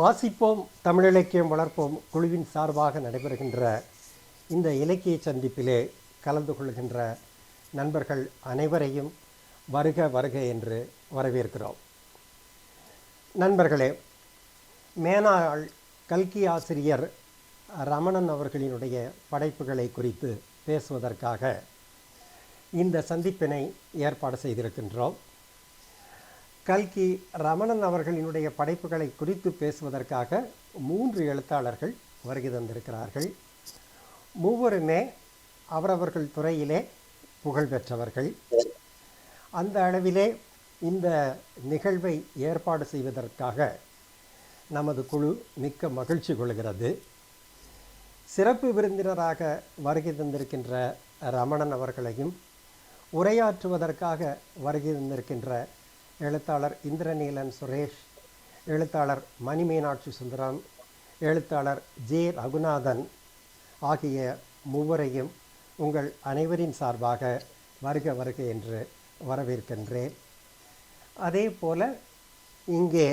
வாசிப்போம் தமிழிலக்கியம் வளர்ப்போம் குழுவின் சார்பாக நடைபெறுகின்ற இந்த இலக்கிய சந்திப்பிலே கலந்து கொள்கின்ற நண்பர்கள் அனைவரையும் வருக வருக என்று வரவேற்கிறோம். நண்பர்களே, மேனாள் கல்கி ஆசிரியர் ரமணன் அவர்களினுடைய படைப்புகளை குறித்து பேசுவதற்காக இந்த சந்திப்பினை ஏற்பாடு செய்திருக்கின்றோம். கல்கி ரமணன் அவர்களினுடைய படைப்புகளை குறித்து பேசுவதற்காக 3 எழுத்தாளர்கள் வருகை தந்திருக்கிறார்கள். மூவருமே அவரவர்கள் துறையிலே புகழ்பெற்றவர்கள். அந்த அளவிலே இந்த நிகழ்வை ஏற்பாடு செய்வதற்காக நமது குழு மிக்க மகிழ்ச்சி கொள்கிறது. சிறப்பு விருந்தினராக வருகை தந்திருக்கின்ற ரமணன் அவர்களையும், உரையாற்றுவதற்காக வருகை தந்திருக்கின்ற எழுத்தாளர் இந்திரநீலன் சுரேஷ், எழுத்தாளர் மணிமீனாட்சி சுந்தரம், எழுத்தாளர் ஜே ரகுநாதன் ஆகிய மூவரையும் உங்கள் அனைவரின் சார்பாக வருக வருக என்று வரவேற்கின்றேன். அதே போல இங்கே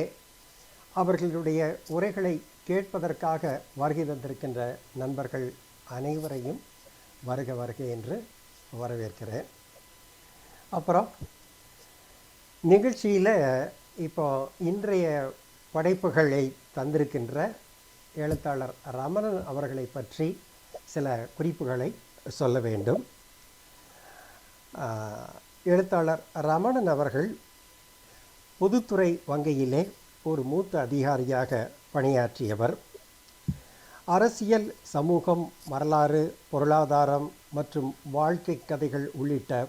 அவர்களுடைய உரைகளை கேட்பதற்காக வருகை தந்திருக்கின்ற நண்பர்கள் அனைவரையும் வருக வருக என்று வரவேற்கிறேன். அப்புறம் நிகழ்ச்சியில் இப்போ இன்றைய படைப்புகளை தந்திருக்கின்ற எழுத்தாளர் ரமணன் அவர்களை பற்றி சில குறிப்புகளை சொல்ல வேண்டும். எழுத்தாளர் ரமணன் அவர்கள் பொதுத்துறை வங்கியிலே ஒரு மூத்த அதிகாரியாக பணியாற்றியவர். அரசியல், சமூகம், வரலாறு, பொருளாதாரம் மற்றும் வாழ்க்கை கதைகள் உள்ளிட்ட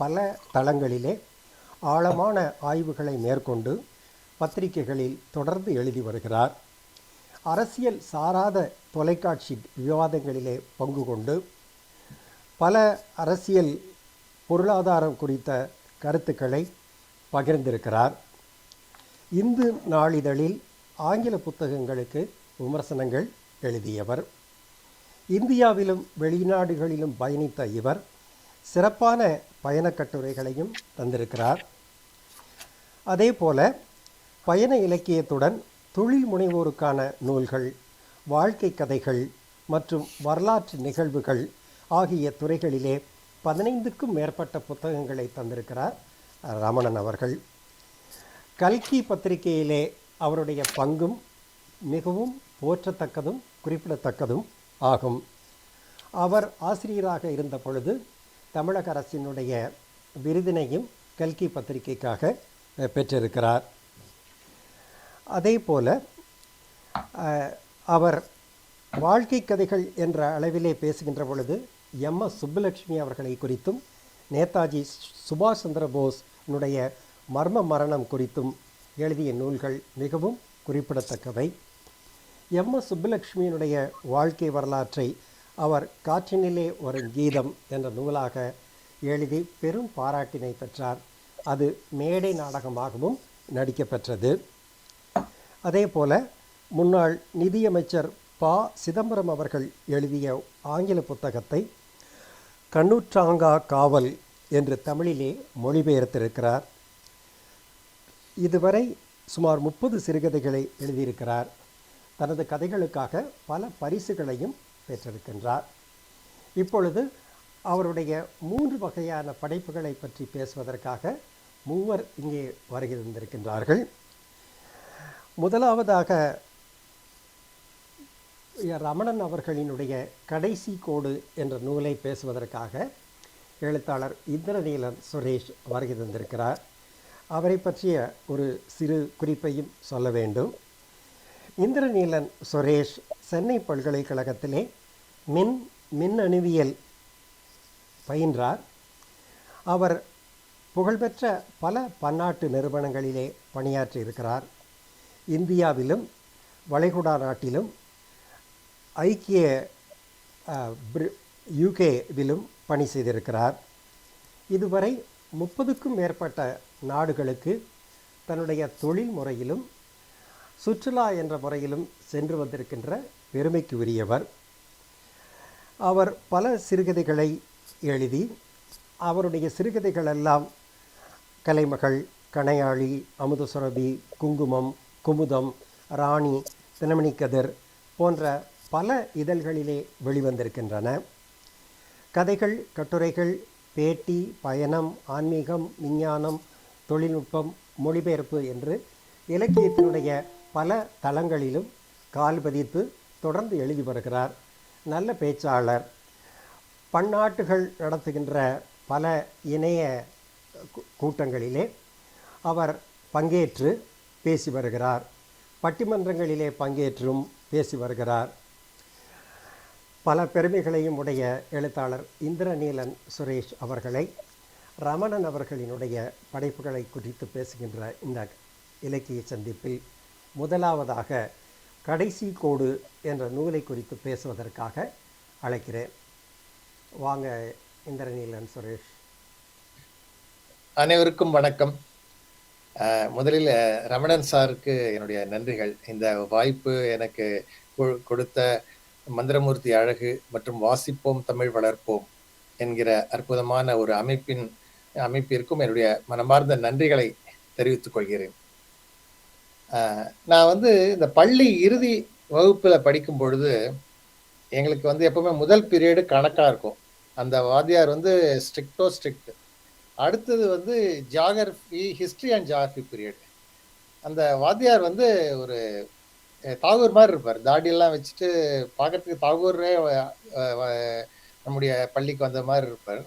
பல தளங்களிலே ஆழமான ஆய்வுகளை மேற்கொண்டு பத்திரிகைகளில் தொடர்ந்து எழுதி வருகிறார். அரசியல் சாராத தொலைக்காட்சி விவாதங்களிலே பங்கு கொண்டு பல அரசியல், பொருளாதாரம் குறித்த கருத்துக்களை பகிர்ந்திருக்கிறார். இந்து நாளிதழில் ஆங்கில புத்தகங்களுக்கு விமர்சனங்கள் எழுதியவர். இந்தியாவிலும் வெளிநாடுகளிலும் பயணித்த இவர் சிறப்பான பயணக் கட்டுரைகளையும் தந்திருக்கிறார். அதே போல பயண இலக்கியத்துடன் தொழில் முனைவோருக்கான நூல்கள், வாழ்க்கை கதைகள் மற்றும் வரலாற்று நிகழ்வுகள் ஆகிய துறைகளிலே 15க்கும் மேற்பட்ட புத்தகங்களை தந்திருக்கிறார் ரமணன் அவர்கள். கல்கி பத்திரிகையிலே அவருடைய பங்கும் மிகவும் போற்றத்தக்கதும் குறிப்பிடத்தக்கதும் ஆகும். அவர் ஆசிரியராக இருந்த பொழுது தமிழக அரசினுடைய விருதினையும் கல்கி பத்திரிகைக்காக பெற்றிருக்கிறார். அதே போல அவர் வாழ்க்கை கதைகள் என்ற அளவிலே பேசுகின்ற பொழுது எம்.எஸ். சுப்புலட்சுமி அவர்களை குறித்தும், நேதாஜி சுபாஷ் சந்திர போஸ்னுடைய மர்ம மரணம் குறித்தும் எழுதிய நூல்கள் மிகவும் குறிப்பிடத்தக்கவை. எம்.எஸ். சுப்புலட்சுமியினுடைய வாழ்க்கை வரலாற்றை அவர் காற்றினிலே ஒரு கீதம் என்ற நூலாக எழுதி பெரும் பாராட்டினை பெற்றார். அது மேடை நாடகமாகவும் நடிக்கப்பெற்றது. அதே போல முன்னாள் நிதியமைச்சர் ப. சிதம்பரம் அவர்கள் எழுதிய ஆங்கில புத்தகத்தை கண்ணூற்றாங்கா காவல் என்று தமிழிலே மொழிபெயர்த்திருக்கிறார். இதுவரை சுமார் 30 சிறுகதைகளை எழுதியிருக்கிறார். தனது கதைகளுக்காக பல பரிசுகளையும் பெற்றிருக்கின்றார். இப்பொழுது அவருடைய 3 வகையான படைப்புகளை பற்றி பேசுவதற்காக மூவர் இங்கே வருகை தந்திருக்கின்றார்கள். முதலாவதாக ரமணன் அவர்களினுடைய கடைசி கோடு என்ற நூலை பேசுவதற்காக எழுத்தாளர் இந்திரநீலன் சுரேஷ் வருகை தந்திருக்கிறார். அவரை பற்றிய ஒரு சிறு குறிப்பையும் சொல்ல வேண்டும். இந்திரநீலன் சுரேஷ் சென்னை பல்கலைக்கழகத்திலே மின்னணுவியல் பயின்றார். அவர் புகழ்பெற்ற பல பன்னாட்டு நிறுவனங்களிலே பணியாற்றியிருக்கிறார். இந்தியாவிலும் வளைகுடா நாட்டிலும் ஐக்கிய யூகேவிலும் பணி செய்திருக்கிறார். இதுவரை 30க்கும் மேற்பட்ட நாடுகளுக்கு தன்னுடைய தொழில் முறையிலும் சுற்றுலா என்ற முறையிலும் சென்று வந்திருக்கின்ற பெருமைக்கு உரியவர். அவர் பல சிறுகதைகளை எழுதி அவருடைய சிறுகதைகளெல்லாம் கலைமகள், கணையாழி, அமுதசுரபி, குங்குமம், குமுதம், ராணி தினமணி கதிர் போன்ற பல இதழ்களிலே வெளிவந்திருக்கின்றன. கதைகள், கட்டுரைகள், பேட்டி, பயணம், ஆன்மீகம், விஞ்ஞானம், தொழில்நுட்பம், மொழிபெயர்ப்பு என்று இலக்கியத்தினுடைய பல தளங்களிலும் கால் பதித்து தொடர்ந்து எழுதி வருகிறார். நல்ல பேச்சாளர். பன்னாட்டுகள் நடத்துகின்ற பல இணைய கூட்டங்களிலே அவர் பங்கேற்று பேசி வருகிறார். பட்டிமன்றங்களிலே பங்கேற்றும் பேசி வருகிறார். பல பெருமைகளையும் உடைய எழுத்தாளர் இந்திரநீலன் சுரேஷ் அவர்களை ரமணன் அவர்களினுடைய படைப்புகளை குறித்து பேசுகின்ற இந்த இலக்கிய சந்திப்பில் முதலாவதாக கடைசி கோடு என்ற நூலை குறித்து பேசுவதற்காக அழைக்கிறேன். வாங்க இந்திரநீலன் சுரேஷ். அனைவருக்கும் வணக்கம். முதலில் ரமணன் சாருக்கு என்னுடைய நன்றிகள். இந்த வாய்ப்பு எனக்கு கொடுத்த மந்திரமூர்த்தி அழகு மற்றும் வாசிப்போம் தமிழ் வளர்ப்போம் என்கிற அற்புதமான ஒரு அமைப்பிற்கும் என்னுடைய மனமார்ந்த நன்றிகளை தெரிவித்துக் கொள்கிறேன். நான் இந்த பள்ளி இறுதி வகுப்பில் படிக்கும் பொழுது எங்களுக்கு எப்பவுமே முதல் பீரியடு கணக்காக இருக்கும். அந்த வாத்தியார் ஸ்ட்ரிக்ட். அடுத்தது geography, history and geography period. அந்த வாத்தியார் ஒரு தாகூர் மாதிரி இருப்பார். தாடியெல்லாம் வச்சுட்டு பார்க்கறதுக்கு தாகூரே நம்முடைய பள்ளிக்கு வந்த மாதிரி இருப்பார்.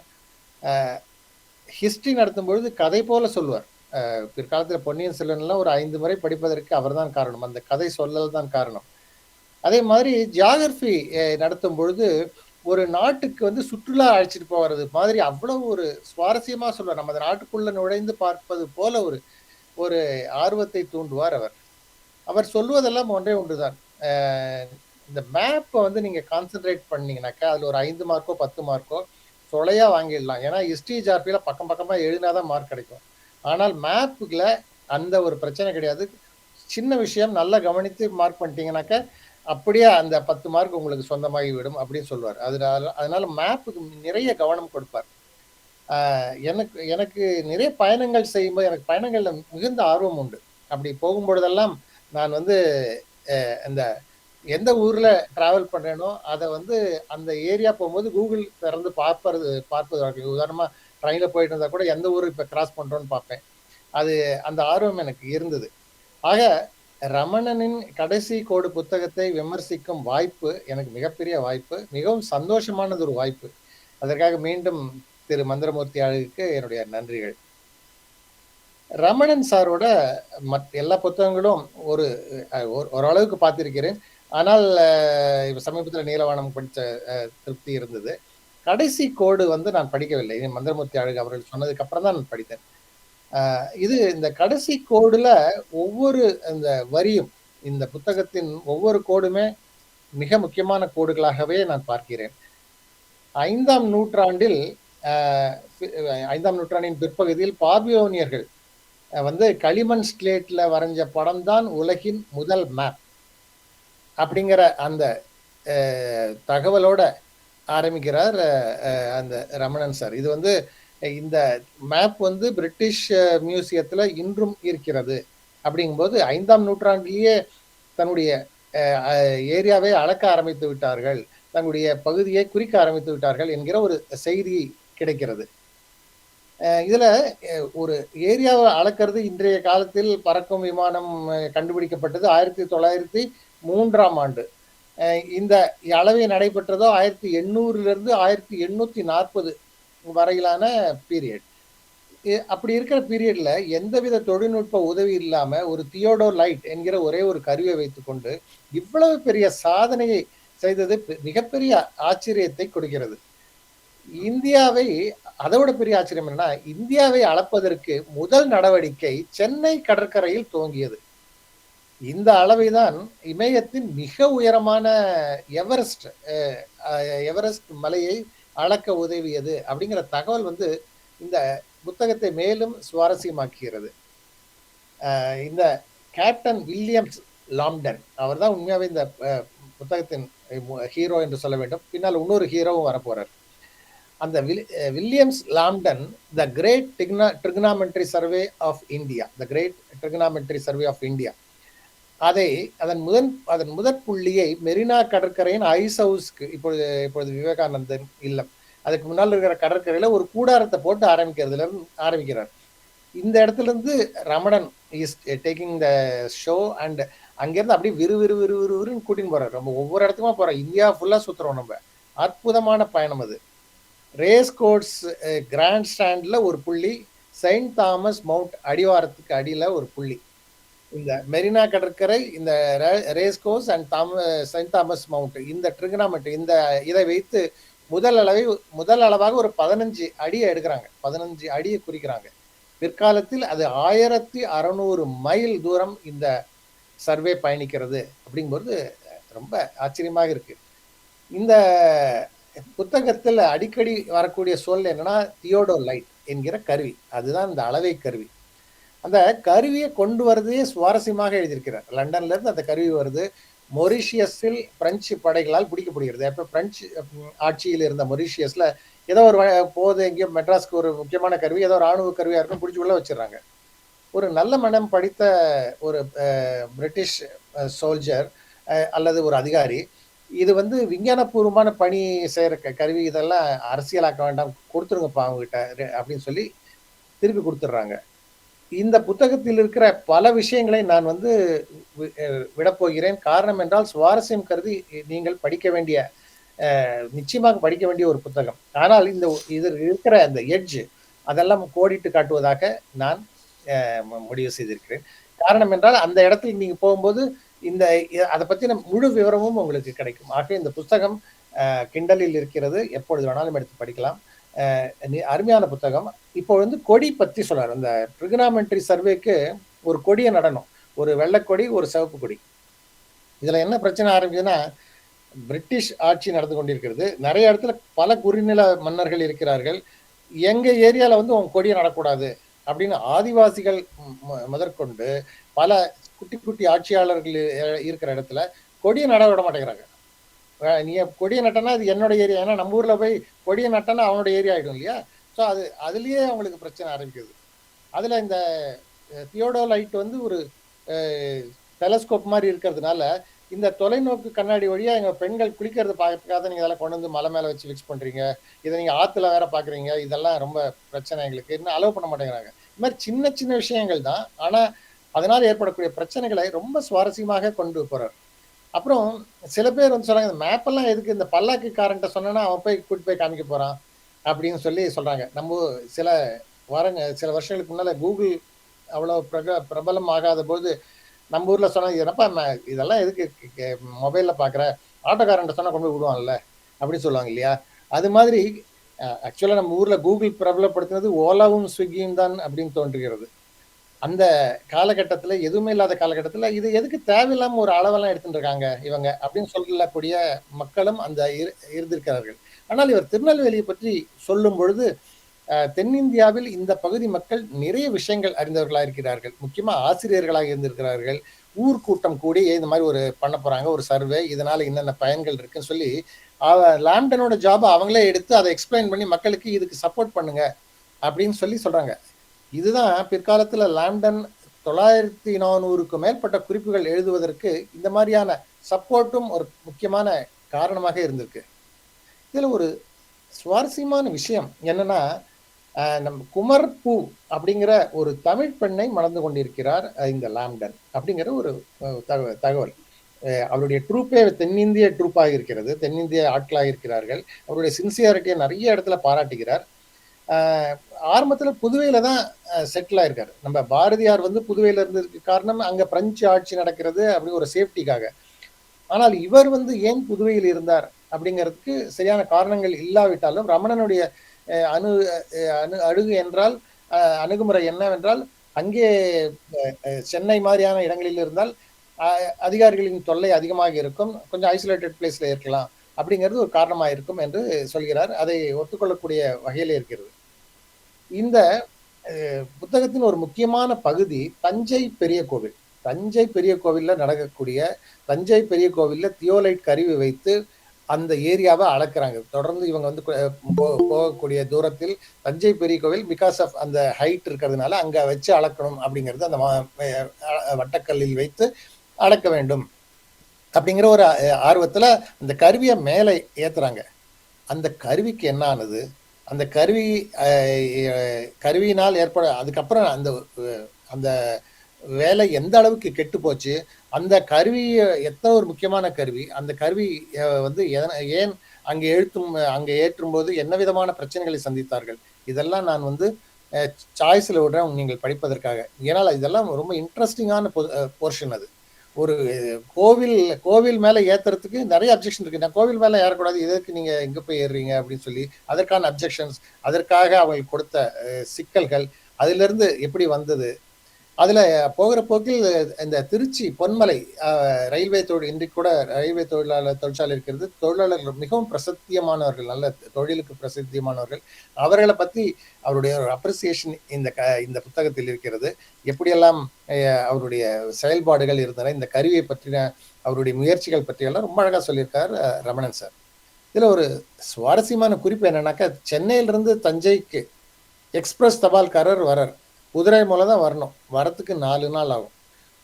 ஹிஸ்ட்ரி நடத்தும் பொழுது கதை போல சொல்லுவார். பிற்காலத்தில் பொன்னியின் செல்வன்லாம் ஒரு 5 முறை படிப்பதற்கு அவர் தான் காரணம். அந்த கதை சொல்லல் தான் காரணம். அதே மாதிரி ஜியாகிரபி நடத்தும் பொழுது ஒரு நாட்டுக்கு சுற்றுலா அழைச்சிட்டு போகிறது மாதிரி அவ்வளவு ஒரு சுவாரஸ்யமா சொல்லுவார். நம்ம அந்த நாட்டுக்குள்ள நுழைந்து பார்ப்பது போல ஒரு ஆர்வத்தை தூண்டுவார் அவர். அவர் சொல்லுவதெல்லாம் ஒன்றே ஒன்றுதான். இந்த மேப்பை நீங்க கான்சென்ட்ரேட் பண்ணீங்கன்னாக்கா அதுல ஒரு 5 மார்க்கோ 10 மார்க்கோ சொலையா வாங்கிடலாம். ஏன்னா ஹிஸ்ட்ரி ஜியாகிரபியில பக்கம் பக்கமா எழுதினாதான் மார்க் கிடைக்கும். ஆனால் மேப்புக்குல அந்த ஒரு பிரச்சனை கிடையாது. சின்ன விஷயம் நல்லா கவனித்து மார்க் பண்ணிட்டீங்கன்னாக்கா அப்படியே அந்த 10 மார்க் உங்களுக்கு சொந்தமாகி விடும் அப்படின்னு சொல்லுவார். அதனால மேப்புக்கு நிறைய கவனம் கொடுப்பார். எனக்கு நிறைய பயணங்கள் செய்யும்போது எனக்கு பயணங்கள்ல மிகுந்த ஆர்வம் உண்டு. அப்படி போகும்பொழுதெல்லாம் நான் இந்த எந்த ஊர்ல டிராவல் பண்றேனோ அதை அந்த ஏரியா போகும்போது கூகுள் திறந்து பார்ப்பது. உதாரணமா ட்ரெயின்ல போயிட்டு இருந்தா கூட எந்த ஊர் இப்ப கிராஸ் பண்றோம்னு பார்ப்பேன். அந்த ஆர்வம் எனக்கு இருந்தது. ஆக ரமணனின் கடைசி கோடு புத்தகத்தை விமர்சிக்கும் வாய்ப்பு எனக்கு மிகப்பெரிய வாய்ப்பு, மிகவும் சந்தோஷமானது ஒரு வாய்ப்பு. அதற்காக மீண்டும் திரு மந்திரமூர்த்தி அழகுக்கு என்னுடைய நன்றிகள். ரமணன் சாரோட எல்லா புத்தகங்களும் ஓரளவுக்கு பார்த்திருக்கிறேன். ஆனால் இப்ப சமீபத்தில் நீலவானம் படித்த திருப்தி இருந்தது. கடைசி கோடு நான் படிக்கவில்லை. மந்திரமூர்த்தி அழகு அவர்கள் சொன்னதுக்கு அப்புறம் தான் நான் படித்தேன். இந்த கடைசி கோடுல ஒவ்வொரு இந்த வரியும், இந்த புத்தகத்தின் ஒவ்வொரு கோடுமே மிக முக்கியமான கோடுகளாகவே நான் பார்க்கிறேன். 5ஆம் நூற்றாண்டின் பிற்பகுதியில் பாபிலோனியர்கள் களிமண் ஸ்லேட்ல வரைஞ்ச படம் தான் உலகின் முதல் மேப் அப்படிங்கிற அந்த தகவலோட ஆரம்பிக்கிறார் அந்த ரமணன் சார். இது இந்த மேப் பிரிட்டிஷ் மியூசியத்துல இன்றும் இருக்கிறது. அப்படிங்கும்போது 5ஆம் நூற்றாண்டிலேயே தன்னுடைய ஏரியாவை அளக்க ஆரம்பித்து விட்டார்கள், தன்னுடைய பகுதியை குறிக்க ஆரம்பித்து விட்டார்கள் என்கிற ஒரு செய்தி கிடைக்கிறது. இதுல ஒரு ஏரியாவை அளக்கிறது இன்றைய காலத்தில் பறக்கும் விமானம் கண்டுபிடிக்கப்பட்டது 1903ஆம் ஆண்டு. இந்த அளவை நடைபெற்றதோ 1800 1840 வரையிலான பீரியட். அப்படி இருக்கிற பீரியட்ல எந்தவித தொழில்நுட்ப உதவி இல்லாம ஒரு தியோடோர் லைட் என்கிற ஒரே ஒரு கருவியை வைத்துக்கொண்டு இவ்வளவு பெரிய சாதனையை செய்தது மிகப்பெரிய ஆச்சரியத்தை கொடுக்கிறது. இந்தியாவை அதோட பெரிய ஆச்சரியம் என்னன்னா, இந்தியாவை அளப்பதற்கு முதல் நடவடிக்கை சென்னை கடற்கரையில் துவங்கியது. இந்த அளவைதான் இமயத்தின் மிக உயரமான எவரெஸ்ட் மலையை அளக்க உதவியது அப்படிங்கிற தகவல் இந்த புத்தகத்தை மேலும் சுவாரஸ்யமாக்குகிறது. இந்த கேப்டன் வில்லியம்ஸ் லாம்டன் அவர் தான் உண்மையாவே இந்த புத்தகத்தின் ஹீரோ என்று சொல்ல வேண்டும். பின்னால் இன்னொரு ஹீரோவும் வரப்போறார். அந்த Williams Lambton the great trigonometry survey of India அதை அதன் முதற் புள்ளியை மெரினா கடற்கரையின் ஐஸ் ஹவுஸ்க்கு இப்பொழுது விவேகானந்தன் இல்லம் அதுக்கு முன்னால் இருக்கிற கடற்கரையில ஒரு கூடாரத்தை போட்டு ஆரம்பிக்கிறார். இந்த இடத்துல இருந்து Ramanan is taking the show and அங்கிருந்து அப்படியே விறுவிறுன்னு கூட்டின்னு போறாரு. நம்ம ஒவ்வொரு இடத்துக்குமா போறோம், இந்தியா ஃபுல்லா சுத்துறோம். நம்ம அற்புதமான பயணம் அது. ரேஸ் கோர்ஸ் கிராண்ட் ஸ்டாண்ட்ல ஒரு புள்ளி, செயின்ட் தாமஸ் மவுண்ட் அடிவாரத்துக்கு அடியில ஒரு புள்ளி. இந்த மெரினா கடற்கரை, இந்த race course and Saint Thomas mount, இந்த ட்ரிகனாமெட்ரி, இதை வைத்து முதல் அளவாக ஒரு 15 அடியை எடுக்கிறாங்க. 15 அடியை குறிக்கிறாங்க. பிற்காலத்தில் அது 1600 மைல் தூரம் இந்த சர்வே பயணிக்கிறது அப்படிங்கும்போது ரொம்ப ஆச்சரியமாக இருக்கு. இந்த புத்தகத்தில் அடிக்கடி வரக்கூடிய சொல் என்னன்னா தியோடோலைட் என்கிற கருவி. அதுதான் இந்த அளவை கருவி. அந்த கருவியை கொண்டு வரதே சுவாரஸ்யமாக எழுதியிருக்கிறார். லண்டன்ல இருந்து அந்த கருவி வருது. மொரிஷியஸில் பிரெஞ்சு படைகளால் பிடிக்கப்படுகிறது. அப்ப பிரெஞ்சு ஆட்சியில் இருந்த மொரிஷியஸ்ல ஏதோ ஒரு போது எங்கேயோ மெட்ராஸ்க்கு ஒரு முக்கியமான கருவி, ஏதோ ராணுவ கருவியா இருக்கும், பிடிச்சி உள்ள வச்சிடறாங்க. ஒரு நல்ல மனம் படித்த ஒரு பிரிட்டிஷ் சோல்ஜர் அல்லது ஒரு அதிகாரி, இது விஞ்ஞானபூர்வமான பணி செய்யற கருவி, இதெல்லாம் அரசியலாக்க வேண்டாம், கொடுத்துருங்கப்பா அவங்ககிட்ட அப்படின்னு சொல்லி திருப்பி கொடுத்துட்றாங்க. இந்த புத்தகத்தில் இருக்கிற பல விஷயங்களை நான் விடப்போகிறேன். காரணம் என்றால் சுவாரஸ்யம் கருதி நீங்கள் படிக்க வேண்டிய, நிச்சயமாக படிக்க வேண்டிய ஒரு புத்தகம். ஆனால் இதில் இருக்கிற அந்த எட்ஜ் அதெல்லாம் கோடிட்டு காட்டுவதாக நான் முடிவு செய்திருக்கிறேன். காரணம் என்றால் அந்த இடத்துல நீங்க போகும்போது அதை பத்தின முழு விவரமும் உங்களுக்கு கிடைக்கும். ஆக இந்த புத்தகம் கிண்டலில் இருக்கிறது, எப்பொழுது வேணாலும் எடுத்து படிக்கலாம். அருமையான புத்தகம். இப்போ கொடி பத்தி சொல்றாரு. அந்த ட்ரிகனாமெட்ரி சர்வேக்கு ஒரு கொடியை நடணும், ஒரு வெள்ளைக்கொடி, ஒரு சிவப்பு கொடி. இதுல என்ன பிரச்சனை ஆரம்பிக்குதுன்னா, பிரிட்டிஷ் ஆட்சி நடந்து கொண்டிருக்கிறது. நிறைய இடத்துல பல குறுநில மன்னர்கள் இருக்கிறார்கள். எங்க ஏரியால உங்க கொடியை நடக்கூடாது அப்படின்னு ஆதிவாசிகள் முதற்கொண்டு பல குட்டி குட்டி ஆட்சியாளர்கள் இருக்கிற இடத்துல கொடியை நட விட மாட்டேங்கிறாங்க. நீ கொடியை நட்டனா அது என்னோட ஏரியா, ஏன்னா நம்ம ஊர்ல போய் கொடியை நட்டனா அவனோட ஏரியா ஆயிடும் இல்லையா? ஸோ அதுலயே அவங்களுக்கு பிரச்சனை ஆரம்பிக்குது. அதுல இந்த தியோடோலைட் ஒரு டெலஸ்கோப் மாதிரி இருக்கிறதுனால இந்த தொலைநோக்கு கண்ணாடி வழியா எங்க பெண்கள் குளிக்கிறது பார்க்காத நீங்க இதெல்லாம் கொண்டு மலை மேல வச்சு ஃபிக்ஸ் பண்றீங்க, இதை நீங்க ஆத்துல வேற பாக்குறீங்க, இதெல்லாம் ரொம்ப பிரச்சனை, எங்களுக்கு என்ன அலோவ் பண்ண மாட்டேங்கிறாங்க. இது மாதிரி சின்ன சின்ன விஷயங்கள் தான், ஆனா அதனால ஏற்படக்கூடிய பிரச்சனைகளை ரொம்ப சுவாரஸ்யமாக கொண்டு போறார். அப்புறம் சில பேர் சொல்றாங்க, இந்த மேப் எல்லாம் எதுக்கு, இந்த பல்லாக்கு காரன்ட்ட சொன்னா அவன் போய் கூட்டு போய் காமிக்க போறான் அப்படின்னு சொல்லி சொல்றாங்க. நம்ம சில வருஷங்களுக்கு முன்னால கூகுள் அவ்வளவு பிரபலம் ஆகாத போது நம்ம ஊர்ல சொன்னா, என்னப்பா இதெல்லாம் எதுக்கு மொபைல்ல பாக்குற, ஆட்டோக்காரன் சொன்னா கொண்டு போய் விடுவான்ல அப்படின்னு சொல்லுவாங்க இல்லையா? அது மாதிரி ஆக்சுவலா நம்ம ஊர்ல கூகுள் பிரபலப்படுத்தினது ஓலாவும் ஸ்விக்கியும் தான் அப்படின்னு தோன்றுகிறது. அந்த காலகட்டத்துல எதுவுமே இல்லாத காலகட்டத்துல இது எதுக்கு தேவையில்லாம ஒரு அளவெல்லாம் எடுத்துட்டு இருக்காங்க இவங்க அப்படின்னு சொல்லக்கூடிய மக்களும் அந்த இருந்திருக்கிறார்கள். ஆனால் இவர் திருநெல்வேலியை பற்றி சொல்லும் பொழுது தென்னிந்தியாவில் இந்த பகுதி மக்கள் நிறைய விஷயங்கள் அறிந்தவர்களாக இருக்கிறார்கள். முக்கியமா ஆசிரியர்களாக இருந்திருக்கிறார்கள். ஊர்க்கூட்டம் கூடி இந்த மாதிரி ஒரு பண்ண போறாங்க, ஒரு சர்வே, இதனால என்னென்ன பயன்கள் இருக்குன்னு சொல்லி லாம்டனோட ஜாப் அவங்களே எடுத்து அதை எக்ஸ்பிளைன் பண்ணி மக்களுக்கு இதுக்கு சப்போர்ட் பண்ணுங்க அப்படின்னு சொல்லி சொல்றாங்க. இதுதான் பிற்காலத்துல லாம்டன் 9400க்கு மேற்பட்ட குறிப்புகள் எழுதுவதற்கு இந்த மாதிரியான சப்போர்ட்டும் ஒரு முக்கியமான காரணமாக இருந்திருக்கு. இதுல ஒரு சுவாரஸ்யமான விஷயம் என்னன்னா, நம்ம குமர் பூ அப்படிங்கிற ஒரு தமிழ் பெண்ணை மணந்து கொண்டிருக்கிறார் இந்த லாம்டன் அப்படிங்கிற ஒரு தகவல். அவருடைய ட்ரூப்பே தென்னிந்திய ட்ரூப்பாக இருக்கிறது, தென்னிந்திய ஆட்களாக இருக்கிறார்கள். அவருடைய சின்சியாரிட்டியை நிறைய இடத்துல பாராட்டுகிறார். ஆரம்பத்துல புதுவையில தான் செட்டில் ஆயிருக்காரு. நம்ம பாரதியார் புதுவையில இருந்ததுக்கு காரணம் அங்க பிரெஞ்சு ஆட்சி நடக்கிறது அப்படி ஒரு சேஃப்டிக்காக. ஆனால் இவர் ஏன் புதுவையில் இருந்தார் அப்படிங்கிறதுக்கு சரியான காரணங்கள் இல்லாவிட்டாலும் ரமணனுடைய அணுகுமுறை என்னவென்றால், அங்கே சென்னை மாதிரியான இடங்களில் இருந்தால் அதிகாரிகளின் தொல்லை அதிகமாக இருக்கும், கொஞ்சம் ஐசோலேட்டட் பிளேஸ்ல இருக்கலாம் அப்படிங்கிறது ஒரு காரணமாக இருக்கும் என்று சொல்கிறார். அதை ஒத்துக்கொள்ளக்கூடிய வகையில இருக்கிறது. இந்த புத்தகத்தின் ஒரு முக்கியமான பகுதி தஞ்சை பெரிய கோவில். தஞ்சை பெரிய கோவில்ல நடக்கக்கூடிய, தஞ்சை பெரிய கோவில்ல தியோலைட் கருவி வைத்து அந்த ஏரியாவை அளக்குறாங்க. தொடர்ந்து இவங்க போகக்கூடிய தூரத்தில் தஞ்சை பெரிய கோவில் பிகாஸ் ஆஃப் அந்த ஹைட் இருக்கிறதுனால அங்க வச்சு அளக்கணும் அப்படிங்கிறது அந்த வட்டக்கல்லில் வைத்து அடக்க வேண்டும் அப்படிங்கிற ஒரு ஆர்வத்துல அந்த கருவியை மேலே ஏத்துறாங்க. அந்த கருவிக்கு என்ன ஆனது? அந்த கருவியினால் அதுக்கப்புறம் அந்த வேலை எந்த அளவுக்கு கெட்டு போச்சு, அந்த கருவி எத்தனை ஒரு முக்கியமான கருவி, அந்த கருவி வந்து ஏன் அங்கே ஏற்றும்போது என்ன விதமான பிரச்சனைகளை சந்தித்தார்கள், இதெல்லாம் நான் வந்து சாய்ஸ்ல விடுறேன் நீங்கள் படிப்பதற்காக. ஏன்னா இதெல்லாம் ரொம்ப இன்ட்ரெஸ்டிங்கான போர்ஷன் அது. ஒரு கோவில் கோவில் மேல ஏத்துறதுக்கு நிறைய அப்ஜெக்ஷன் இருக்கு. நான் கோவில் மேல ஏறக்கூடாது, எதுக்கு நீங்க எங்க போய் ஏறுறீங்க அப்படின்னு சொல்லி அதற்கான அப்ஜெக்ஷன்ஸ், அதற்காக அவங்களுக்கு கொடுத்த சிக்கல்கள், அதுல இருந்து எப்படி வந்தது, அதுல போகிற போக்கில் இந்த திருச்சி பொன்மலை ரயில்வே தொழில் இன்றைக்கு கூட ரயில்வே தொழிற்சாலை இருக்கிறது. தொழிலாளர்கள் மிகவும் பிரசித்தியமானவர்கள், நல்ல தொழிலுக்கு பிரசித்தியமானவர்கள். அவர்களை பத்தி அவருடைய ஒரு அப்ரிசியேஷன் இந்த புத்தகத்தில் இருக்கிறது. எப்படியெல்லாம் அவருடைய செயல்பாடுகள் இருந்தன, இந்த கருவியை பற்றின அவருடைய முயற்சிகள் பற்றியெல்லாம் ரொம்ப அழகா சொல்லியிருக்கார் ரமணன் சார். இதுல ஒரு சுவாரஸ்யமான குறிப்பு என்னன்னாக்கா, சென்னையிலிருந்து தஞ்சைக்கு எக்ஸ்பிரஸ் தபால்காரர் வரார். குதிரை மூலம் தான் வரணும். வரத்துக்கு 4 நாள் ஆகும்.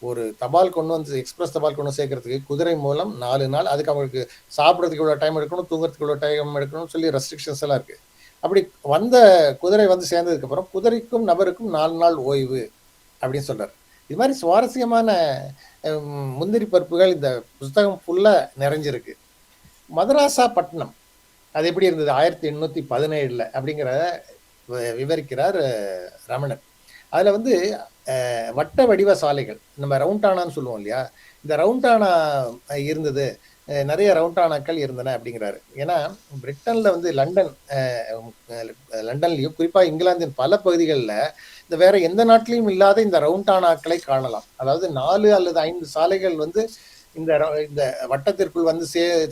ஒரு தபால் கொண்டு வந்து எக்ஸ்பிரஸ் தபால் கொண்டு சேர்க்கறதுக்கு குதிரை மூலம் 4 நாள். அதுக்கு அவங்களுக்கு சாப்பிட்றதுக்கு இவ்வளோ டைம் எடுக்கணும், தூங்குறதுக்கு இவ்வளோ டைம் எடுக்கணும்னு சொல்லி ரெஸ்ட்ரிக்ஷன்ஸ் எல்லாம் இருக்கு. அப்படி குதிரை வந்து சேர்ந்ததுக்கு அப்புறம் குதிரைக்கும் நபருக்கும் 4 நாள் ஓய்வு அப்படின்னு சொல்றாரு. இது மாதிரி சுவாரஸ்யமான முந்திரி பருப்புகள் இந்த புஸ்தகம் ஃபுல்லா நிறைஞ்சிருக்கு. மதராசா பட்டணம் அது எப்படி இருந்தது 1817 அப்படிங்கிற விவரிக்கிறார் ரமணன். அதுல வந்து வட்ட வடிவ சாலைகள், நம்ம ரவுண்டானான்னு சொல்லுவோம் இல்லையா, இந்த ரவுண்டானா இருந்தது, நிறைய ரவுண்டானாக்கள் இருந்தன அப்படிங்கிறாரு. ஏன்னா பிரிட்டன்ல வந்து லண்டன்லயும் குறிப்பா இங்கிலாந்தின் பல பகுதிகளில் இந்த வேற எந்த நாட்டிலையும் இல்லாத இந்த ரவுண்டானாக்களை காணலாம். அதாவது 4 அல்லது 5 சாலைகள் வந்து இந்த வட்டத்திற்குள் வந்து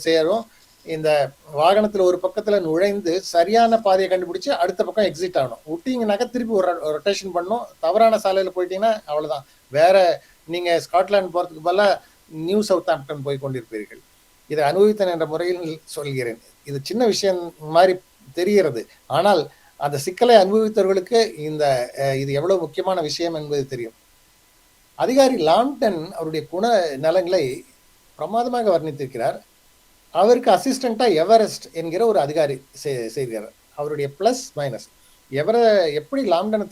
சேரும். இந்த வாகனத்துல ஒரு பக்கத்துல நுழைந்து சரியான பாதையை கண்டுபிடிச்சு அடுத்த பக்கம் எக்ஸிட் ஆகணும். விட்டீங்கன்னாக்கா திருப்பி ஒரு ரொட்டேஷன் பண்ணும். தவறான சாலையில போயிட்டீங்கன்னா அவ்வளவுதான். வேற நீங்க ஸ்காட்லாந்து போறதுக்கு பதிலா நியூ சவுத் ஆம்ப்டன் போய் கொண்டிருப்பீர்கள். இதை அனுபவித்தன் என்ற முறையில் சொல்கிறேன். இது சின்ன விஷயம் மாதிரி தெரிகிறது, ஆனால் அந்த சிக்கலை அனுபவித்தவர்களுக்கு இது எவ்வளவு முக்கியமான விஷயம் என்பது தெரியும். அதிகாரி லாம்டன் அவருடைய குண நலங்களை பிரமாதமாக வர்ணித்திருக்கிறார். அவருக்கு அசிஸ்டண்டா எவரெஸ்ட் என்கிற ஒரு அதிகாரி செய்கிறார். அவருடைய பிளஸ் மைனஸ் எப்படி லாம்டனை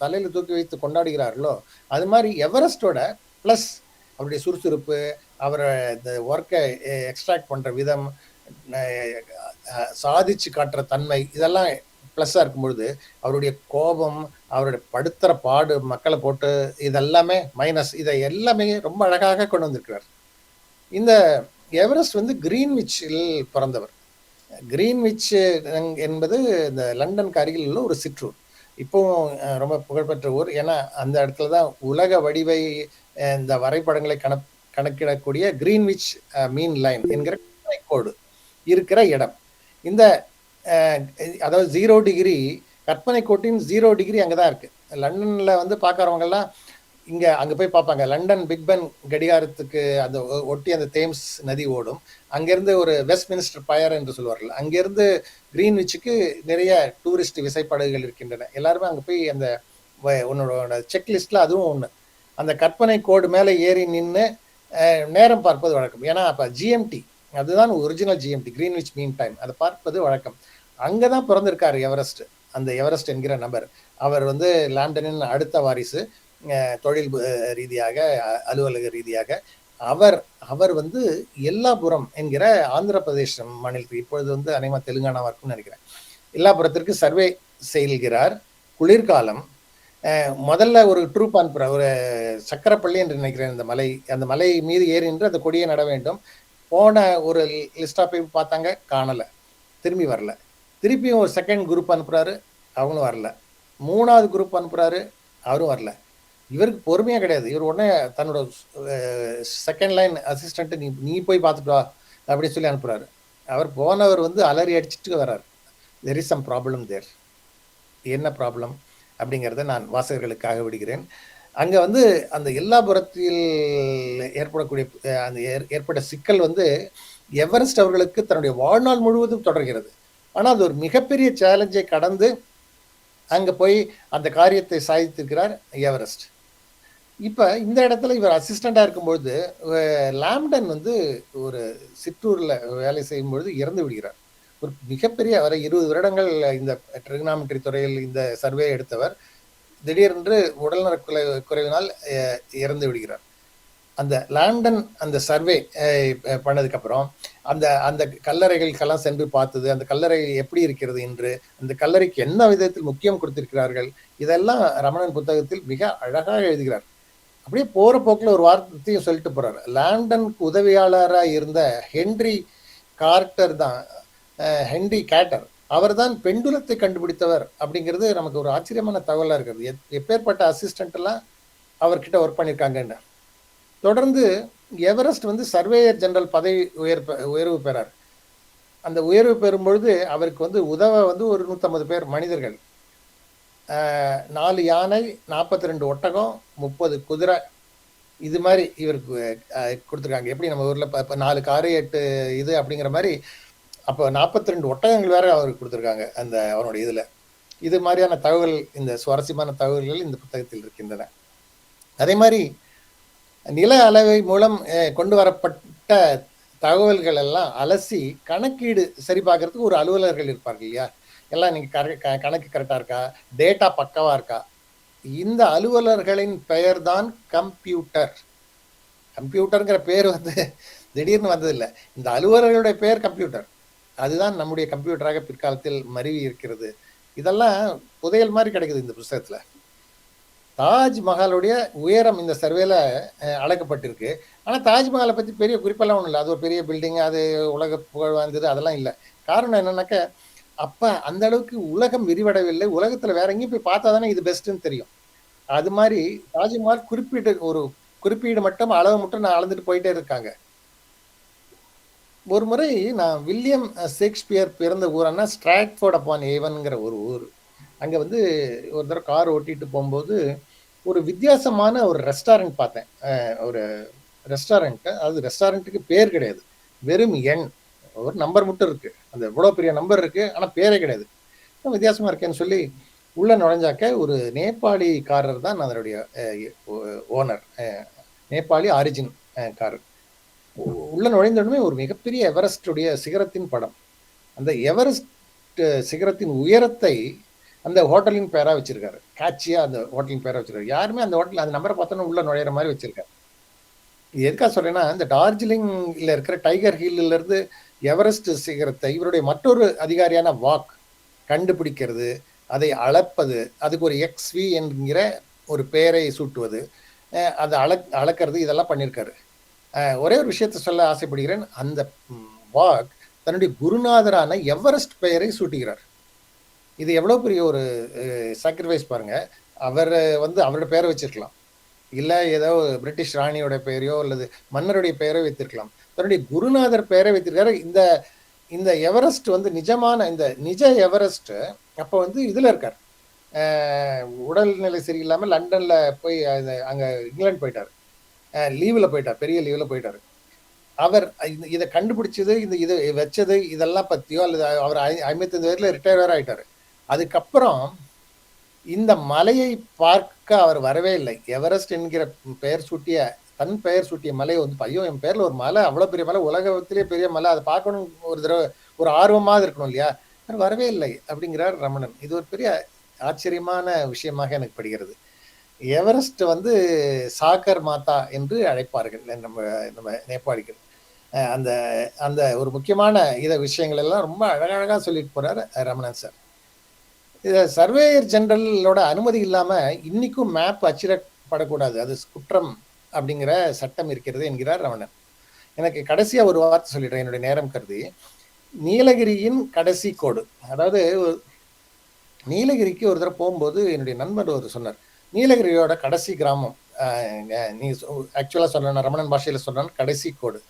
தலையில தூக்கி வைத்து கொண்டாடுகிறார்களோ அது மாதிரி எவரெஸ்டோட பிளஸ் அவருடைய சுறுசுறுப்பு, அவரை இந்த ஒர்க்கை எக்ஸ்ட்ராக்ட் பண்ற விதம், சாதிச்சு காட்டுற தன்மை, இதெல்லாம் பிளஸ்ஸா இருக்கும் பொழுது அவருடைய கோபம், அவருடைய படுத்துற பாடு மக்களை போட்டு, இதெல்லாமே மைனஸ். இதை எல்லாமே ரொம்ப அழகாக கொண்டு வந்திருக்கிறார். இந்த எவரெஸ்ட் வந்து கிரீன்விச்சில் பிறந்தவர். கிரீன்விச் என்பது இந்த லண்டனுக்கு அருகில் உள்ள ஒரு சிற்றூர். இப்போவும் ரொம்ப புகழ்பெற்ற ஊர். ஏன்னா அந்த இடத்துல தான் உலக வடிவை இந்த வரைபடங்களை கணக்கிடக்கூடிய கிரீன்விச் மீன் லைன் என்கிற கோடு இருக்கிற இடம். இந்த அதாவது 0 டிகிரி கற்பனை கோட்டின் 0 டிகிரி அங்கதான் இருக்கு. லண்டன்ல வந்து பார்க்கறவங்க எல்லாம் அங்க போய் பார்ப்பாங்க. லண்டன் பிக் பென் கடிகாரத்துக்கு அந்த ஒட்டி அந்த தேம்ஸ் நதி ஓடும். அங்கிருந்து ஒரு வெஸ்ட் மினிஸ்டர் பயர் என்று சொல்வார்கள். அங்கிருந்து கிரீன்விச்சுக்கு நிறைய டூரிஸ்ட் விசைப்படகுகள் இருக்கின்றன. எல்லாருமே அங்க போய் அந்த உன்னோட செக்லிஸ்ட்ல அதுவும் ஒண்ணு. அந்த கற்பனை கோடு மேல ஏறி நின்று நேரம் பார்ப்பது வழக்கம். ஏன்னா அப்ப ஜிஎம்டி, அதுதான் original GMT, Greenwich mean time, அதை பார்ப்பது வழக்கம். அங்கதான் பிறந்திருக்காரு எவரெஸ்ட். அந்த எவரெஸ்ட் என்கிற நபர் அவர் வந்து லாம்டனின் அடுத்த வாரிசு. தொழில் ரீதியாக, அலுவலக ரீதியாக அவர் வந்து எல்லாபுரம் என்கிற ஆந்திர பிரதேச மாநிலத்துக்கு, இப்பொழுது வந்து அநேகமா தெலுங்கானாவா இருக்கும்னு நினைக்கிறேன், எல்லாபுரத்திற்கு சர்வே செய்கிறார். குளிர்காலம். முதல்ல ஒரு ட்ரூப் அனுப்புற, ஒரு சக்கரப்பள்ளி என்று நினைக்கிறேன் அந்த மலை மீது ஏறி நின்று அந்த கொடியை நட வேண்டும். போன ஒரு லிஸ்டா போய் பார்த்தாங்க, காணல, திரும்பி வரல. திருப்பியும் ஒரு செகண்ட் குரூப் அனுப்புறாரு, அவங்களும் வரல. 3வது குரூப் அனுப்புறாரு, அவரும் வரல. இவருக்கு பொறுமையா கிடையாது. இவர் உடனே தன்னோட செகண்ட் லைன் அசிஸ்டன்ட், நீ போய் பார்த்துட்டு வா அப்படின்னு சொல்லி அனுப்புறாரு. அவர் போனவர் வந்து அலறி அடிச்சுட்டு வர்றாரு. There is some problem there. என்ன ப்ராப்ளம் அப்படிங்கிறத நான் வாசகர்களுக்காக விடுகிறேன். அங்க வந்து அந்த எல்லாபுரத்தில் ஏற்பட்ட சிக்கல் வந்து எவரெஸ்ட் அவர்களுக்கு தன்னுடைய வாழ்நாள் முழுவதும் தொடர்கிறது. ஆனால் அது ஒரு மிகப்பெரிய சேலஞ்சை கடந்து அங்க போய் அந்த காரியத்தை சாதித்திருக்கிறார் எவரெஸ்ட். இப்ப இந்த இடத்துல இவர் அசிஸ்டண்டா இருக்கும்பொழுது லாம்டன் வந்து ஒரு சிற்றூர்ல வேலை செய்யும் பொழுது இறந்து விடுகிறார். ஒரு மிகப்பெரிய அவரை 20 வருடங்கள் இந்த ட்ரிகனாமெட்ரி துறையில் இந்த சர்வே எடுத்தவர் திடீரென்று உடல்நலக் குறைவினால் இறந்து விடுகிறார். அந்த லாண்டன் அந்த சர்வே பண்ணதுக்கு அப்புறம் அந்த அந்த கல்லறைகளுக்கெல்லாம் சென்று பார்த்தது, அந்த கல்லறை எப்படி இருக்கிறது என்று, அந்த கல்லறைக்கு என்ன விதத்தில் முக்கியம் கொடுத்திருக்கிறார்கள், இதெல்லாம் ரமணன் புத்தகத்தில் மிக அழகாக எழுதுகிறார். அப்படியே போற போக்குல ஒரு வார்த்தையும் சொல்லிட்டு போறாரு. லாண்டனுக்கு உதவியாளரா இருந்த ஹென்றி கார்ட்டர் தான், ஹென்றி கேட்டர், அவர் தான் பெண்டுலத்தை கண்டுபிடித்தவர் அப்படிங்கிறது நமக்கு ஒரு ஆச்சரியமான தகவலா இருக்கிறது. எப்பேற்பட்ட அசிஸ்டன்ட் எல்லாம் அவர்கிட்ட ஒர்க் பண்ணியிருக்காங்கன்னு. தொடர்ந்து எவரெஸ்ட் வந்து சர்வேயர் ஜெனரல் பதவி உயர்வு பெறார். அந்த உயர்வு பெறும் பொழுது அவருக்கு வந்து உதவ வந்து ஒரு 150 பேர் மனிதர்கள், 4 யானை, 42 ஒட்டகம், 30 குதிரை, இது மாதிரி இவருக்கு கொடுத்துருக்காங்க. எப்படி நம்ம ஊர்ல 4 காரு 8 இது அப்படிங்கிற மாதிரி அப்போ 42 ஒட்டகங்கள் வேற அவருக்கு கொடுத்துருக்காங்க அந்த அவனுடைய இதுல. இது மாதிரியான தகவல், இந்த சுவாரஸ்யமான தகவல்கள் இந்த புத்தகத்தில் இருக்கின்றன. அதே மாதிரி நில அளவை மூலம் கொண்டு வரப்பட்ட தகவல்கள் எல்லாம் அலசி கணக்கீடு சரி பார்க்கறதுக்கு ஒரு அலுவலர்கள் இருப்பார்கள் இல்லையா? எல்லாம் நீங்க கணக்கு கரெக்டா இருக்கா, டேட்டா பக்கவா இருக்கா? இந்த அலுவலர்களின் பெயர் தான் கம்ப்யூட்டர். கம்ப்யூட்டர்ங்கிற பேர் வந்து திடீர்னு வந்ததில்லை. இந்த அலுவலர்களுடைய பெயர் கம்ப்யூட்டர். அதுதான் நம்முடைய கம்ப்யூட்டராக பிற்காலத்தில் மருவி இருக்கிறது. இதெல்லாம் புதையல் மாதிரி கிடைக்குது இந்த புத்தகத்துல. தாஜ்மஹாலுடைய உயரம் இந்த சர்வேல அளக்கப்பட்டிருக்கு. ஆனா தாஜ்மஹாலை பத்தி பெரிய குறிப்பெல்லாம் ஒண்ணும் இல்லை. அது ஒரு பெரிய பில்டிங், அது உலக புகழ் வாய்ந்தது, அதெல்லாம் இல்லை. காரணம் என்னன்னாக்க, அப்ப அந்த அளவுக்கு உலகம் விரிவடையவில்லை. உலகத்துல வேற எங்கேயும் போய் பார்த்தா தானே இது பெஸ்ட்ன்னு தெரியும். அது மாதிரி தாஜ்மஹால் ஒரு குறிப்பீடு மட்டும், அளவு மட்டும் நான் அளந்துட்டு போயிட்டே இருக்காங்க. ஒரு முறை நான் வில்லியம் ஷேக்ஸ்பியர் பிறந்த ஊரான ஸ்ட்ராட்ஃபோர்ட் அப்பான் ஏவன்ங்கிற ஒரு ஊர், அங்க வந்து ஒரு தடவை கார் ஓட்டிட்டு போகும்போது ஒரு வித்தியாசமான ஒரு ரெஸ்டாரண்ட் பார்த்தேன். ஒரு ரெஸ்டாரண்ட், அது ரெஸ்டாரண்ட்டுக்கு பேர் கிடையாது, வெறும் எண், ஒரு நம்பர் மட்டும் இருக்கு. அந்த இவ்வளவு பெரிய நம்பர் இருக்கு, ஆனா பேரே கிடையாது. வித்தியாசமா இருக்கேன்னு சொல்லி உள்ள நுழைஞ்சாக்க ஒரு நேபாளிக்காரர் தான் அதனுடைய ஓனர், நேபாளி ஆரிஜின் காரர். உள்ள நுழைந்தோடனே ஒரு மிகப்பெரிய எவரெஸ்டுடைய சிகரத்தின் படம். அந்த எவரெஸ்ட் சிகரத்தின் உயரத்தை அந்த ஹோட்டலின் பேரா வச்சிருக்காரு. காட்சியா அந்த ஹோட்டலின் பேரா வச்சிருக்காரு. யாருமே அந்த ஹோட்டல் அந்த நம்பரை பார்த்தோன்னா உள்ள நுழையிற மாதிரி வச்சிருக்காரு. இது எதுக்காக சொல்றேன்னா, இந்த டார்ஜிலிங்ல இருக்கிற டைகர் ஹில்ல இருந்து எவரெஸ்ட் சிகரத்தை இவருடைய மற்றொரு அதிகாரியான வாக் கண்டுபிடிக்கிறது, அதை அளப்பது, அதுக்கு ஒரு XV என்கிற ஒரு பெயரை சூட்டுவது, அதை அளக்கிறது, இதெல்லாம் பண்ணியிருக்காரு. ஒரே ஒரு விஷயத்த சொல்ல ஆசைப்படுகிறேன். அந்த வாக் தன்னுடைய குருநாதரான எவரெஸ்ட் பெயரை சூட்டுகிறார். இது எவ்வளவு பெரிய ஒரு சாக்ரிஃபைஸ் பாருங்க. அவர் வந்து அவரோட பெயரை வச்சிருக்கலாம், இல்ல ஏதோ பிரிட்டிஷ் ராணியோட பெயரையோ அல்லது மன்னருடைய பெயரோ வைத்திருக்கலாம். தன்னுடைய குருநாதர் பெயரை வைத்திருக்காரு. இந்த இந்த எவரெஸ்ட் வந்து நிஜமான இந்த நிஜ எவரெஸ்ட் அப்ப வந்து இதுல இருக்கார், உடல்நிலை சரியில்லாம லண்டன்ல போய் அங்க இங்கிலாந்து போயிட்டாரு, லீவ்ல போயிட்டார், பெரிய லீவ்ல போயிட்டாரு. அவர் இதை கண்டுபிடிச்சது, இது வச்சது, இதெல்லாம் பத்தியோ அல்லது அவர் 55 வயதுல ரிட்டையர் வேற ஆயிட்டாரு. அதுக்கப்புறம் இந்த மலையை பார்க்க அவர் வரவே இல்லை. எவரெஸ்ட் என்கிற தன் பெயர் சூட்டிய மலையை வந்து, ஐயோ என் பேர்ல ஒரு மலை, அவ்வளவு பெரிய மலை, உலகத்திலேயே பெரிய மலை, அதை பார்க்கணும் ஒரு தடவை, ஒரு ஆர்வமாக இருக்கணும் இல்லையா, வரவே இல்லை அப்படிங்கிறார் ரமணன். இது ஒரு பெரிய ஆச்சரியமான விஷயமாக எனக்கு படுகிறது. எவரெஸ்ட் வந்து சாகர் மாதா என்று அழைப்பார்கள் நம்ம நம்ம நேபாளிகள். அந்த அந்த ஒரு முக்கியமான விஷயங்கள் எல்லாம் ரொம்ப அழகழகா சொல்லிட்டு போறாரு ரமணன் சார். இதை சர்வேயர் ஜெனரலோட அனுமதி இல்லாம இன்னைக்கும் மேப் அச்சிடப்படக்கூடாது, அது குற்றம் அப்படிங்கிற சட்டம் இருக்கிறது என்கிறார் ரமணன். எனக்கு கடைசியா ஒரு வார்த்தை சொல்லிடுறேன் என்னுடைய நேரம் கருதி. நீலகிரியின் கடைசி கோடு, அதாவது நீலகிரிக்கு ஒரு தடவை போகும்போது என்னுடைய நண்பர் ஒரு சொன்னார், நீலகிரியோட கடைசி கிராமம், நீ ஆக்சுவலா சொன்ன ரமணன் பாஷையில சொன்ன கடைசி கோடு,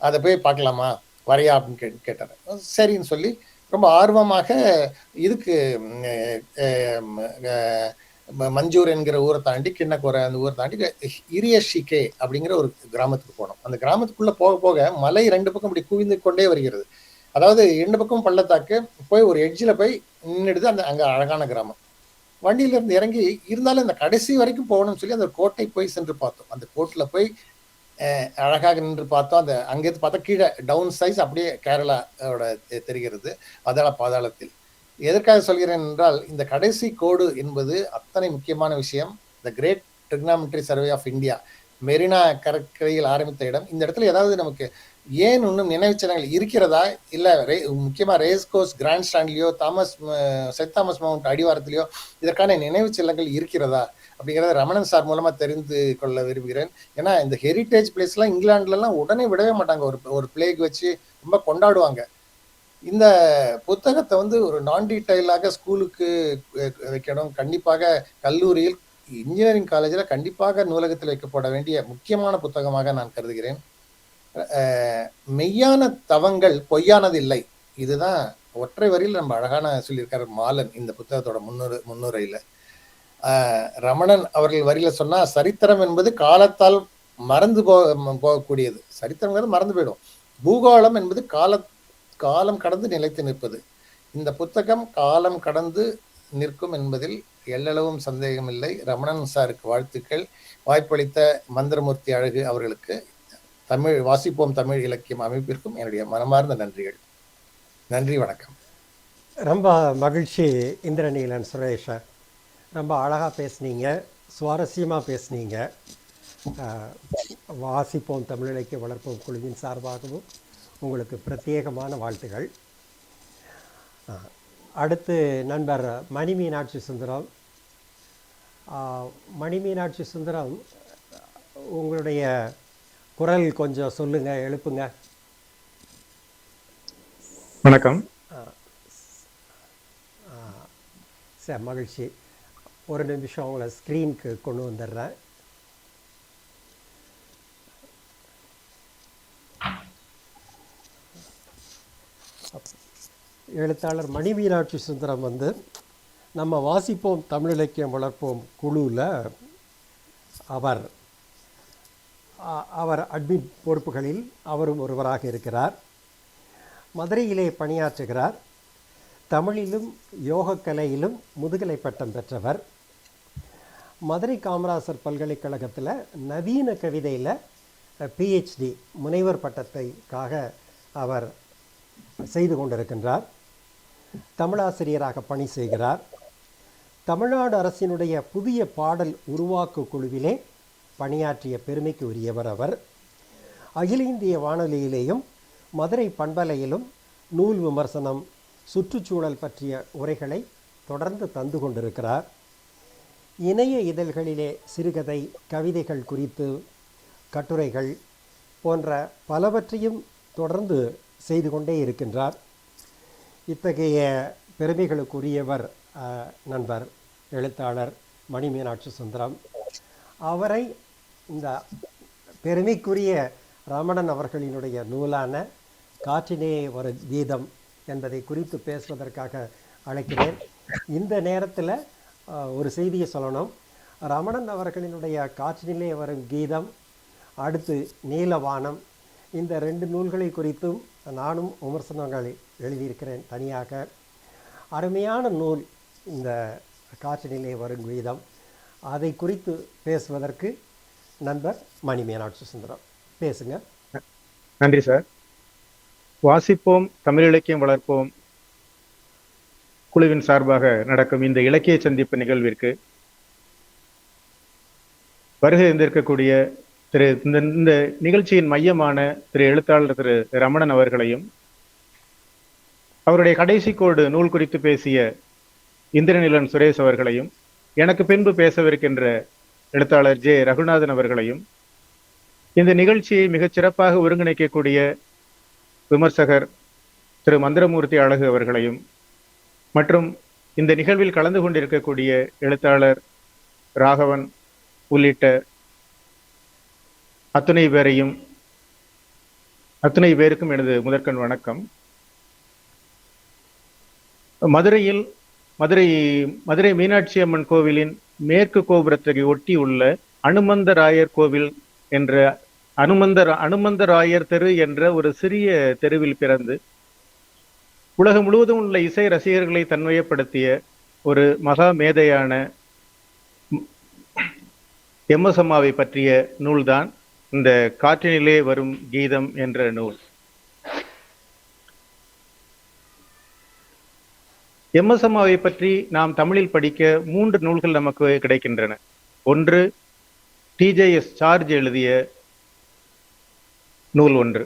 அதை போய் பார்க்கலாமா, வரையா அப்படின்னு கேட்டார். சரின்னு சொல்லி ரொம்ப ஆர்வமாக இதுக்கு மஞ்சூர் என்கிற ஊரை தாண்டி, கிண்ணக்கோரை அந்த ஊரை தாண்டி இரியஷிகே அப்படிங்கிற ஒரு கிராமத்துக்கு போனோம். அந்த கிராமத்துக்குள்ள போக போக மலை 2 பக்கம் இப்படி குவிந்து கொண்டே வருகிறது. அதாவது 2 பக்கம் பள்ளத்தாக்கு, போய் ஒரு எட்ஜில் போய் நின்றுடுது. அங்க அழகான கிராமம். வண்டியில இருந்து இறங்கி, இருந்தாலும் இந்த கடைசி வரைக்கும் போகணும்னு சொல்லி அந்த கோட்டை போய் சென்று பார்த்தோம். அந்த கோர்ட்ல போய் அழகாக நின்று பார்த்தோம். அந்த அங்கேருந்து பார்த்தா கீழே டவுன் சைஸ் அப்படியே கேரளாவோட தெரிகிறது பாதாளத்தில். எதற்காக சொல்கிறேன் என்றால், இந்த கடைசி கோடு என்பது அத்தனை முக்கியமான விஷயம். The great trigonometry survey of India, Marina கடற்கரையில் ஆரம்பித்த இடம். இந்த இடத்துல ஏதாவது நமக்கு ஏன் இன்னும் நினைவுச்சின்னங்கள் இருக்கிறதா, இல்ல முக்கியமா ரேஸ் கோர்ஸ் கிராண்ட் ஸ்டாண்ட்லயோ சென்ட் தாமஸ் மவுண்ட் அடிவாரத்திலயோ இதற்கான நினைவு சின்னங்கள் இருக்கிறதா அப்படிங்கிறத ரமணன் சார் மூலமா தெரிந்து கொள்ள விரும்புகிறேன். ஏன்னா இந்த ஹெரிட்டேஜ் பிளேஸ் எல்லாம் இங்கிலாந்துல எல்லாம் உடனே விடவே மாட்டாங்க. ஒரு பிளேக் வச்சு ரொம்ப கொண்டாடுவாங்க. இந்த புத்தகத்தை ஒரு நான் டீடைலாக ஸ்கூலுக்கு வைக்கணும். கண்டிப்பாக கல்லூரியில், இன்ஜினியரிங் காலேஜ்ல கண்டிப்பாக நூலகத்தில் வைக்கப்பட வேண்டிய முக்கியமான புத்தகமாக நான் கருதுகிறேன். மெய்யான தவங்கள் பொய்யானது இல்லை. இதுதான் ஒற்றை வரியில் நம்ம அழகான சொல்லியிருக்காரு மாலன் இந்த புத்தகத்தோட முன்னுரையில. ரமணன் அவர்கள் வரியில சொன்னா, சரித்திரம் என்பது காலத்தால் மறந்து போகக்கூடியது. சரித்திரம் மறந்து போயிடும். பூகோளம் என்பது காலம் கடந்து நிலைத்து நிற்பது. இந்த புத்தகம் காலம் கடந்து நிற்கும் என்பதில் எல்லளவும் சந்தேகமில்லை. ரமணன் சாருக்கு வாழ்த்துக்கள். வாய்ப்பளித்த மந்திரமூர்த்தி அழகு அவர்களுக்கு, தமிழ் வாசிப்போம் தமிழ் இலக்கியம் அமைப்பிற்கும் என்னுடைய மனமார்ந்த நன்றிகள். நன்றி, வணக்கம். ரொம்ப மகிழ்ச்சி இந்திரநீலன் சுரேஷ். ரொம்ப அழகாக பேசுனீங்க, சுவாரஸ்யமாக பேசுனீங்க. வாசிப்போம் தமிழ் இலக்கிய வளர்ப்போம் குழுவின் சார்பாகவும் உங்களுக்கு பிரத்யேகமான வாழ்த்துகள். அடுத்து நண்பர் மணி மீனாட்சி சுந்தரம். மணி மீனாட்சி சுந்தரம், உங்களுடைய குரல் கொஞ்சம் சொல்லுங்க, எழுப்புங்க. வணக்கம். சரி, மகிழ்ச்சி. ஒரு நிமிஷம் உங்களை ஸ்க்ரீனுக்கு கொண்டு வந்துடுறேன். எழுத்தாளர் மணி மீனாட்சி சுந்தரம் நம்ம வாசிப்போம் தமிழ் இலக்கியம் வளர்ப்போம் குழுவில் அவர் அட்மின் பொறுப்புகளில் அவரும் ஒருவராக இருக்கிறார். மதுரையிலே பணியாற்றுகிறார். தமிழிலும் யோகக்கலையிலும் முதுகலை பட்டம் பெற்றவர். மதுரை காமராசர் பல்கலைக்கழகத்தில் நவீன கவிதையில் பிஹெச்டி முனைவர் பட்டத்தைக்காக அவர் செய்து கொண்டிருக்கின்றார். தமிழாசிரியராக பணி செய்கிறார். தமிழ்நாடு அரசினுடைய புதிய பாடல் உருவாக்கு குழுவிலே பணியாற்றிய பெருமைக்கு உரியவர் அவர். அகில இந்திய வானொலியிலேயும் மதுரை பண்பலையிலும் நூல் விமர்சனம், சுற்றுச்சூழல் பற்றிய உரைகளை தொடர்ந்து தந்து கொண்டிருக்கிறார். இணைய இதழ்களிலே சிறுகதை, கவிதைகள் குறித்து கட்டுரைகள் போன்ற பலவற்றையும் தொடர்ந்து செய்து கொண்டே இருக்கின்றார். இத்தகைய பெருமைகளுக்குரியவர் நண்பர் எழுத்தாளர் மணி மீனாட்சி சுந்தரம். அவரை இந்த பெருமைக்குரிய ரமணன் அவர்களினுடைய நூலான காற்றினே ஒரு கீதம் என்பதை குறித்து பேசுவதற்காக அழைக்கிறேன். இந்த நேரத்தில் ஒரு செய்தியை சொல்லணும். ரமணன் அவர்களினுடைய காற்றினிலே வரும் கீதம், அடுத்து நீலவானம், இந்த 2 நூல்களை குறித்தும் நானும் விமர்சனங்களை எழுதியிருக்கிறேன் தனியாக. அருமையான நூல் இந்த காற்றினிலே வரும் கீதம். அதை குறித்து பேசுவதற்கு நண்பர் மணி மீனாட்சி சுந்தரம், பேசுங்க. நன்றி சார். வாசிப்போம் தமிழ் இலக்கியம் வளர்ப்போம் குழுவின் சார்பாக நடக்கும் இந்த இலக்கிய சந்திப்பு நிகழ்விற்கு வருகை இருந்திருக்கக்கூடிய இந்த நிகழ்ச்சியின் மையமான எழுத்தாளர் திரு ரமணன் அவர்களையும், அவருடைய கடைசி கோடு நூல் குறித்து பேசிய இந்திரநீலன் சுரேஷ் அவர்களையும், எனக்கு பின்பு பேசவிருக்கின்ற எழுத்தாளர் ஜே ரகுநாதன் அவர்களையும், இந்த நிகழ்ச்சியை மிகச் சிறப்பாக ஒருங்கிணைக்கக்கூடிய விமர்சகர் திரு மந்திரமூர்த்தி அழகு அவர்களையும், மற்றும் இந்த நிகழ்வில் கலந்து கொண்டிருக்கக்கூடிய எழுத்தாளர் ராகவன் உள்ளிட்ட அத்துணை பேருக்கும் எனது முதற்கண் வணக்கம். மதுரை மீனாட்சி அம்மன் கோவிலின் மேற்கு கோபுரத்தை ஒட்டி உள்ள அனுமந்தராயர் கோவில் என்ற அனுமந்தராயர் தெரு என்ற ஒரு சிறிய தெருவில் பிறந்து உலகம் முழுவதும் உள்ள இசை ரசிகர்களை தன்மையப்படுத்திய ஒரு மகா மேதையான எம்.எஸ். அம்மாவை பற்றிய நூல்தான் இந்த காற்றினிலே வரும் கீதம் என்ற நூல். எம்.எஸ். அம்மாவை பற்றி நாம் தமிழில் படிக்க 3 நூல்கள் நமக்கு கிடைக்கின்றன. ஒன்று டி.ஜே.எஸ். சார்ஜ் எழுதிய நூல் ஒன்று,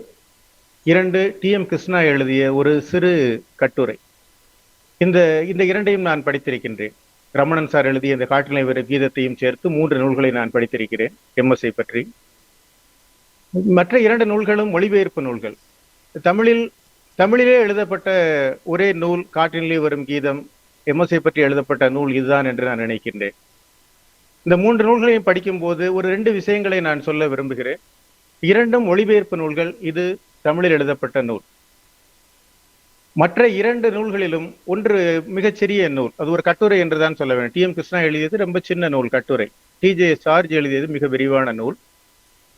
2 டி.எம். கிருஷ்ணா எழுதிய ஒரு சிறு கட்டுரை. இந்த இந்த இரண்டையும் நான் படித்திருக்கின்றேன். ரமணன் சார் எழுதிய இந்த காற்றினிலே வரும் கீதத்தையும் சேர்த்து 3 நூல்களை நான் படித்திருக்கிறேன் எம்.எஸ்.ஐ பற்றி. மற்ற 2 நூல்களும் மொழிபெயர்ப்பு நூல்கள். தமிழிலே எழுதப்பட்ட ஒரே நூல் காற்றினிலே வரும் கீதம், எம்.எஸ்.ஐ பற்றி எழுதப்பட்ட நூல் இதுதான் என்று நான் நினைக்கின்றேன். இந்த 3 நூல்களையும் படிக்கும்போது ஒரு 2 விஷயங்களை நான் சொல்ல விரும்புகிறேன். 2ம் மொழிபெயர்ப்பு நூல்கள், இது தமிழில் எழுதப்பட்ட நூல். மற்ற 2 நூல்களிலும் ஒன்று மிகச்சிறிய நூல், அது ஒரு கட்டுரை என்றுதான் சொல்ல வேண்டும். டி.எம். கிருஷ்ணா எழுதியது ரொம்ப சின்ன நூல், கட்டுரை. டி.ஜே.எஸ். சார்ஜ் எழுதியது மிக விரிவான நூல்.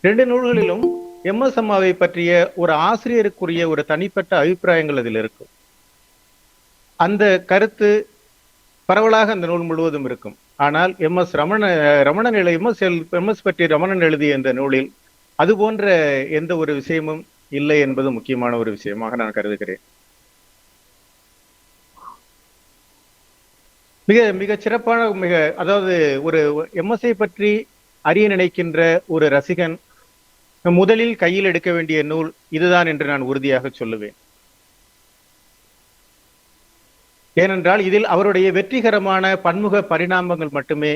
2 நூல்களிலும் எம்.எஸ். அம்மாவை பற்றிய ஒரு ஆசிரியருக்குரிய ஒரு தனிப்பட்ட அபிப்பிராயங்கள் அதில் இருக்கும். அந்த கருத்து பரவலாக அந்த நூல் முழுவதும் இருக்கும். ஆனால் எம்.எஸ். பற்றி ரமணன் எழுதிய இந்த நூலில் அது போன்ற எந்த ஒரு விஷயமும் இல்லை என்பது முக்கியமான ஒரு விஷயமாக நான் கருதுகிறேன். மிக மிக சிறப்பான அதாவது ஒரு எம்.எஸ்.ஐ பற்றி அறிய நினைக்கின்ற ஒரு ரசிகன் முதலில் கையில் எடுக்க வேண்டிய நூல் இதுதான் என்று நான் உறுதியாக சொல்லுவேன். ஏனென்றால் இதில் அவருடைய வெற்றிகரமான பன்முக பரிணாமங்கள் மட்டுமே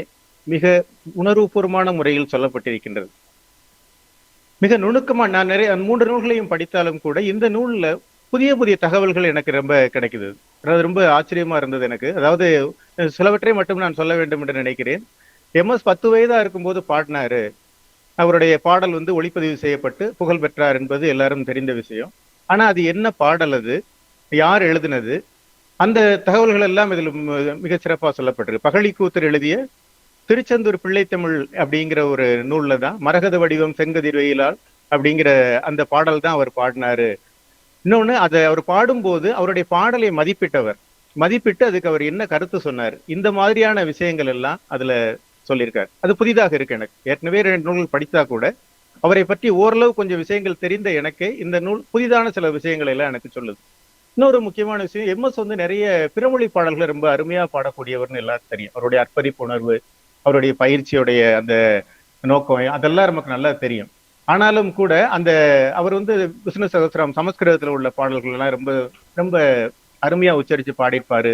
மிக உணர்வுபூர்வமான முறையில் சொல்லப்பட்டிருக்கின்றது. மிக நுணுக்கமா நான் நிறைய 3 நூல்களையும் படித்தாலும் கூட இந்த நூல்ல புதிய புதிய தகவல்கள் எனக்கு ரொம்ப கிடைக்குது. அதாவது ரொம்ப ஆச்சரியமா இருந்தது எனக்கு. அதாவது சிலவற்றை மட்டும் நான் சொல்ல வேண்டும் என்று நினைக்கிறேன். எம்.எஸ். 10 வயதா இருக்கும்போது பாடினாரு. அவருடைய பாடல் ஒளிப்பதிவு செய்யப்பட்டு புகழ் பெற்றார் என்பது எல்லாரும் தெரிந்த விஷயம். ஆனா அது என்ன பாடல், அது யார் எழுதினது, அந்த தகவல்கள் எல்லாம் இதில் மிக சிறப்பாக சொல்லப்பட்டிருக்கு. பகழிக்கூத்தர் எழுதிய திருச்செந்தூர் பிள்ளைத்தமிழ் அப்படிங்கிற ஒரு நூல்ல தான் மரகத வடிவம் செங்கதிர் வெயிலால் அப்படிங்கிற அந்த பாடல் தான் அவர் பாடினாரு. இன்னொன்னு, அதை அவர் பாடும்போது அவருடைய பாடலை மதிப்பிட்டு அதுக்கு அவர் என்ன கருத்து சொன்னார், இந்த மாதிரியான விஷயங்கள் எல்லாம் அதுல சொல்லியிருக்காரு. அது புதிதாக இருக்கு எனக்கு. ஏற்கனவே 2 நூல்கள் படித்தா கூட அவரை பற்றி ஓரளவு கொஞ்சம் விஷயங்கள் தெரிந்த எனக்கு இந்த நூல் புதிதான சில விஷயங்கள் எல்லாம் எனக்கு சொல்லுது. இன்னொரு முக்கியமான விஷயம், எம்.எஸ். நிறைய பிறமொழி பாடல்களை ரொம்ப அருமையா பாடக்கூடியவர்னு எல்லாரும் தெரியும். அவருடைய அர்ப்பணிப்பு உணர்வு, அவருடைய பயிற்சியுடைய அந்த நோக்கம், அதெல்லாம் நமக்கு நல்லா தெரியும். ஆனாலும் கூட அந்த அவர் விஷ்ணு சகஸ்ரம் சமஸ்கிருதத்துல உள்ள பாடல்கள் எல்லாம் ரொம்ப ரொம்ப அருமையா உச்சரிச்சு பாடியிருப்பாரு.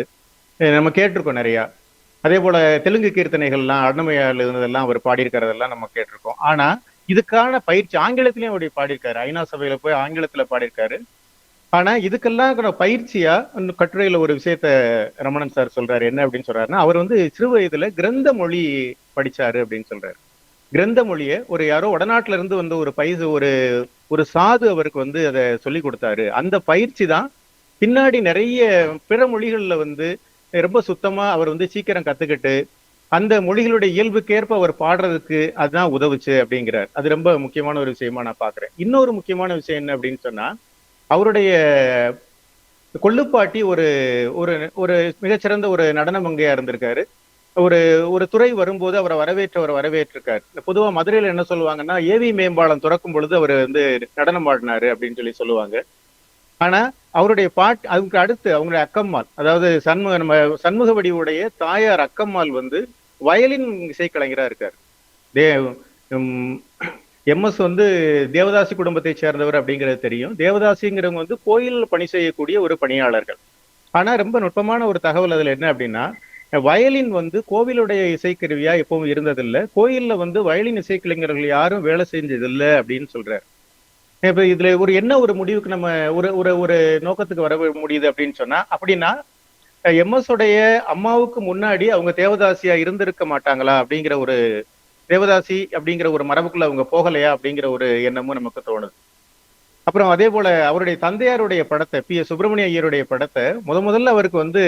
நம்ம கேட்டிருக்கோம் நிறையா. அதே போல தெலுங்கு கீர்த்தனைகள்லாம் அன்னமையால் இருந்ததெல்லாம் அவர் பாடியிருக்கிறதெல்லாம் நம்ம கேட்டிருக்கோம். ஆனா இதுக்கான பயிற்சி ஆங்கிலத்திலையும் அவருடைய பாடியிருக்காரு. ஐநா சபையில போய் ஆங்கிலத்துல பாடியிருக்காரு. ஆனா இதுக்கெல்லாம் பயிற்சியா கட்டுரையில ஒரு விஷயத்த ரமணன் சார் சொல்றாரு. என்ன அப்படின்னு சொல்றாருன்னா, அவர் சிறு வயதுல கிரந்த மொழி படிச்சாரு அப்படின்னு சொல்றாரு. கிரந்த மொழியை யாரோ வடநாட்டுல இருந்து ஒரு சாது அவருக்கு அதை சொல்லி கொடுத்தாரு. அந்த பயிற்சி தான் பின்னாடி நிறைய பிற மொழிகள்ல ரொம்ப சுத்தமா அவர் சீக்கிரம் கத்துக்கிட்டு அந்த மொழிகளுடைய இயல்புக்கேற்ப அவர் பாடுறதுக்கு அதுதான் உதவுச்சு அப்படிங்கிறார். அது ரொம்ப முக்கியமான ஒரு விஷயமா நான் பாக்குறேன். இன்னொரு முக்கியமான விஷயம் என்ன அப்படின்னு சொன்னா, அவருடைய கொள்ளுப்பாட்டி ஒரு ஒரு மிகச்சிறந்த ஒரு நடன மங்கையா இருந்திருக்காரு. ஒரு துறை வரும்போது அவரை வரவேற்றிருக்காரு. பொதுவா மதுரையில என்ன சொல்லுவாங்கன்னா, ஏவி மேம்பாலம் திறக்கும் பொழுது அவர் நடனம் ஆடினாரு அப்படின்னு சொல்லுவாங்க. ஆனா அவருடைய அதுக்கு அடுத்து அவங்களுடைய அக்கம்மாள், அதாவது சண்முகவடிவுடைய தாயார் அக்கம்மாள் வயலின் இசைக்கலைஞரா இருக்காரு. எம்.எஸ். தேவதாசி குடும்பத்தை சேர்ந்தவர் அப்படிங்கிறது தெரியும். தேவதாசிங்கிறவங்க கோயில் பணி செய்யக்கூடிய ஒரு பணியாளர்கள். ஆனா ரொம்ப நுட்பமான ஒரு தகவல் அதுல என்ன அப்படின்னா, வயலின் கோவிலுடைய இசைக்கருவியா எப்பவும் இருந்ததில்லை. கோயில்ல வயலின் இசைக்கலைஞர்கள் யாரும் வேலை செஞ்சதில்லை அப்படின்னு சொல்றாரு. இப்ப இதுல ஒரு முடிவுக்கு நம்ம ஒரு நோக்கத்துக்கு வர முடியுது அப்படின்னு சொன்னா, அப்படின்னா எம்.எஸ். உடைய அம்மாவுக்கு முன்னாடி அவங்க தேவதாசியா இருந்திருக்க மாட்டாங்களா அப்படிங்கிற தேவதாசி அப்படிங்கிற ஒரு மரபுக்குள்ள அவங்க போகலையா அப்படிங்கிற ஒரு எண்ணமும் நமக்கு தோணுது. அப்புறம் அதே போல அவருடைய தந்தையாருடைய படத்தை, பி.எஸ். சுப்பிரமணிய ஐயருடைய படத்தை முதல்ல அவருக்கு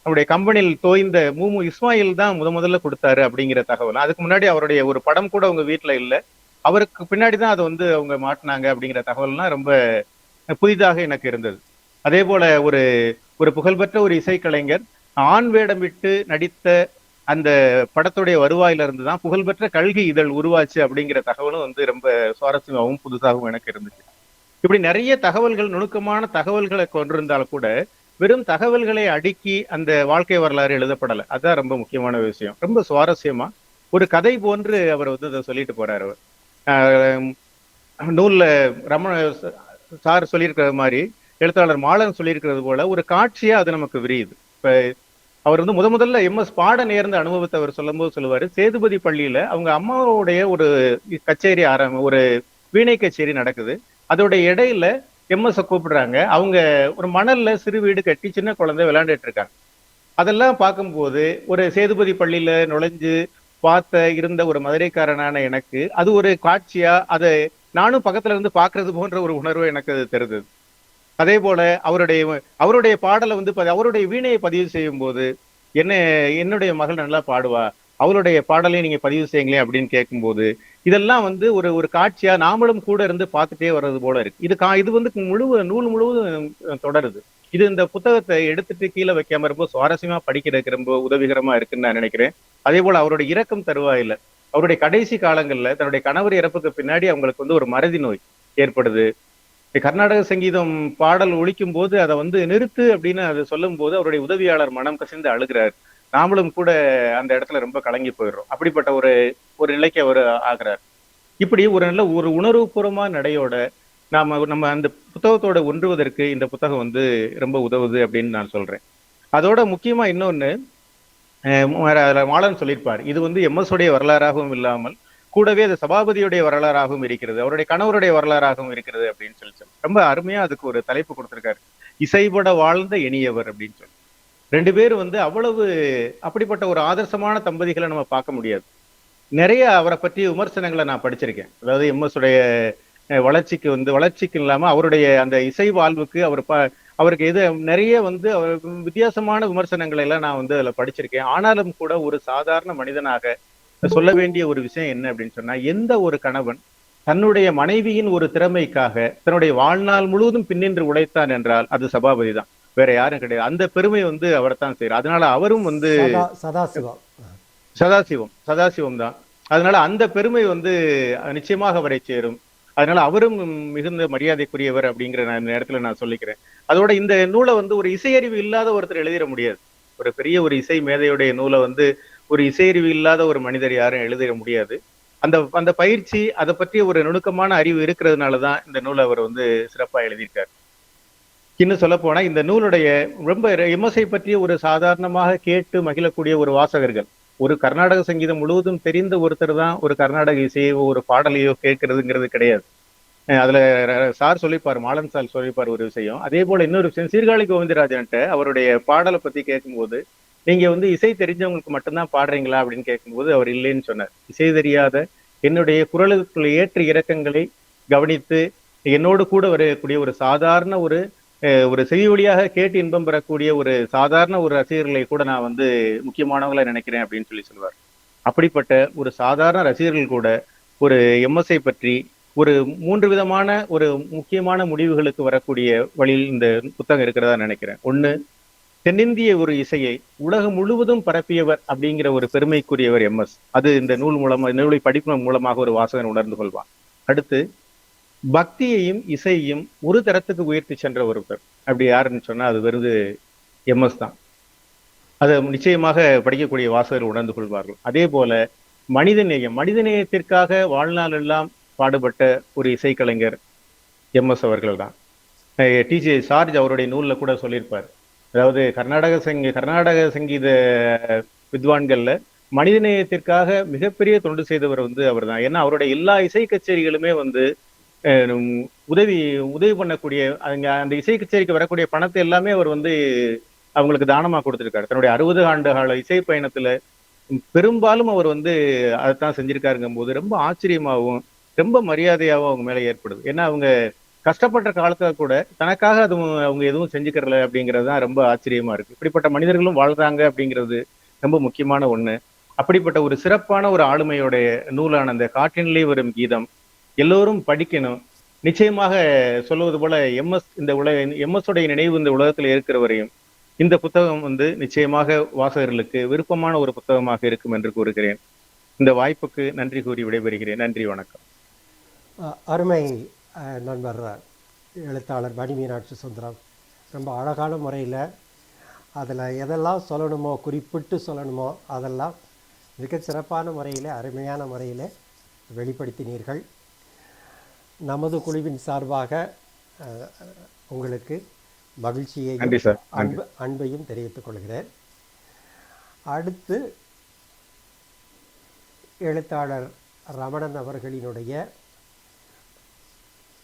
அவருடைய கம்பெனியில் தோய்ந்த மூமு இஸ்மாயில் தான் முதல்ல கொடுத்தாரு அப்படிங்கிற தகவல். அதுக்கு முன்னாடி அவருடைய ஒரு படம் கூட அவங்க வீட்டுல இல்லை. அவருக்கு பின்னாடிதான் அதை அவங்க மாட்டினாங்க அப்படிங்கிற தகவல்லாம் ரொம்ப புதிதாக எனக்கு இருந்தது. அதே போல ஒரு புகழ்பெற்ற ஒரு இசைக்கலைஞர் ஆண் வேடமிட்டு நடித்த அந்த படத்துடைய வருவாயில இருந்து தான் புகழ்பெற்ற கல்கி இதழ் உருவாச்சு அப்படிங்கிற தகவலும் வந்து ரொம்ப சுவாரஸ்யமாகவும் புதுசாகவும் எனக்கு இருந்துச்சு. இப்படி நிறைய தகவல்கள், நுணுக்கமான தகவல்களை கொண்டிருந்தாலும் கூட வெறும் தகவல்களை அடுக்கி அந்த வாழ்க்கை வரலாறு எழுதப்படலை. அதுதான் ரொம்ப முக்கியமான விஷயம். ரொம்ப சுவாரஸ்யமா ஒரு கதை போன்று அவர் வந்து அதை சொல்லிட்டு போறாரு. அவர் நூல்ல ரமண சார் சொல்லியிருக்கிற மாதிரி, எழுத்தாளர் மாலன் சொல்லியிருக்கிறது போல ஒரு காட்சியா அது நமக்கு விரியுது. இப்ப அவர் வந்து முதல்ல எம்எஸ் பாட நேர்ந்த அனுபவத்தை அவர் சொல்லும் போது சொல்லுவாரு, சேதுபதி பள்ளியில அவங்க அம்மாவுடைய ஒரு கச்சேரி ஒரு வீணை கச்சேரி நடக்குது. அதோட இடையில எம்எஸ் கூப்பிடுறாங்க. அவங்க ஒரு மணல்ல சிறு வீடு கட்டி சின்ன குழந்தை விளையாண்டுட்டு இருக்காங்க. அதெல்லாம் பார்க்கும்போது ஒரு சேதுபதி பள்ளியில நுழைஞ்சு இருந்த ஒரு மதுரைக்காரனான எனக்கு அது ஒரு காட்சியா, அதை நானும் பக்கத்துல இருந்து பாக்குறது போன்ற ஒரு உணர்வு எனக்கு அது தெரிஞ்சது. அதே போல அவருடைய பாடலை வந்து அவருடைய வீணையை பதிவு செய்யும் போது என்னுடைய மகள் நல்லா பாடுவா, அவருடைய பாடலையும் நீங்க பதிவு செய்யுங்களேன் அப்படின்னு கேட்கும்போது இதெல்லாம் வந்து ஒரு காட்சியா நாமளும் கூட இருந்து பார்த்துட்டே வர்றது போல இருக்கு. இது வந்து நூல் முழுவதும் தொடருது. இது இந்த புத்தகத்தை எடுத்துட்டு கீழே வைக்காம ரொம்ப சுவாரஸ்யமா படிக்கிறதுக்கு ரொம்ப உதவிகரமா இருக்குன்னு நான் நினைக்கிறேன். அதே போல அவருடைய இறக்கும் தருவாயில அவருடைய கடைசி காலங்கள்ல தன்னுடைய கணவர் இறப்புக்கு பின்னாடி அவங்களுக்கு வந்து ஒரு மறதி நோய் ஏற்படுது. கர்நாடக சங்கீதம் பாடல் ஒழிக்கும் போது அதை வந்து நிறுத்து அப்படின்னு அதை சொல்லும் போது அவருடைய உதவியாளர் மனம் கசிந்து அழுகிறார். நாமளும் கூட அந்த இடத்துல ரொம்ப கலங்கி போயிடுறோம். அப்படிப்பட்ட ஒரு நிலைக்கு அவர் ஆகிறார். இப்படி ஒரு நல்ல ஒரு உணர்வுபூர்வமா நடையோட நம்ம அந்த புத்தகத்தோட ஒன்றுவதற்கு இந்த புத்தகம் வந்து ரொம்ப உதவுது அப்படின்னு நான் சொல்றேன். அதோட முக்கியமா இன்னொன்னு, மாலன் சொல்லியிருப்பார், இது வந்து எம்எஸ் உடைய வரலாறாகவும் இல்லாமல் கூடவே அது சபாபதியுடைய வரலாறாகவும் இருக்கிறது, அவருடைய கணவருடைய வரலாறாகவும் இருக்கிறது அப்படின்னு சொல்லி ரொம்ப அருமையா அதுக்கு ஒரு தலைப்பு கொடுத்திருக்காரு. இசைபட வாழ்ந்த இனியவர் அப்படின்னு சொல்லி. ரெண்டு பேரும் வந்து அப்படிப்பட்ட ஒரு ஆதர்சமான தம்பதிகளை நம்ம பார்க்க முடியாது. நிறைய அவரை பற்றிய விமர்சனங்களை நான் படிச்சிருக்கேன். அதாவது எம்எஸ் உடைய வளர்ச்சிக்கு இல்லாம அவருடைய அந்த இசை வாழ்வுக்கு அவருக்கு நிறைய வந்து வித்தியாசமான விமர்சனங்களை எல்லாம் நான் வந்து அதுல படிச்சிருக்கேன். ஆனாலும் கூட ஒரு சாதாரண மனிதனாக சொல்ல வேண்டிய ஒரு விஷயம் என்ன அப்படின்னு சொன்னா, எந்த ஒரு கணவன் தன்னுடைய மனைவியின் ஒரு திறமைக்காக தன்னுடைய வாழ்நாள் முழுவதும் பின்னின்று உழைத்தான் என்றால் அது சபாபதி தான், வேற யாரும் கிடையாது. அந்த பெருமை வந்து அவர் தான் செய்யறார். அதனால அவரும் வந்து சதாசிவம் தான். அதனால அந்த பெருமை வந்து நிச்சயமாக அவரை சேரும். அதனால அவரும் மிகுந்த மரியாதைக்குரியவர் அப்படிங்கிற நேரத்துல நான் சொல்லிக்கிறேன். அதோட இந்த நூலை வந்து ஒரு இசையறிவு இல்லாத ஒருத்தர் எழுதிட முடியாது. ஒரு பெரிய ஒரு இசை மேதையுடைய நூலை வந்து ஒரு இசையறிவு இல்லாத ஒரு மனிதர் யாரும் எழுதிட முடியாது. அந்த பயிற்சி, அதை பற்றிய ஒரு நுணுக்கமான அறிவு இருக்கிறதுனாலதான் இந்த நூலை அவர் வந்து சிறப்பா எழுதியிருக்காரு. இன்னும் சொல்ல போனா இந்த நூலுடைய ரொம்ப எம்எஸ்ஐ பற்றிய ஒரு சாதாரணமாக கேட்டு மகிழக்கூடிய ஒரு வாசகர்கள், ஒரு கர்நாடக சங்கீதம் முழுவதும் தெரிந்த ஒருத்தர் தான் ஒரு கர்நாடக இசையோ ஒரு பாடலையோ கேட்கறதுங்கிறது கிடையாது. அதுல சார் சொல்லிப்பார், மாலன் சார் சொல்லிப்பார் ஒரு விஷயம். அதே போல இன்னொரு விஷயம், சீர்காழி கோவிந்தராஜன்ட்ட அவருடைய பாடலை பத்தி கேட்கும்போது, நீங்க வந்து இசை தெரிஞ்சவங்களுக்கு மட்டும்தான் பாடுறீங்களா அப்படின்னு கேட்கும்போது அவர் இல்லைன்னு சொன்னார். இசை தெரியாத என்னுடைய குரலுக்குள்ள ஏற்ற இறக்கங்களை கவனித்து என்னோடு கூட வரக்கூடிய ஒரு சாதாரண ஒரு செவி வழியாக கேட்டு இன்பம் பெறக்கூடிய ஒரு சாதாரண ஒரு ரசிகர்களை கூட நான் வந்து முக்கியமானவங்களை நினைக்கிறேன் அப்படின்னு சொல்லுவார். அப்படிப்பட்ட ஒரு சாதாரண ரசிகர்கள் கூட ஒரு எம்எஸ்ஐ பற்றி ஒரு 3 விதமான ஒரு முக்கியமான முடிவுகளுக்கு வரக்கூடிய வழியில் இந்த புத்தகம் இருக்கிறதா நினைக்கிறேன். ஒண்ணு, தென்னிந்திய ஒரு இசையை உலகம் முழுவதும் பரப்பியவர் அப்படிங்கிற ஒரு பெருமைக்குரியவர் எம்எஸ். அது இந்த நூலை படிப்பு மூலமாக ஒரு வாசகன் உணர்ந்து கொள்வான். அடுத்து, பக்தியையும் இசையையும் ஒரு தரத்துக்கு உயர்த்தி சென்ற ஒருவர் அப்படி யாருன்னு சொன்னா அது வெறுது எம்எஸ் தான். அதை நிச்சயமாக படிக்கக்கூடிய வாசகர் உணர்ந்து கொள்வார்கள். அதே போல மனிதநேயத்திற்காக வாழ்நாள் எல்லாம் பாடுபட்ட ஒரு இசைக்கலைஞர் எம்எஸ் அவர்கள் தான். டிஜே சார்ஜ் அவருடைய நூல்ல கூட சொல்லியிருப்பார். அதாவது கர்நாடக சங்கீத வித்வான்கள்ல மனிதநேயத்திற்காக மிகப்பெரிய தொண்டு செய்தவர் வந்து அவர் தான். ஏன்னா அவருடைய எல்லா இசை கச்சேரிகளுமே வந்து உதவி பண்ணக்கூடிய அந்த இசை கச்சேரிக்கு வரக்கூடிய பணத்தை எல்லாமே அவர் வந்து அவங்களுக்கு தானமா கொடுத்திருக்காரு. தன்னுடைய 60 ஆண்டு கால இசை பயணத்துல பெரும்பாலும் அவர் வந்து அதைத்தான் செஞ்சிருக்காருங்கும் போது ரொம்ப ஆச்சரியமாகவும் ரொம்ப மரியாதையாகவும் அவங்க மேல ஏற்படுது. ஏன்னா அவங்க கஷ்டப்பட்ட காலத்துல கூட தனக்காக அவங்க எதுவும் செஞ்சுக்கிறல அப்படிங்கிறது தான் ரொம்ப ஆச்சரியமா இருக்கு. இப்படிப்பட்ட மனிதர்களும் வாழ்றாங்க அப்படிங்கிறது ரொம்ப முக்கியமான ஒண்ணு. அப்படிப்பட்ட ஒரு சிறப்பான ஒரு ஆளுமையோடைய நூலான அந்த காற்றினிலே வரும் கீதம் எல்லோரும் படிக்கணும். நிச்சயமாக சொல்லுவது போல எம்எஸ் உடைய நினைவு இந்த உலகத்துல இருக்கிற வரையும் இந்த புத்தகம் நிச்சயமாக வாசகர்களுக்கு விருப்பமான ஒரு புத்தகமாக இருக்கும் என்று கூறுகிறேன். இந்த வாய்ப்புக்கு நன்றி கூறி விடைபெறுகிறேன். நன்றி, வணக்கம். அருமை நண்பர் எழுத்தாளர் மணி மீனாட்சி சுந்தரம் ரொம்ப அழகான முறையில் அதில் எதெல்லாம் சொல்லணுமோ, குறிப்பிட்டு சொல்லணுமோ அதெல்லாம் மிகச்சிறப்பான முறையில், அருமையான முறையில் வெளிப்படுத்தினீர்கள். நமது குழுவின் சார்பாக உங்களுக்கு மகிழ்ச்சியையும் அன்பையும் தெரிவித்துக் கொள்கிறேன். அடுத்து எழுத்தாளர் ரமணன் அவர்களினுடைய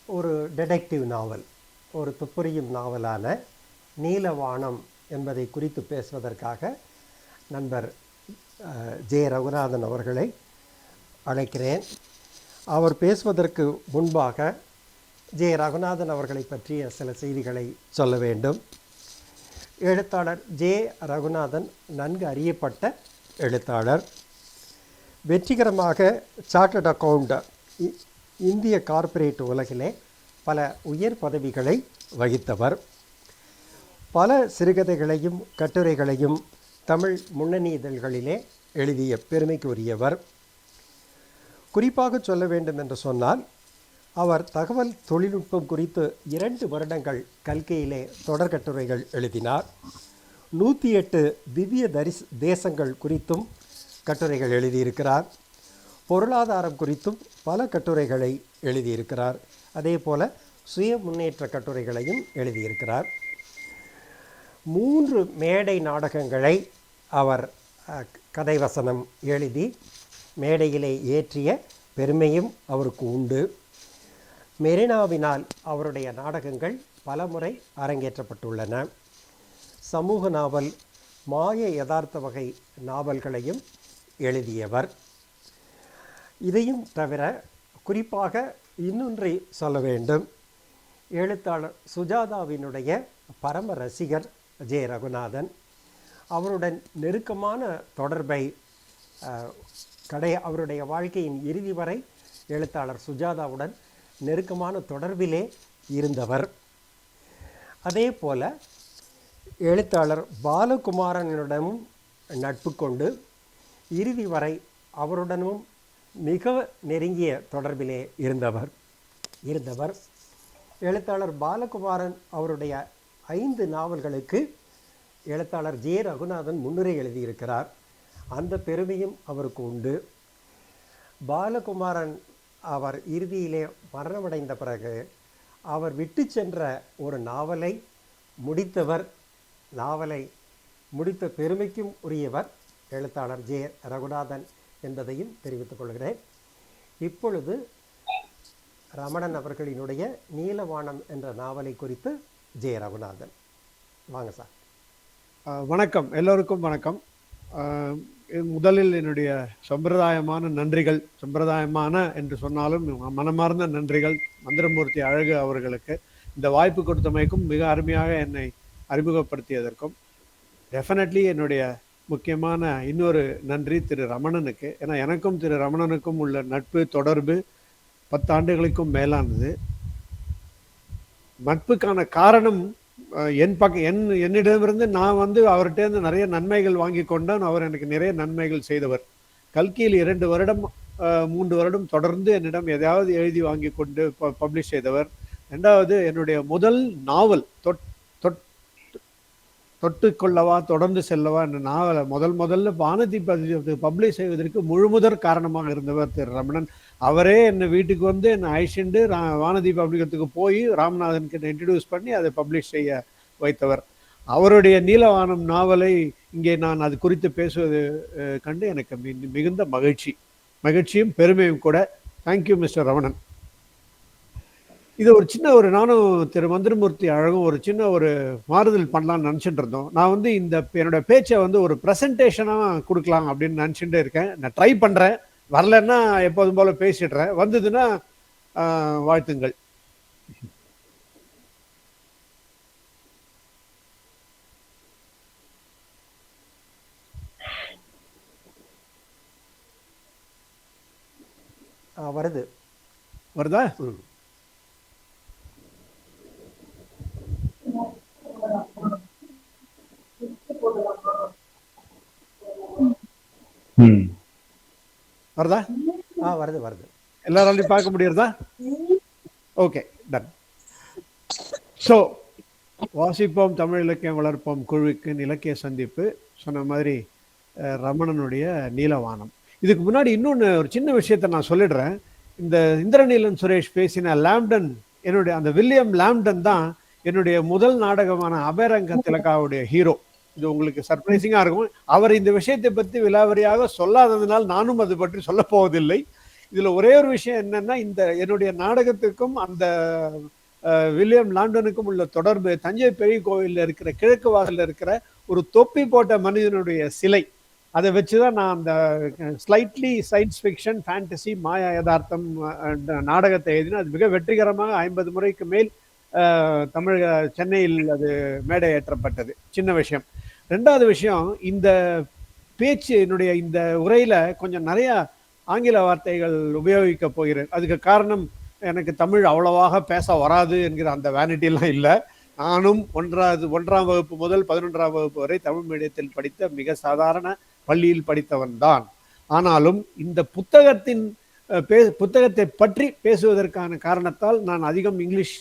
ஒரு டிடெக்டிவ் நாவல், ஒரு துப்புரியும் நாவலான நீலவானம் என்பதை குறித்து பேசுவதற்காக நண்பர் ஜே. ரகுநாதன் அவர்களை அழைக்கிறேன். அவர் பேசுவதற்கு முன்பாக ஜே. ரகுநாதன் அவர்களை பற்றிய சில செய்திகளை சொல்ல வேண்டும். எழுத்தாளர் ஜே. ரகுநாதன் நன்கு அறியப்பட்ட எழுத்தாளர். வெற்றிகரமாக சார்ட்டர்ட் அக்கவுண்டர் இந்திய கார்ப்பரேட் உலகிலே பல உயர் பதவிகளை வகித்தவர். பல சிறுகதைகளையும் கட்டுரைகளையும் தமிழ் முன்னணி இதழ்களிலே எழுதிய பெருமைக்குரியவர். குறிப்பாக சொல்ல வேண்டும் என்று சொன்னால், அவர் தகவல் தொழில்நுட்பம் குறித்து 2 வருடங்கள் கல்கியிலே தொடர் கட்டுரைகள் எழுதினார். 108 திவ்ய தேசங்கள் குறித்தும் கட்டுரைகள் எழுதியிருக்கிறார். பொருளாதாரம் குறித்தும் பல கட்டுரைகளை எழுதியிருக்கிறார். அதே போல சுய முன்னேற்ற கட்டுரைகளையும் எழுதியிருக்கிறார். 3 மேடை நாடகங்களை அவர் கதைவசனம் எழுதி மேடையிலே ஏற்றிய பெருமையும் அவருக்கு உண்டு. மெரினாவினால் அவருடைய நாடகங்கள் பலமுறை அரங்கேற்றப்பட்டுள்ளன. சமூக நாவல், மாய யதார்த்த வகை நாவல்களையும் எழுதியவர். இதையும் தவிர குறிப்பாக இன்னொன்றை சொல்ல வேண்டும். எழுத்தாளர் சுஜாதாவினுடைய பரம ரசிகர் ஜே. ரகுநாதன். அவருடன் நெருக்கமான தொடர்பை அவருடைய வாழ்க்கையின் இறுதி வரை எழுத்தாளர் சுஜாதாவுடன் நெருக்கமான தொடர்பிலே இருந்தவர். அதே போல எழுத்தாளர் பாலகுமாரனிடமும் நட்பு கொண்டு இறுதி வரை அவருடனும் மிக நெருங்கிய தொடர்பிலே இருந்தவர். எழுத்தாளர் பாலகுமாரன் அவருடைய 5 நாவல்களுக்கு எழுத்தாளர் ஜே. ரகுநாதன் முன்னுரை எழுதியிருக்கிறார். அந்த பெருமையும் அவருக்கு உண்டு. பாலகுமாரன் அவர் இறுதியிலே மரணமடைந்த பிறகு அவர் விட்டு சென்ற ஒரு நாவலை முடித்தவர். நாவலை முடித்த பெருமைக்கும் உரியவர் எழுத்தாளர் ஜே. ரகுநாதன் என்பதையும் தெரிவித்துக் கொள்கிறேன். இப்பொழுது ரமணன் அவர்களினுடைய நீலவானம் என்ற நாவலை குறித்து ஜே. ரகுநாதன். வாங்க சார். வணக்கம், எல்லோருக்கும் வணக்கம். முதலில் என்னுடைய சம்பிரதாயமான நன்றிகள், சம்பிரதாயமான என்று சொன்னாலும் மனமார்ந்த நன்றிகள் மந்திரமூர்த்தி அழகு அவர்களுக்கு இந்த வாய்ப்பு கொடுத்தமைக்கும், மிக அருமையாக என்னை அறிமுகப்படுத்தியதற்கும். டெஃபினெட்லி என்னுடைய முக்கியமான இன்னொரு நன்றி திரு ரமணனுக்கு. ஏன்னா எனக்கும் திரு ரமணனுக்கும் உள்ள நட்பு தொடர்பு 10 ஆண்டுகளுக்கும் மேலானது. நட்புக்கான காரணம் என்னிடமிருந்து நான் அவர்கிட்ட நிறைய நன்மைகள் வாங்கி கொண்டான். அவர் எனக்கு நிறைய நன்மைகள் செய்தவர். கல்கியில் 2 வருடம் 3 வருடம் தொடர்ந்து என்னிடம் எதையாவது எழுதி வாங்கி கொண்டு பப்ளிஷ் செய்தவர். 2வது என்னுடைய முதல் நாவல் தொட்டுக்கொள்ளவா தொடர்ந்து செல்லவா என்ற நாவலை முதல்ல வானதி பப்ளிஷ் செய்வதற்கு முழுமுதற் காரணமாக இருந்தவர் திரு ரமணன். அவரே என்னை வீட்டுக்கு என்னை அழைச்சிட்டு வானதி பப்ளிகத்துக்கு போய் ராமநாதனுக்கு இன்ட்ரடியூஸ் பண்ணி அதை பப்ளிஷ் செய்ய வைத்தவர். அவருடைய நீலவானம் நாவலை இங்கே நான் அது குறித்து பேசுவது கண்டு எனக்கு மிகுந்த மகிழ்ச்சியும் பெருமையும் கூட. Thank you mister Ramanan. இது ஒரு சின்ன நானும் திரு மந்திரமூர்த்தி அழகும் ஒரு சின்ன மாறுதல் பண்ணலாம்னு நினச்சிட்டு இருந்தோம். நான் என்னோட பேச்சை ஒரு ப்ரெசன்டேஷனாக கொடுக்கலாம் அப்படின்னு நினச்சிட்டு இருக்கேன். நான் ட்ரை பண்ணுறேன். வரலன்னா எப்போதும் போல பேசிடுறேன். வந்ததுன்னா வாழ்த்துங்கள். வருதா? வருதா? வருது வருது. எல்லாராலையும் பார்க்க முடியறதா? Okay, ton. ஸோ வாசிப்போம் தமிழ் இலக்கியம் வளர்ப்போம் குழுவிற்கு இலக்கிய சந்திப்பு சொன்ன மாதிரி ரமணனுடைய நீலவானம். இதுக்கு முன்னாடி இன்னொன்று ஒரு சின்ன விஷயத்த நான் சொல்லிடுறேன். இந்த இந்திரநீலன் சுரேஷ் பேசின லாம்டன், என்னுடைய அந்த வில்லியம் லாம்டன் தான் என்னுடைய முதல் நாடகமான அபேரங்க திலகாவுடைய ஹீரோ. இது உங்களுக்கு சர்ப்ரைசிங்கா இருக்கும். அவர் இந்த விஷயத்தை பற்றி விலாவரியாக சொல்லாததுனால் நானும் அது பற்றி சொல்ல போவதில்லை. இதுல ஒரே ஒரு விஷயம் என்னன்னா, இந்த என்னுடைய நாடகத்துக்கும் அந்த வில்லியம் லாண்டனுக்கும் உள்ள தொடர்பு, தஞ்சை பெரிய கோவிலில் இருக்கிற கிழக்கு வாசலில் இருக்கிற ஒரு தொப்பி போட்ட மனிதனுடைய சிலை, அதை வச்சுதான் நான் அந்த ஸ்லைட்லி சயின்ஸ் ஃபிக்ஷன் ஃபேண்டசி மாயா யதார்த்தம் நாடகத்தை எழுதினேன். அது மிக வெற்றிகரமாக 50 முறைக்கு மேல் சென்னையில் அது மேடை ஏற்றப்பட்டது. சின்ன விஷயம். ரெண்டாவது விஷயம், இந்த பேச்சு என்னுடைய இந்த உரையில கொஞ்சம் நிறைய ஆங்கில வார்த்தைகள் உபயோகிக்க போகிறேன். அதுக்கு காரணம், எனக்கு தமிழ் அவ்வளவாக பேச வராது என்கிற அந்த வேனிட்டிலாம் இல்லை. நானும் 1ஆம் வகுப்பு முதல் 11ஆம் வகுப்பு வரை தமிழ் மீடியத்தில் படித்த மிக சாதாரண பள்ளியில் படித்தவன் தான். ஆனாலும் இந்த புத்தகத்தை பற்றி பேசுவதற்கான காரணத்தால் நான் அதிகம் இங்கிலீஷ்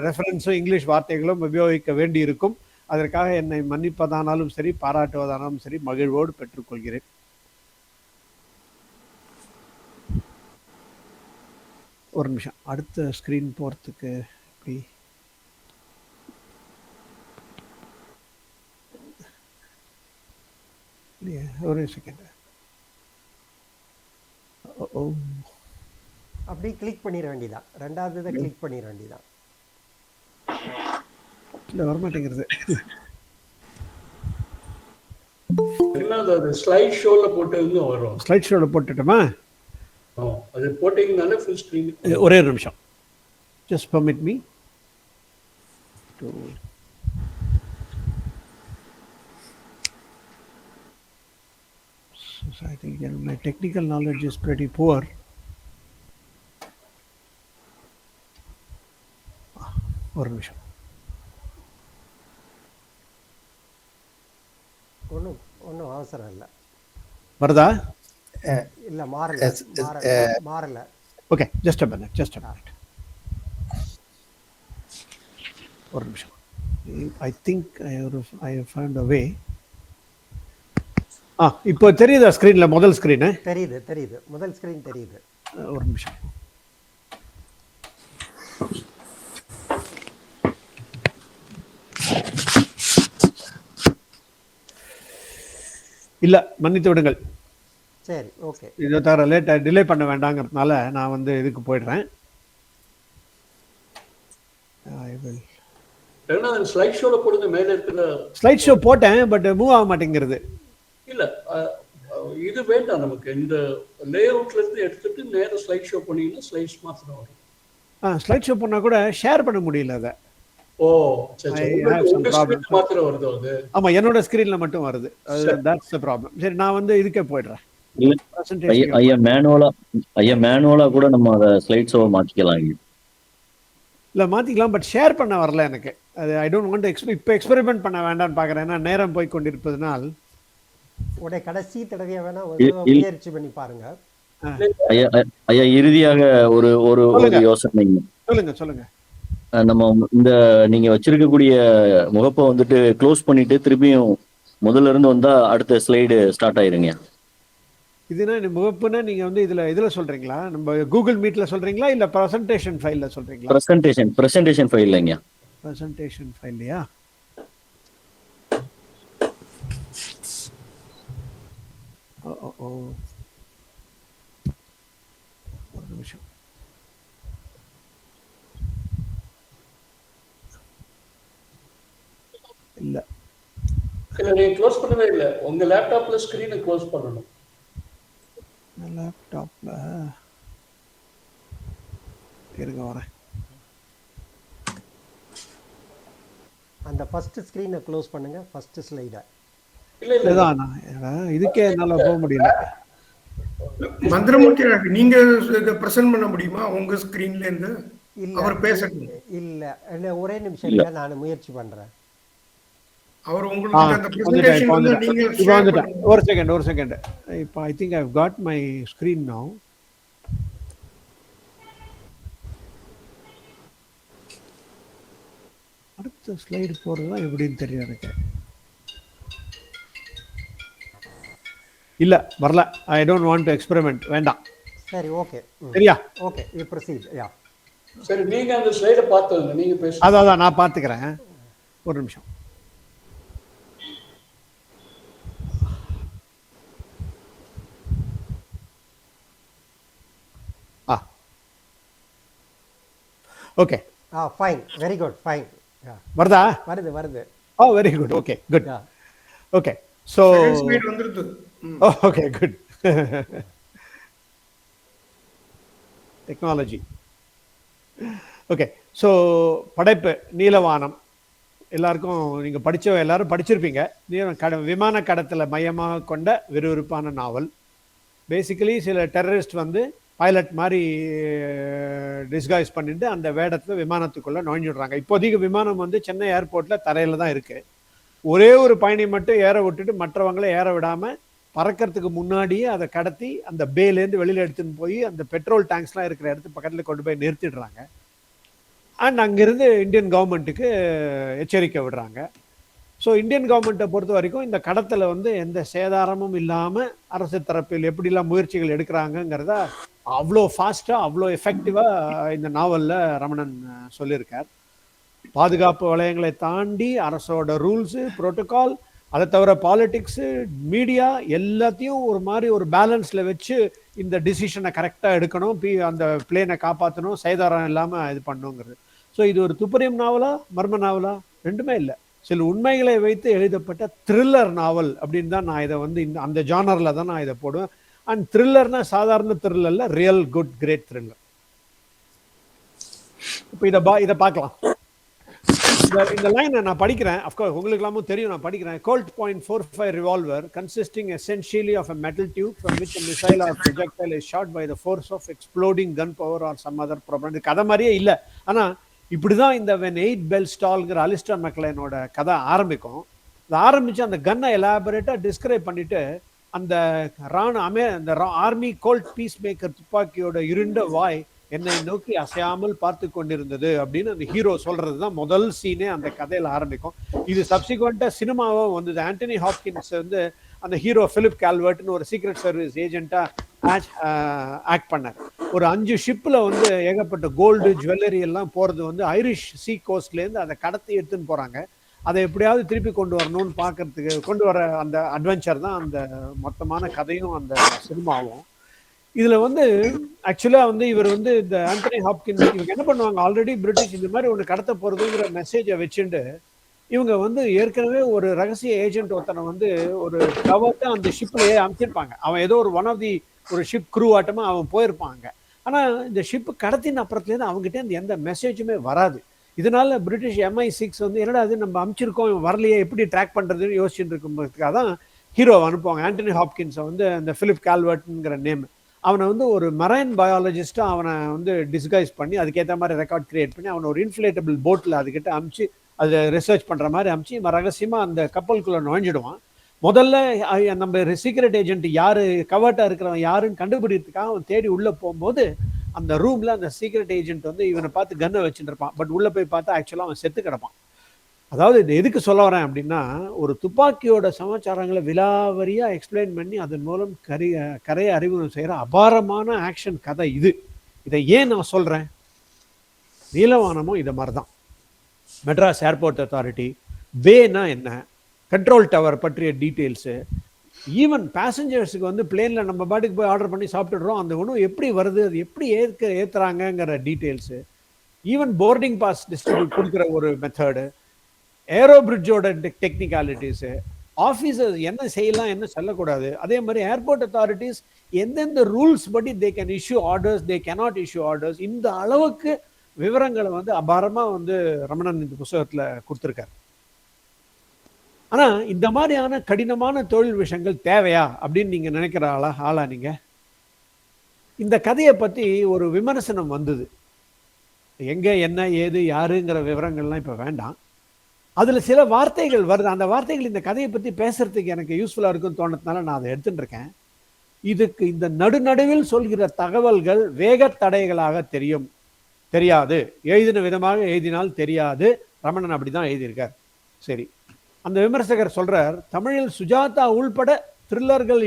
ரெஃபரன்ஸும் இங்கிலீஷ் வார்த்தைகளும் உபயோகிக்க வேண்டி இருக்கும். அதற்காக என்னை மன்னிப்பதானாலும் சரி, பாராட்டுவதானாலும் சரி, மகிழ்வோடு பெற்றுக்கொள்கிறேன். ஒரு நிமிஷம், அடுத்த ஸ்கிரீன் போறதுக்கு எப்படி? ஒரே செகண்ட். அப்படி கிளிக் பண்ணிட வேண்டியதான். ரெண்டாவது இதை கிளிக் பண்ணிட வேண்டியதான். இல்லை, வரமாட்டேங்கிறது. ஸ்லைட் ஷோல போட்டது வரும். ஸ்லைட் ஷோல போட்டுட்டோமா? அது போட்டீங்கனாலே ஃபுல் ஸ்கிரீன். ஒரே ஒரு நிமிஷம், just permit me to society. My technical knowledge is pretty poor. ஒரு நிமிஷம். ஒன்றும் அவசரம் இல்லை. வருதா? இல்லை, மாறல. Okay, just a minute. ஒரு நிமிஷம். I think I have found a way. இப்போ தெரியுதா ஸ்கிரீன்ல? முதல் ஸ்கிரீன் தெரியுது. முதல் ஸ்கிரீன் தெரியுது. ஒரு நிமிஷம். இல்ல, மன்னித்து விடுங்கள். சரி, ஓகே. இதை தவிர டிலே பண்ண வேண்டாங்கிறதுனால நான் இதுக்கு போயிடுறேன். ஸ்லைட் ஷோல போடுங்க. மேல இருக்கிற ஸ்லைட் ஷோ போட்டேன், பட் மூவ் ஆக மாட்டேங்கிறது. இல்ல, இது வேண்டாம் நமக்கு. இந்த லேஅவுட்ல இருந்து எடுத்துட்டு நேர ஸ்லைட் ஷோ பண்ணீங்கன்னா ஸ்லைட்ஸ் மாத்திரம் வரும். ஸ்லைட் ஷோ பண்ணா கூட ஷேர் பண்ண முடியல. அதை மாத்திரம் வருது அது. ஆமா, என்னோட ஸ்கிரீன்ல மட்டும் வருது. that's the problem. சரி, நான் இதுக்கே போயிடுறேன். ஐயா மேனுவலா கூட நம்ம அத ஸ்லைட் ஷோ மாத்திக்கலாம். இல்ல, மாத்திக்கலாம், பட் ஷேர் பண்ண வரல எனக்கு. அது ஐ டோன்ட் வாண்ட் டு இப்போ எக்ஸ்பெரிமெண்ட் பண்ண வேண்டாம்னு பாக்குறேன். ஏன்னா நேரம் போய் கொண்டிருப்பதனால் உடைய கடைசி தடவையா வேணா முயற்சி பண்ணி பாருங்க. ஐயா, இறுதியாக ஒரு யோசனை. சொல்லுங்க. நம்ம இந்த நீங்க வச்சிருக்கக்கூடிய முகப்பை க்ளோஸ் பண்ணிட்டு திருப்பியும் முதல்ல இருந்து வந்தா அடுத்த ஸ்லைடு ஸ்டார்ட் ஆயிருங்க. இதுனா முகப்புனா நீங்க இதுல சொல்றீங்களா? நம்ம கூகுள் மீட்ல சொல்றீங்களா இல்ல பிரசன்டேஷன் ஃபைல்ல சொல்றீங்களா? பிரசன்டேஷன் ஃபைல்லைங்க. பிரசன்டேஷன் ஃபைல்லையா? ஒரு நிமிஷம். இல்ல, நீங்க க்ளோஸ் பண்ணவே இல்ல. உங்க லேப்டாப்ல ஸ்கிரீனை க்ளோஸ் பண்ணணும். லேப்டாப்ல இருங்க, வரேன். அந்த ஃபர்ஸ்ட் ஸ்கிரீனை க்ளோஸ் பண்ணுங்க. ஃபர்ஸ்ட் ஸ்லைட. இல்ல, இதுக்கே என்னால போக முடியல. மந்திரமூர்த்தி, நீங்க பிரசன்ட் பண்ண முடியுமா உங்க ஸ்கிரீன்ல இருந்து? அவர் பேசணும். இல்ல, ஒரே நிமிஷம், நான் முயற்சி பண்றேன். அவர் உங்களுக்கு அந்த வந்துட்டேன் பிரசன்டேஷன் இப்போ வந்து வந்துட்டேன் நீங்க இப்போ ஷேர் வந்துட்டேன் பண்ணுங்க. ஒரு செகண்ட் இப்போ I think I've got my screen now. அடுத்த ஸ்லைடு போகிறதுலாம் எப்படின்னு தெரியும் எனக்கு. இல்லை வரல. I don't want to experiment. வேண்டாம். சரி, ஓகே. சரியா? Okay, you proceed. யா. சரி, நீங்க அந்த ஸ்லைடை பார்த்ததுங்க, நீங்க பேசுங்க. அதான் நான் பார்த்துக்கிறேன். ஒரு நிமிஷம். Okay, fine, very good, fine. Yeah, வருதா? வருது. Oh very good. Okay good. Yeah. Okay so Second slide வந்துருது. Okay good. Technology. Okay so படைப்பு நீலவானம் எல்லாருக்கும் நீங்கள் எல்லாரும் படிச்சிருப்பீங்க. விமான கடத்தலை மையமாக கொண்ட விறுவிறுப்பான நாவல். பேசிக்கலி சில டெரரிஸ்ட் வந்து பைலட் மாதிரி டிஸ்கைஸ் பண்ணிட்டு அந்த வேடத்தில் விமானத்துக்குள்ளே நுழைஞ்சிடுறாங்க. இப்போதைக்கு விமானம் வந்து சென்னை ஏர்போர்ட்டில் தரையில் தான் இருக்குது. ஒரே ஒரு பயணி மட்டும் ஏற விட்டுட்டு மற்றவங்கள ஏற விடாமல் பறக்கிறதுக்கு முன்னாடியே அதை கடத்தி அந்த பேலேருந்து வெளியில் எடுத்துன்னு போய் அந்த பெட்ரோல் டேங்க்ஸ்லாம் இருக்கிற இடத்து பக்கத்தில் கொண்டு போய் நிறுத்திடுறாங்க. அண்ட் அங்கேருந்து இந்தியன் கவர்மெண்ட்டுக்கு எச்சரிக்கை விடுறாங்க. ஸோ இந்தியன் கவர்மெண்ட்டை பொறுத்த வரைக்கும் இந்த கடத்தலை வந்து எந்த சேதாரமும் இல்லாமல் அரசு தரப்பில் எப்படிலாம் முயற்சிகள் எடுக்கிறாங்கங்கிறத அவ்வளோ ஃபாஸ்ட்டாக அவ்வளோ எஃபெக்டிவாக இந்த நாவலில் ரமணன் சொல்லியிருக்கார். பாதுகாப்பு வளையங்களை தாண்டி அரசோட ரூல்ஸு ப்ரோட்டோகால், அதை தவிர பாலிட்டிக்ஸு, மீடியா எல்லாத்தையும் ஒரு மாதிரி ஒரு பேலன்ஸில் வச்சு இந்த டிசிஷனை கரெக்டாக எடுக்கணும், அந்த பிளேனை காப்பாற்றணும், சேதாரம் இல்லாமல் இது பண்ணணுங்கிறது. ஸோ இது ஒரு துப்பறியும் நாவலா மர்ம நாவலா? ரெண்டுமே இல்லை. சில உண்மைகளை வைத்து எழுதப்பட்ட த்ரில்லர் நாவல் அப்படின்னு தான் நான் இதை வந்து அந்த ஜானரில் தான் நான் இதை போடுவேன். அண்ட் த்ரில்லர்னா சாதாரண த்ரில்லரில் ரியல் குட் கிரேட் த்ரில்லர். இப்போ இதை பார்க்கலாம். இந்த லைனை நான் படிக்கிறேன். அஃப்கோர்ஸ் உங்களுக்கு எல்லாமும் தெரியும், நான் படிக்கிறேன். Colt .45 revolver consisting essentially of a metal tube from which a missile or projectile is shot by the force of exploding gunpowder or some other problem. கதை மாதிரியே இல்லை. ஆனால் இப்படிதான் இந்த When 8 Bells Tallங்கிற அலிஸ்டர் மெக்லைனோட கதை ஆரம்பிக்கும். அது ஆரம்பிச்சு அந்த கன்னை எலாபரேட்டா டிஸ்கிரைப் பண்ணிட்டு அந்த அந்த ஆர்மி கோல்ட் பீஸ் மேக்கர் துப்பாக்கியோட இருண்ட வாய் என்னை நோக்கி அசையாமல் பார்த்து கொண்டிருந்தது அப்படின்னு அந்த ஹீரோ சொல்றது தான் முதல் சீனே அந்த கதையில ஆரம்பிக்கும். இது சப்சிக்வெண்டா சினிமாவும் வந்தது. ஆண்டனி ஹாப்கின்ஸ் வந்து அந்த ஹீரோ பிலிப் கால்வர்ட்னு ஒரு சீக்ரெட் சர்வீஸ் ஏஜென்ட்டா ஆக்ட் பண்ணார். ஒரு 5 ஷிப்பில் வந்து ஏகப்பட்ட கோல்டு ஜுவல்லரி எல்லாம் போகிறது வந்து ஐரிஷ் சீ கோஸ்ட்லேருந்து அதை கடத்தி எடுத்துன்னு போகிறாங்க. அதை எப்படியாவது திருப்பி கொண்டு வரணும்னு பார்க்கறதுக்கு கொண்டு வர அந்த அட்வென்ச்சர் தான் அந்த மொத்தமான கதையும் அந்த சினிமாவும். இதில் வந்து ஆக்சுவலாக வந்து இவர் வந்து இந்த ஆண்டனி ஹாப்கின்ஸ் இவங்க என்ன பண்ணுவாங்க, ஆல்ரெடி பிரிட்டிஷ் இந்த மாதிரி ஒன்று கடத்த போகிறதுங்கிற மெசேஜை வச்சுட்டு இவங்க வந்து ஏற்கனவே ஒரு ரகசிய ஏஜென்ட் ஒருத்தனை வந்து ஒரு கவர்த்தை அந்த ஷிப்லேயே அமைச்சிருப்பாங்க. அவன் ஏதோ ஒரு ஒரு ஷிப் க்ரூ ஆட்டமாக அவன் போயிருப்பாங்க. ஆனால் இந்த ஷிப்பு கடத்தின அப்புறத்துலேருந்து அவங்ககிட்ட இந்த எந்த மெசேஜுமே வராது. இதனால பிரிட்டிஷ் MI6 வந்து என்னடா அது நம்ம அமைச்சிருக்கோம், இவன் வரலையே, எப்படி ட்ராக் பண்ணுறதுன்னு யோசிச்சுட்டு இருக்கும்போதுக்காக தான் ஹீரோவை அனுப்புவாங்க. ஆண்டனி ஹாப்கின்ஸை வந்து அந்த பிலிப் கால்வர்ட்ங்கிற நேம் அவனை வந்து ஒரு மரைன் பயாலஜிஸ்ட்டாக அவனை வந்து டிஸ்கைஸ் பண்ணி அதுக்கேற்ற மாதிரி ரெக்கார்ட் கிரியேட் பண்ணி அவனை ஒரு இன்ஃப்ளேட்டபிள் போட்டில் அதுக்கிட்ட அமுச்சு அதை ரிசர்ச் பண்ணுற மாதிரி அமுச்சு இவன் ரகசியமாக அந்த கப்பலுக்குள்ளே நுழைஞ்சிடுவான். முதல்ல நம்ம சீக்ரெட் ஏஜென்ட் யார் கவர்ட்டாக இருக்கிறவன் யாருன்னு கண்டுபிடிக்கிறதுக்காக அவன் தேடி உள்ளே போகும்போது அந்த ரூமில் அந்த சீக்ரெட் ஏஜென்ட் வந்து இவனை பார்த்து கன்னை வச்சுட்டு இருப்பான். பட் உள்ளே போய் பார்த்தா ஆக்சுவலாக அவன் செத்து கிடப்பான். அதாவது இது எதுக்கு சொல்ல வரேன் அப்படின்னா, ஒரு துப்பாக்கியோட சமாச்சாரங்களை விலாவரியாக எக்ஸ்பிளைன் பண்ணி அதன் மூலம் கரையை அறிமுகம் செய்கிற அபாரமான ஆக்ஷன் கதை இது. இதை ஏன் நான் சொல்கிறேன், நீலவானமும் இதை மாதிரி தான். மெட்ராஸ் ஏர்போர்ட் அத்தாரிட்டி, பேனா என்ன, கண்ட்ரோல் டவர் பற்றிய டீட்டெயில்ஸு, ஈவன் பேசஞ்சர்ஸுக்கு வந்து பிளேனில் நம்ம பாட்டுக்கு போய் ஆர்டர் பண்ணி சாப்பிட்டுடுறோம், அந்த உணவு எப்படி வருது, அது எப்படி ஏற்றுறாங்கங்கிற details, even boarding pass distribute கொடுக்குற ஒரு மெத்தடு, ஏரோ பிரிட்ஜோட டெக்னிக்காலிட்டிஸு, ஆஃபீஸர்ஸ் என்ன செய்யலாம் என்ன சொல்லக்கூடாது, அதே மாதிரி ஏர்போர்ட் அத்தாரிட்டிஸ் எந்தெந்த ரூல்ஸ் படி they can issue orders, they cannot issue orders, இந்த அளவுக்கு விவரங்களை வந்து அபாரமாக வந்து ரமணன் இந்த புத்தகத்தில் கொடுத்துருக்காரு. ஆனால் இந்த மாதிரியான கடினமான தொழில் விஷயங்கள் தேவையா அப்படின்னு நீங்கள் நினைக்கிற ஆளா நீங்கள்? இந்த கதையை பற்றி ஒரு விமர்சனம் வந்தது. எங்கே என்ன ஏது யாருங்கிற விவரங்கள்லாம் இப்போ வேண்டாம். அதுல சில வார்த்தைகள் வருது. அந்த வார்த்தைகள் இந்த கதையை பத்தி பேசுறதுக்கு எனக்கு யூஸ்ஃபுல்லா இருக்குன்னு தோணுறதுனால நான் அதை எடுத்துட்டு இருக்கேன். இதுக்கு இந்த நடுநடுவில் சொல்கிற தகவல்கள் வேக தடைகளாக தெரியாது. எழுதின விதமாக எழுதினால் தெரியாது. ரமணன் அப்படிதான் எழுதியிருக்கார். சரி, அந்த விமர்சகர் சொல்றார், தமிழில் சுஜாதா உள்பட த்ரில்லர்கள்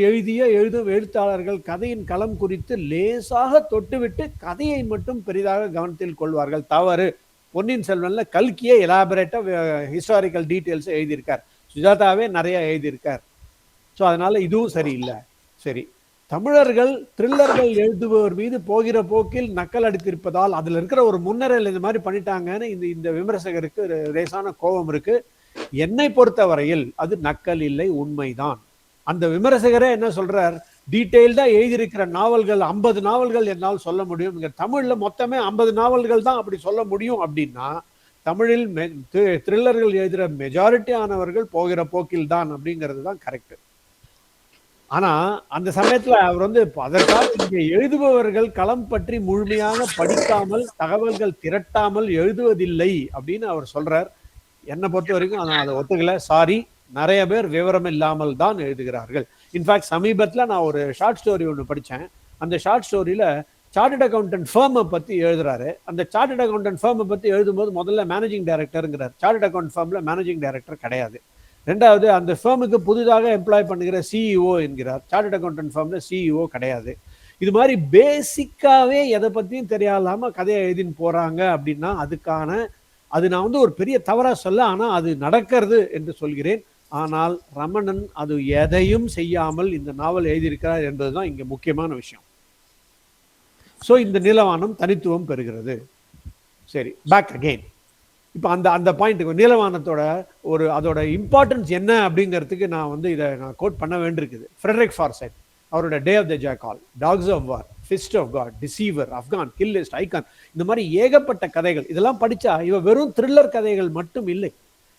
எழுதும் எழுத்தாளர்கள் கதையின் களம் குறித்து லேசாக தொட்டுவிட்டு கதையை மட்டும் பெரிதாக கவனத்தில் கொள்வார்கள். தவறு. பொன்னியின் செல்வன்ல கல்கியே எலாபரேட்டா ஹிஸ்டாரிக்கல் டீட்டெயில்ஸ் எழுதியிருக்கார். சுஜாதாவே நிறைய எழுதியிருக்கார். ஸோ அதனால இதுவும் சரியில்லை. சரி, தமிழர்கள் த்ரில்லர்கள் எழுதுபவர் மீது போகிற போக்கில் நக்கல் அடித்திருப்பதால் அதுல இருக்கிற ஒரு முன்னரையில் இந்த மாதிரி பண்ணிட்டாங்கன்னு இந்த விமர்சகருக்கு லேசான கோபம் இருக்கு. என்னை பொறுத்தவரையில் அது நக்கல் இல்லை, உண்மைதான். அந்த விமர்சகரே என்ன சொல்றார், டீட்டெயில்டா எழுதியிருக்கிற நாவல்கள் 50 நாவல்கள் என்னால் சொல்ல முடியும். இங்க தமிழ்ல மொத்தமே 50 நாவல்கள் தான் அப்படி சொல்ல முடியும் அப்படின்னா, தமிழில் த்ரில்லர்கள் எழுதுகிற மெஜாரிட்டி ஆனவர்கள் போகிற போக்கில் தான் அப்படிங்கிறது தான் கரெக்ட். ஆனா அந்த சமயத்துல அவர் அதற்காக இங்கே எழுதுபவர்கள் களம் பற்றி முழுமையாக படிக்காமல் தகவல்கள் திரட்டாமல் எழுதுவதில்லை அப்படின்னு அவர் சொல்றார். என்னை பொறுத்த வரைக்கும் நான் அதை ஒத்துக்கல. சாரி, நிறைய பேர் விவரம் இல்லாமல் தான் எழுதுகிறார்கள். இன்ஃபேக்ட் சமீபத்தில் நான் ஒரு ஷார்ட் ஸ்டோரி ஒன்று படித்தேன். அந்த ஷார்ட் ஸ்டோரியில சார்ட்டர்ட் அக்கௌண்டன்ட் ஃபேர்மை பற்றி எழுதுறாரு. அந்த சார்ட்டர்ட் அக்கௌண்டன்ட் ஃபேர்மை பற்றி எழுதும்போது முதல்ல மேனேஜிங் டைரக்டருங்கிறார். சார்ட்டர்ட் அக்கௌண்ட் ஃபேர்மில் மேனேஜிங் டைரக்டர் கிடையாது. ரெண்டாவது, அந்த ஃபேர்முக்கு புதிதாக எம்ப்ளாய் பண்ணுகிற சிஇஓ என்கிறார். சார்ட்டர்ட் அக்கௌண்டன்ட் ஃபேர்மில் சிஇஓ கிடையாது. இது மாதிரி பேசிக்காவே எதை பற்றியும் தெரியாம கதையை எழுதின்னு போறாங்க அப்படின்னா அது நான் ஒரு பெரிய தவறா சொல்ல, ஆனால் அது நடக்கிறது என்று சொல்கிறேன். ஆனால் ரமணன் அது எதையும் செய்யாமல் இந்த நாவல் எழுதியிருக்கிறார் என்பதுதான் இங்க முக்கியமான விஷயம். ஸோ இந்த நிலவானம் தனித்துவம் பெறுகிறது. சரி, பேக் அகெயின். இப்போ அந்த பாயிண்ட்டுக்கு நீலவானத்தோட அதோட இம்பார்ட்டன்ஸ் என்ன அப்படிங்கிறதுக்கு நான் இதை கோட் பண்ண வேண்டியிருக்குது. ஃப்ரெட்ரிக் ஃபார்சைட் அவரோட day of the jackal, dogs of war, fist of God, deceiver, Afghan, kill list, icon, இந்த மாதிரி ஏகப்பட்ட கதைகள். இதெல்லாம் படிச்சா இவ வெறும் த்ரில்லர் கதைகள் மட்டும் இல்லை.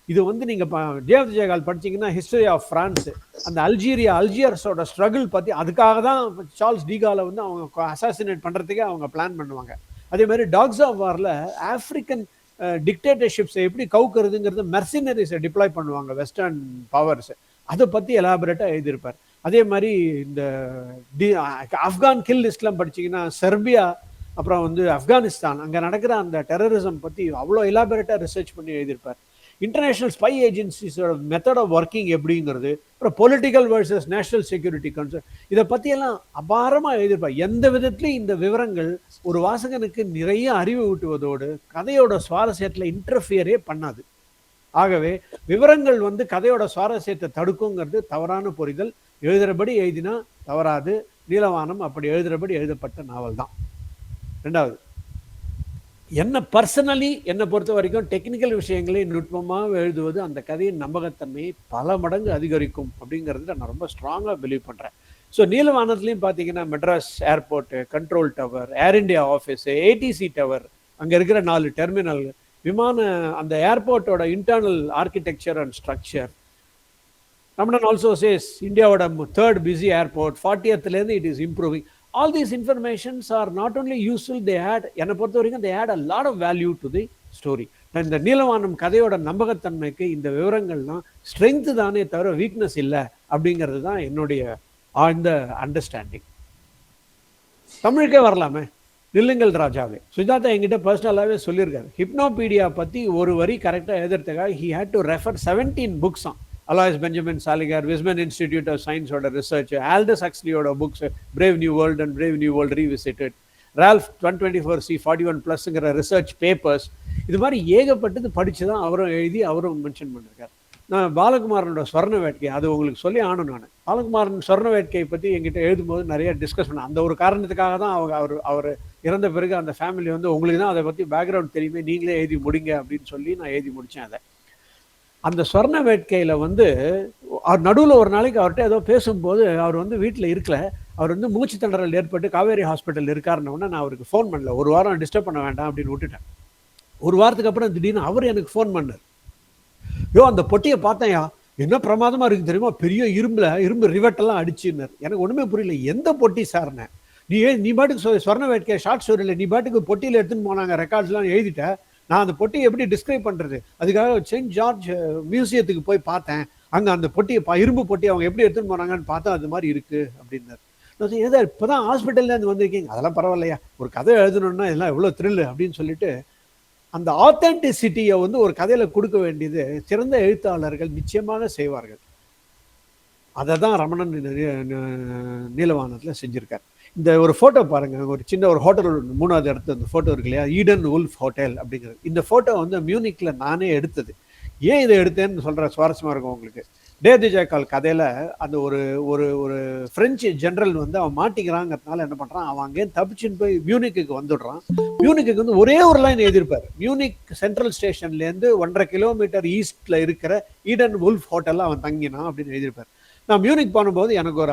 இது நீங்க டே ஆஃப் த ஜாக்கால் படிச்சீங்கன்னா ஹிஸ்டரி ஆஃப் பிரான்ஸ், அந்த அல்ஜியர்ஸோட ஸ்ட்ரகிள் பத்தி, அதுக்காக தான் சார்ல்ஸ் டீகாலை அவங்க அசாசினேட் பண்றதுக்கே அவங்க பிளான் பண்ணுவாங்க. அதே மாதிரி டாக்ஸ் ஆஃப் வார்ல ஆப்பிரிக்கன் டிக்டேட்டர்ஷிப்ஸை எப்படி கவுக்குறதுங்கிறது மெர்சினரிஸை டிப்ளாய் பண்ணுவாங்க வெஸ்டர்ன் பவர்ஸ். அதை பத்தி எலாபரேட்டா எழுதியிருப்பார். அதே மாதிரி இந்த ஆப்கான் கில் லிஸ்ட்லாம் படிச்சீங்கன்னா செர்பியா, அப்புறம் ஆப்கானிஸ்தான், அங்கே நடக்கிற அந்த டெரரிசம் பற்றி அவ்வளோ எலாபரேட்டாக ரிசர்ச் பண்ணி எழுதியிருப்பார். இன்டர்நேஷனல் ஸ்பை ஏஜென்சிஸோட மெத்தட் ஆஃப் ஒர்க்கிங் எப்படிங்கிறது, அப்புறம் political versus national security concern, இதை பற்றியெல்லாம் அபாரமாக எழுதியிருப்பார். எந்த விதத்துலையும் இந்த விவரங்கள் ஒரு வாசகனுக்கு நிறைய அறிவு ஊட்டுவதோடு கதையோட சுவாரஸ்யத்தில் இன்டர்ஃபியரே பண்ணாது. ஆகவே விவரங்கள் கதையோட சுவாரஸ்யத்தை தடுக்குங்கிறது தவறான புரிதல். எழுதுறபடி எழுதினா தவறாது. நீலவானம் அப்படி எழுதுறபடி எழுதப்பட்ட நாவல் தான். ரெண்டாவது, என்னை பொறுத்த வரைக்கும் டெக்னிக்கல் விஷயங்களை நுட்பமாக எழுதுவது அந்த கதையின் நம்பகத்தன்மையை பல மடங்கு அதிகரிக்கும் அப்படிங்கிறதுல நான் ரொம்ப ஸ்ட்ராங்காக பிலீவ் பண்ணுறேன். ஸோ நீலவானத்துலேயும் பார்த்தீங்கன்னா Madras airport, control tower, air India office, ATC tower, அங்கே இருக்கிற 4 டெர்மினல், அந்த ஏர்போர்ட்டோட internal architecture and structure. Ramanan also says India's third busy airport, 40th it is improving. All these informations are not only useful, they add a lot of value to the story. இந்த நீலவானம் கதையோட நம்பகத்தன்மைக்கு இந்த விவரங்கள்லாம் strength தானே தவிர weakness இல்லை அப்படிங்கிறது தான் என்னுடைய ஆழ்ந்த அண்டர்ஸ்டாண்டிங். தமிழுக்கே வரலாமே, நில்லுங்கள் ராஜாவே. சுஜாதா என்கிட்ட பர்சனலாகவே சொல்லியிருக்காரு, ஹிப்னோபீடியா பற்றி ஒரு வரி கரெக்டாக எழுதுறதுக்காக he had to refer 17 books on Alois Benjamin Salinger, Wisman Institute of Science ஓட ரிசர்ச், ஆல்டஸ் ஹக்ஸ்லியோட books brave new world and brave new world revisited, Ralph 124C 41+ங்கிற ரிசர்ச் பேப்பர்ஸ், இது மாதிரி ஏகப்பட்டது படித்து தான் அவரும் மென்ஷன் பண்ணியிருக்காரு. நான் பாலகுமாரனோட சொர்ண வேட்கை, அது உங்களுக்கு சொல்லி ஆனும். நான் பாலகுமாரன் சொர்ண வேட்கையை பற்றி என்கிட்ட எழுதும்போது நிறைய டிஸ்கஸ் பண்ணேன். அந்த ஒரு காரணத்துக்காக தான் அவர் இறந்த பிறகு அந்த ஃபேமிலி உங்களுக்கு தான் அதை பற்றி பேக்ரவுண்ட் தெரியுமே, நீங்களே எழுதி முடிங்க அப்படின்னு சொல்லி நான் எழுதி முடித்தேன். அதை அந்த சொர்ண வேட்கையில் அவர் நடுவில் ஒரு நாளைக்கு அவர்கிட்ட ஏதோ பேசும்போது அவர் வீட்டில் இருக்கல, அவர் மூச்சு திணறல் ஏற்பட்டு காவேரி ஹாஸ்பிட்டல் இருக்காருன்னொன்னே நான் அவருக்கு ஃபோன் பண்ணல. ஒரு வாரம் டிஸ்டர்ப் பண்ண வேண்டாம் அப்படின்னு விட்டுட்டேன். ஒரு வாரத்துக்கு அப்புறம் திடீர்னு அவர் எனக்கு ஃபோன் பண்ணார். அந்த பொட்டியை பார்த்தேன்யா, என்ன பிரமாதமாக இருக்குது தெரியுமா, பெரிய இரும்பு ரிவெட்டெல்லாம் அடிச்சுன்னார். எனக்கு ஒன்றுமே புரியல, எந்த பொட்டி சார்னே? நீ பாட்டுக்கு சொர்ண வேட்கை ஷார்ட் ஸ்டோரியில் நீ பாட்டுக்கு பொட்டியில் எடுத்துன்னு போனாங்க, ரெக்கார்ட்ஸ்லாம் எழுதிட்ட, நான் அந்த பொட்டியை எப்படி டிஸ்கிரைப் பண்றது? அதுக்காக செயின்ட் ஜார்ஜ் மியூசியத்துக்கு போய் பார்த்தேன். அங்க அந்த பொட்டியை இரும்பு பொட்டி அவங்க எப்படி எடுத்துன்னு போனாங்கன்னு பார்த்தா அது மாதிரி இருக்கு அப்படின்னாரு. நான் சொன்னேன், ஏதா இப்பதான் ஹாஸ்பிட்டல்ல இருந்து வந்திருக்கீங்க, அதெல்லாம் பரவாயில்லையா, ஒரு கதை எழுதணும்னா இதெல்லாம் எவ்வளவு த்ரில் அப்படின்னு சொல்லிட்டு அந்த ஆத்தென்டிசிட்டியை வந்து ஒரு கதையில கொடுக்க வேண்டியது சிறந்த எழுத்தாளர்கள் நிச்சயமாக செய்வார்கள். அதை தான் ரமணன் நீலவானத்துல செஞ்சிருக்காரு. இந்த ஒரு போட்டோ பாருங்க, ஒரு சின்ன ஒரு ஹோட்டல் 3வது இடத்து அந்த போட்டோ இருக்கு இல்லையா, ஈடன் உல்ஃப் ஹோட்டல் அப்படிங்கிறது. இந்த போட்டோ வந்து மியூனிக்ல நானே எடுத்தது. ஏன் இதை எடுத்தேன்னு சொல்ற சுவாரஸ்யமா இருக்கும் உங்களுக்கு. டே தி ஜாக்கால் கதையில அந்த ஒரு ஒரு ஒரு பிரெஞ்சு ஜெனரல் வந்து அவன் மாட்டிக்கிறாங்கிறதுனால என்ன பண்றான், அவன் அங்கேயும் தப்பிச்சுன்னு போய் மியூனிக்கு வந்துடுறான். மியூனிக்கு வந்து ஒரே ஒரு லைன் எழுதியிருப்பாரு, மியூனிக் சென்ட்ரல் ஸ்டேஷன்ல இருந்து 1.5 கிலோமீட்டர் ஈஸ்ட்ல இருக்கிற ஈடன் உல்ஃப் ஹோட்டல்ல அவன் தங்கினான் அப்படின்னு எழுதியிருப்பாரு. நான் மியூனிக் பண்ணும்போது எனக்கு ஒரு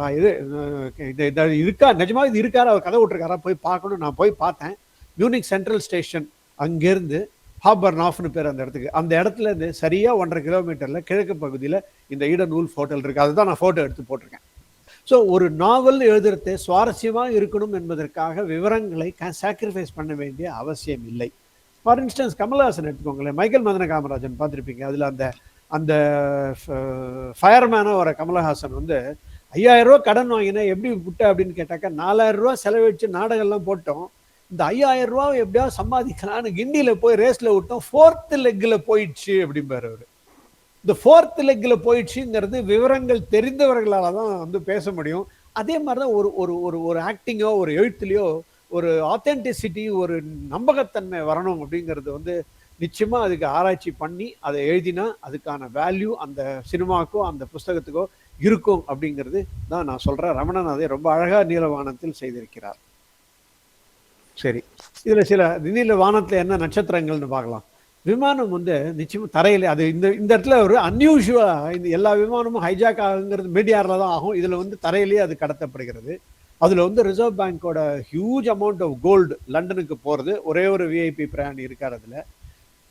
இது இருக்கா, நிஜமா இது இருக்காரு, அவர் கதை விட்டுருக்காரா, போய் பார்க்கணும். நான் போய் பார்த்தேன். மியூனிக் சென்ட்ரல் ஸ்டேஷன் அங்கேருந்து ஹாபர்னாஃப்னு பேர் அந்த இடத்துக்கு, அந்த இடத்துல இருந்து சரியா 1.5 கிலோமீட்டர்ல கிழக்கு பகுதியில் இந்த ஈடன் உல்ஃப் ஹோட்டல் இருக்கு. அதுதான் நான் போட்டோ எடுத்து போட்டிருக்கேன். ஸோ ஒரு நாவல் எழுதுறது சுவாரஸ்யமாக இருக்கணும் என்பதற்காக விவரங்களை சாக்ரிஃபைஸ் பண்ண வேண்டிய அவசியம் இல்லை. ஃபார் இன்ஸ்டன்ஸ் கமல்ஹாசன் எடுத்துக்கோங்களேன், மைக்கேல் மதன காமராஜன் பார்த்துருப்பீங்க. அதில் அந்த ஃபயர்மேனாக வர கமல்ஹாசன் வந்து 5000 ரூபா கடன் வாங்கினேன் எப்படி விட்ட அப்படின்னு கேட்டாக்கா, 4000 ரூபா செலவழிச்சு நாடகம்லாம் போட்டோம், இந்த 5000 ரூபா எப்படியாவது சம்பாதிக்கலான்னு கிண்டியில போய் ரேஸ்ல விட்டோம், 4th லெக்ல போயிடுச்சு அப்படிம்பாரு அவரு. இந்த 4th லெக்ல போயிடுச்சுங்கிறது விவரங்கள் தெரிந்தவர்களால தான் வந்து பேச முடியும். அதே மாதிரிதான் ஒரு ஒரு ஒரு ஒரு ஆக்டிங்கோ ஒரு எழுத்துலையோ ஒரு ஆத்தென்டிசிட்டி, ஒரு நம்பகத்தன்மை வரணும் அப்படிங்கிறது வந்து நிச்சயமா அதுக்கு ஆராய்ச்சி பண்ணி அதை எழுதினா அதுக்கான வேல்யூ அந்த சினிமாக்கோ அந்த புஸ்தகத்துக்கோ இருக்கும் அப்படிங்கிறது தான் நான் சொல்றேன். ரமணன் அதை ரொம்ப அழகா நீலவானத்தில் செய்திருக்கிறார். சரி, இதுல சில நீலவானத்துல என்ன நட்சத்திரங்கள்னு பார்க்கலாம். விமானம் வந்து நிச்சயமா தரையில அது இந்த இடத்துல ஒரு அன்யூஷுவலா இந்த எல்லா விமானமும் ஹைஜாக் ஆகுங்கிறது மீடியாரில் தான் ஆகும். இதுல வந்து தரையிலேயே அது கடத்தப்படுகிறது. அதுல வந்து ரிசர்வ் பேங்கோட ஹியூஜ் அமௌண்ட் ஆஃப் கோல்டு லண்டனுக்கு போறது. ஒரே ஒரு விஐபி பிராணி இருக்கார் அதுல.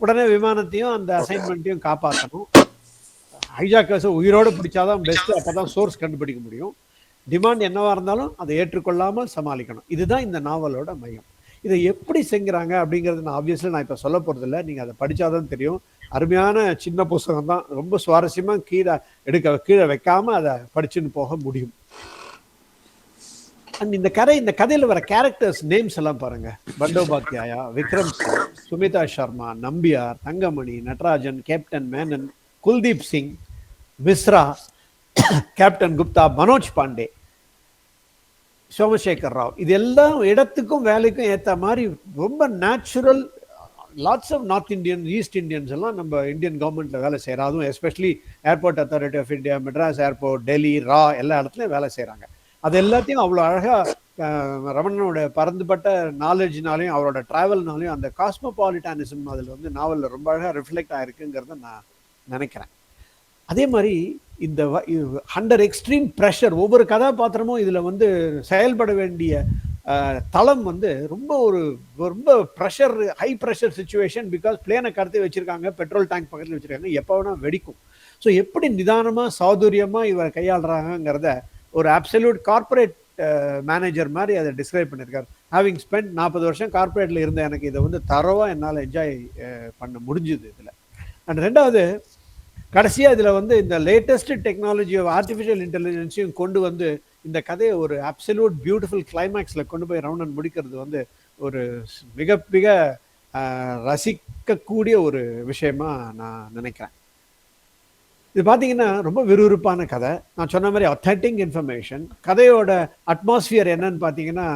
உடனே விமானத்தையும் அந்த அசைன்மெண்ட்டையும் காப்பாற்றணும். ஹைஜாக்கர்ஸை உயிரோடு பிடிச்சாதான் பெஸ்ட், அப்பதான் சோர்ஸ் கண்டுபிடிக்க முடியும். டிமாண்ட் என்னவா இருந்தாலும் அதை ஏற்றுக்கொள்ளாமல் சமாளிக்கணும். இதுதான் இந்த நாவலோட மையம். இதை எப்படி செஞ்சுறாங்க அப்படிங்கிறது நான் ஆப்வியஸ்லி நான் இப்போ சொல்ல போறது இல்லை, நீங்க அதை படிச்சாதான் தெரியும். அருமையான சின்ன புஸ்தகம் தான், ரொம்ப சுவாரஸ்யமா கீழே வைக்காம அதை படிச்சுன்னு போக முடியும். இந்த கதையில வர கேரக்டர்ஸ் நேம்ஸ் எல்லாம் பாருங்க. Bandopadhyaya, Vikram Singh, Sumita Sharma, Nambiar, Thangamani, Natarajan, captain Menon, Kuldeep Singh, Mishra, captain Gupta, Manoj Pandey, Somasekhar Rao. இது எல்லாம் இடத்துக்கும் வேலைக்கும் ஏற்ற மாதிரி ரொம்ப natural. Lots of north Indian, east Indians எல்லாம் நம்ம இந்தியன் கவர்மெண்ட்ல வேலை செய்யறாங்க. அதுவும் especially airport authority of India, Madras airport, Delhi, எல்லா இடத்துலையும் வேலை செய்யறாங்க. அது எல்லாத்தையும் அவ்வளோ அழகா ரமணனோட பறந்துபட்ட நாலேஜ்னாலையும் அவரோட டிராவல்னாலையும் அந்த காஸ்மோபாலிட்டானிசம் அதில் வந்து நாவலில் ரொம்ப அழகாக ரிஃப்ளெக்ட் ஆயிருக்குங்கிறத நான் நினைக்கிறேன். அதே மாதிரி இந்த அண்டர் எக்ஸ்ட்ரீம் ப்ரெஷர் ஒவ்வொரு கதாபாத்திரமும் இதில் வந்து செயல்பட வேண்டிய தளம் வந்து ரொம்ப pressure, high pressure situation. Because பிளேனை கடத்தி வச்சிருக்காங்க, பெட்ரோல் டேங்க் பக்கத்தில் வச்சிருக்காங்க, எப்போ வேணா வெடிக்கும். ஸோ எப்படி நிதானமாக சாதுரியமாக இவரை கையாளுறாங்கிறத ஒரு அப்சல்யூட் கார்பரேட் மேனேஜர் மாதிரி அதை டிஸ்கிரைப் பண்ணியிருக்காரு. ஹேவிங் ஸ்பெண்ட் 40 வருஷம் கார்பரேட்ல இருந்த எனக்கு இதை வந்து தரவா என்னால் என்ஜாய் பண்ண முடிஞ்சுது இதில். அண்ட் ரெண்டாவது கடைசியா இதுல வந்து இந்த லேட்டஸ்ட் டெக்னாலஜி ஆஃப் ஆர்டிஃபிஷியல் இன்டெலிஜென்ஸையும் கொண்டு வந்து இந்த கதையை ஒரு அப்சல்யூட் பியூட்டிஃபுல் கிளைமேக்ஸ்ல கொண்டு போய் ரமணன் முடிக்கிறது வந்து ஒரு மிக மிக ரசிக்கக்கூடிய ஒரு விஷயமா நான் நினைக்கிறேன். இது பார்த்தீங்கன்னா ரொம்ப விறுவிறுப்பான கதை. நான் சொன்ன மாதிரி அத்தென்டிக் இன்ஃபர்மேஷன். கதையோட அட்மாஸ்பியர் என்னன்னு பார்த்தீங்கன்னா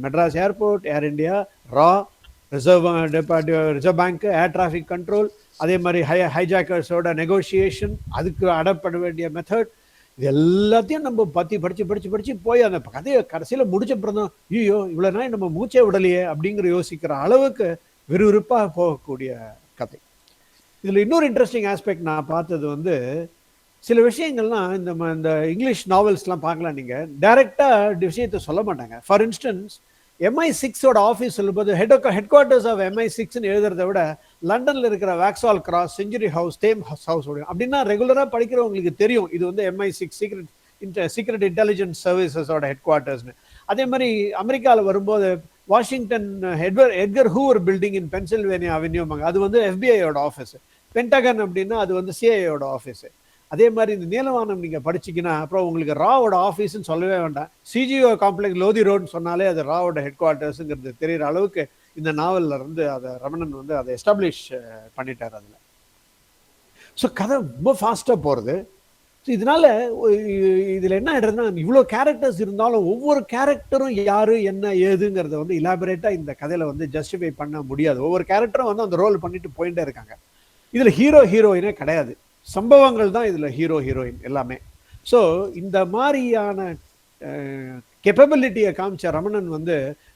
Madras airport, air India, reserve bank, air traffic control, அதே மாதிரி ஹைஜாக்கர்ஸோட நெகோசியேஷன், அதுக்கு அடாப்ட் பண்ண வேண்டிய மெத்தட், இது எல்லாத்தையும் நம்ம படிச்சு போய் அந்த கதையை கடைசியில் முடிச்சப்புறம் தான் ஐயோ இவ்வளோ நாள் நம்ம மூச்சே விடலையே அப்படிங்கிற யோசிக்கிற அளவுக்கு விறுவிறுப்பாக போகக்கூடிய கதை. இதில் இன்னொரு இன்ட்ரெஸ்டிங் ஆஸ்பெக்ட் நான் பார்த்தது வந்து சில விஷயங்கள்லாம் இந்த இங்கிலீஷ் நாவல்ஸ்லாம் பார்க்கலாம், நீங்கள் டைரெக்டாக விஷயத்தை சொல்ல மாட்டாங்க. ஃபார் இன்ஸ்டன்ஸ் MI6ஓட ஆஃபீஸ் சொல்லும்போது ஹெட் குவார்ட்டர்ஸ் ஆஃப் MI6ன்னு எழுதுறத விட லண்டனில் இருக்கிற Vauxhall Cross, Century House, Thames House அப்படின்னா ரெகுலராக படிக்கிறவங்களுக்கு தெரியும் இது வந்து MI6 சீக்ரெட் இன்டெலிஜென்ஸ் சர்வீசஸோட ஹெட் குவார்ட்டர்ஸ்னு. அதே மாதிரி அமெரிக்காவில் வரும்போது Washington Edgar Hoover building in Pennsylvania அவென்யூமாங்க, அது வந்து எஃபிஐயோட ஆஃபீஸ். பென்டகன் அப்படின்னா அது வந்து சிஐயோட ஆஃபீஸ். அதே மாதிரி இந்த நீலவானம் நீங்க படிச்சீங்கன்னா அப்புறம் உங்களுக்கு ராவோட ஆஃபீஸ்ன்னு சொல்லவே வேண்டாம். சிஜிஓ காம்ப்ளெக்ஸ் லோதி ரோடுன்னு சொன்னாலே அது ராவோட ஹெட் குவார்ட்டர்ஸுங்கிறது தெரிகிற அளவுக்கு இந்த நாவலில் இருந்து அதை ரமணன் வந்து அதை எஸ்டாப்ளிஷ் பண்ணிட்டார் அதில். ஸோ கதை ரொம்ப ஃபாஸ்ட்டாக போகிறது. ஸோ இதனால இதில் என்ன ஆகிடுறதுன்னா, இவ்வளோ கேரக்டர்ஸ் இருந்தாலும் ஒவ்வொரு கேரக்டரும் யாரு என்ன ஏதுங்கிறத வந்து இலாபரேட்டாக இந்த கதையில் வந்து ஜஸ்டிஃபை பண்ண முடியாது. ஒவ்வொரு கேரக்டரும் வந்து அந்த ரோல் பண்ணிட்டு போயிட்டே இருக்காங்க. இதில் ஹீரோ ஹீரோயினே கிடையாது, சம்பவங்கள் தான் இதில் ஹீரோ ஹீரோயின் எல்லாமே. ஸோ இந்த மாதிரியான கேப்பபிலிட்டியை காமிச்ச ரமணன் வந்து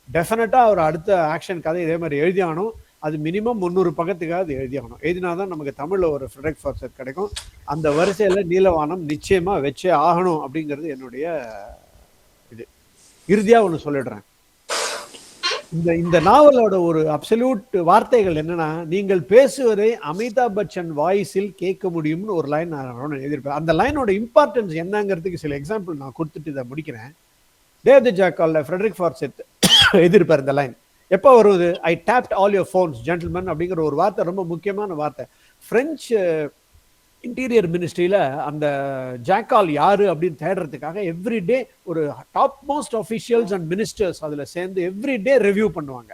டெஃபினட்டாக அவர் அடுத்த ஆக்ஷன் கதை இதே மாதிரி எழுதியாகணும். அது மினிமம் 300 பக்கத்துக்காக எழுதியாகணும். எழுதினாதான் நமக்கு தமிழில் ஒரு ஃப்ரெட்ரிக் ஃபார்செட் கிடைக்கும். அந்த வரிசையில் நீலவானம் நிச்சயமாக வச்சே ஆகணும் அப்படிங்கிறது என்னுடைய இது. இறுதியாக ஒன்று சொல்லிடுறேன். இந்த நாவலோட ஒரு அப்சல்யூட் வார்த்தைகள் என்னன்னா, நீங்கள் பேசுவதை அமிதாப் பச்சன் வாய்ஸில் கேட்க முடியும்னு ஒரு லைன் நான் எழுதியிருப்பேன். அந்த லைனோட இம்பார்ட்டன்ஸ் என்னங்கிறதுக்கு சில எக்ஸாம்பிள் நான் கொடுத்துட்டு இதை முடிக்கிறேன். டேவ் தி ஜாக்கால்ல ஃப்ரெட்ரிக் ஃபார்செட் எழுதியிருப்பார் இந்த லைன். எப்போ வருவது? I tapped all your phones gentleman அப்படிங்கிற ஒரு வார்த்தை ரொம்ப முக்கியமான வார்த்தை. பிரெஞ்சு இன்டீரியர் மினிஸ்ட்ரியில் அந்த ஜாக்கால் யாரு அப்படின்னு தேடுறதுக்காக எவ்ரிடே ஒரு top most officials and ministers அதில் சேர்ந்து எவ்ரிடே ரிவ்யூ பண்ணுவாங்க.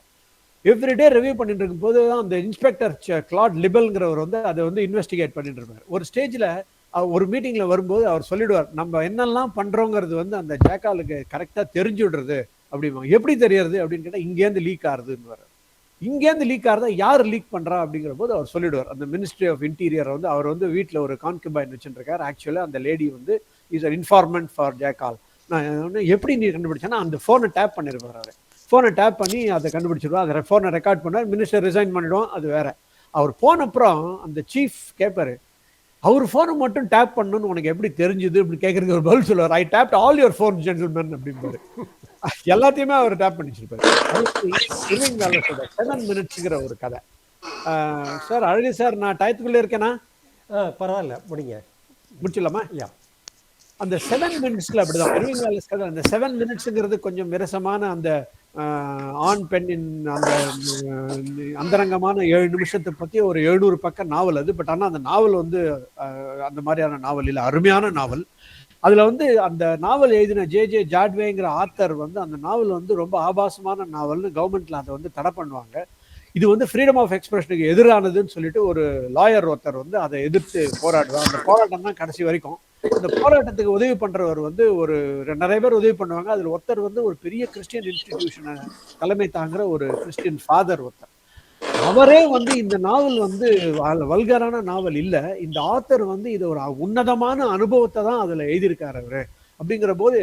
எவ்ரிடே ரிவ்யூ பண்ணிட்டு இருக்கும்போது தான் அந்த இன்ஸ்பெக்டர் கிளாட் லிபல்ங்கிறவர் வந்து அதை வந்து இன்வெஸ்டிகேட் பண்ணிட்டு இருப்பார். ஒரு ஸ்டேஜில் ஒரு மீட்டிங்கில் வரும்போது அவர் சொல்லிடுவார், நம்ம என்னெல்லாம் பண்ணுறோங்கிறது வந்து அந்த ஜாக்காலுக்கு கரெக்டாக தெரிஞ்சுடுறது அப்படிமா. எப்படி தெரியறது அப்படின்னு கேட்டால், இங்கேருந்து லீக் ஆகுதுன்னு வர. இங்கேருந்து லீக் ஆகிறதா யார் லீக் பண்ணுறா அப்படிங்கிற போது அவர் சொல்லிடுவார். அந்த மினிஸ்ட்ரி ஆஃப் இன்டீரியர் வந்து அவர் வந்து வீட்டில் ஒரு கான்குபைன் வச்சுருக்கார். ஆக்சுவலாக அந்த லேடி வந்து is a informant for jackal. நான் எப்படி நீ கண்டுபிடிச்சேன்னா, அந்த ஃபோனை டேப் பண்ணியிருப்பார். அவர் ஃபோனை டேப் பண்ணி அதை கண்டுபிடிச்சிருவா. அதை ஃபோனை ரெக்கார்ட் பண்ணார். மினிஸ்டர் ரிசைன் பண்ணிவிடுவோம், அது வேற. அவர் போன அப்புறம் அந்த சீஃப் கேட்பாரு, அவர் ஃபோனை மட்டும் டேப் பண்ணணும்னு உனக்கு எப்படி தெரிஞ்சுது அப்படின்னு கேட்கறதுக்கு ஒரு பதில் சொல்லுவார். I tapped all your phone gentleman அப்படின்பாரு. எல்லாத்தையுமே அவர் டேப் பண்ணி வச்சிருப்பாரு. 7 மினிட்ஸ்ங்கிற ஒரு கதை. சார் அழகு சார், நான் டயத்துக்குள்ளே இருக்கேனா? பரவாயில்ல, முடிச்சிடலாமா? யா. அந்த 7 மினிட்ஸ்ல அப்படிதான் இர்விங் வாலஸ் கதை. அந்த 7 மினிட்ஸ்ங்கிறது கொஞ்சம் விரசமான அந்த ஆண் பெண்ணின் அந்த அந்தரங்கமான 7 நிமிஷத்தை பற்றி ஒரு 700 பக்க நாவல் அது. பட் ஆனால் அந்த நாவல் வந்து அந்த மாதிரியான நாவல் இல்லை, அருமையான நாவல். அதில் வந்து அந்த நாவல் எழுதின ஜே ஜாட்வேங்கிற ஆத்தர் வந்து அந்த நாவல் வந்து ரொம்ப ஆபாசமான நாவல்னு கவர்மெண்ட்ல அதை வந்து தடை பண்ணுவாங்க. இது வந்து ஃப்ரீடம் ஆஃப் எக்ஸ்பிரஷனுக்கு எதிரானதுன்னு சொல்லிட்டு ஒரு லாயர் ஒருத்தர் வந்து அதை எதிர்த்து போராடுவார். அந்த போராட்டம் தான் கடைசி வரைக்கும். இந்த போராட்டத்துக்கு உதவி பண்றவர் வந்து ஒரு நிறைய பேர் உதவி பண்ணுவாங்க. அதில் ஒருத்தர் வந்து ஒரு பெரிய கிறிஸ்டியன் இன்ஸ்டிடியூஷனை தலைமை தாங்குற ஒரு கிறிஸ்டியன் ஃபாதர் ஒருத்தர். அவரே வந்து இந்த நாவல் வந்து வல்கரான நாவல் இல்லை, இந்த ஆத்தர் வந்து இது ஒரு உன்னதமான அனுபவத்தை தான் அதில் எழுதியிருக்காரு அவரு. அப்படிங்கிற போது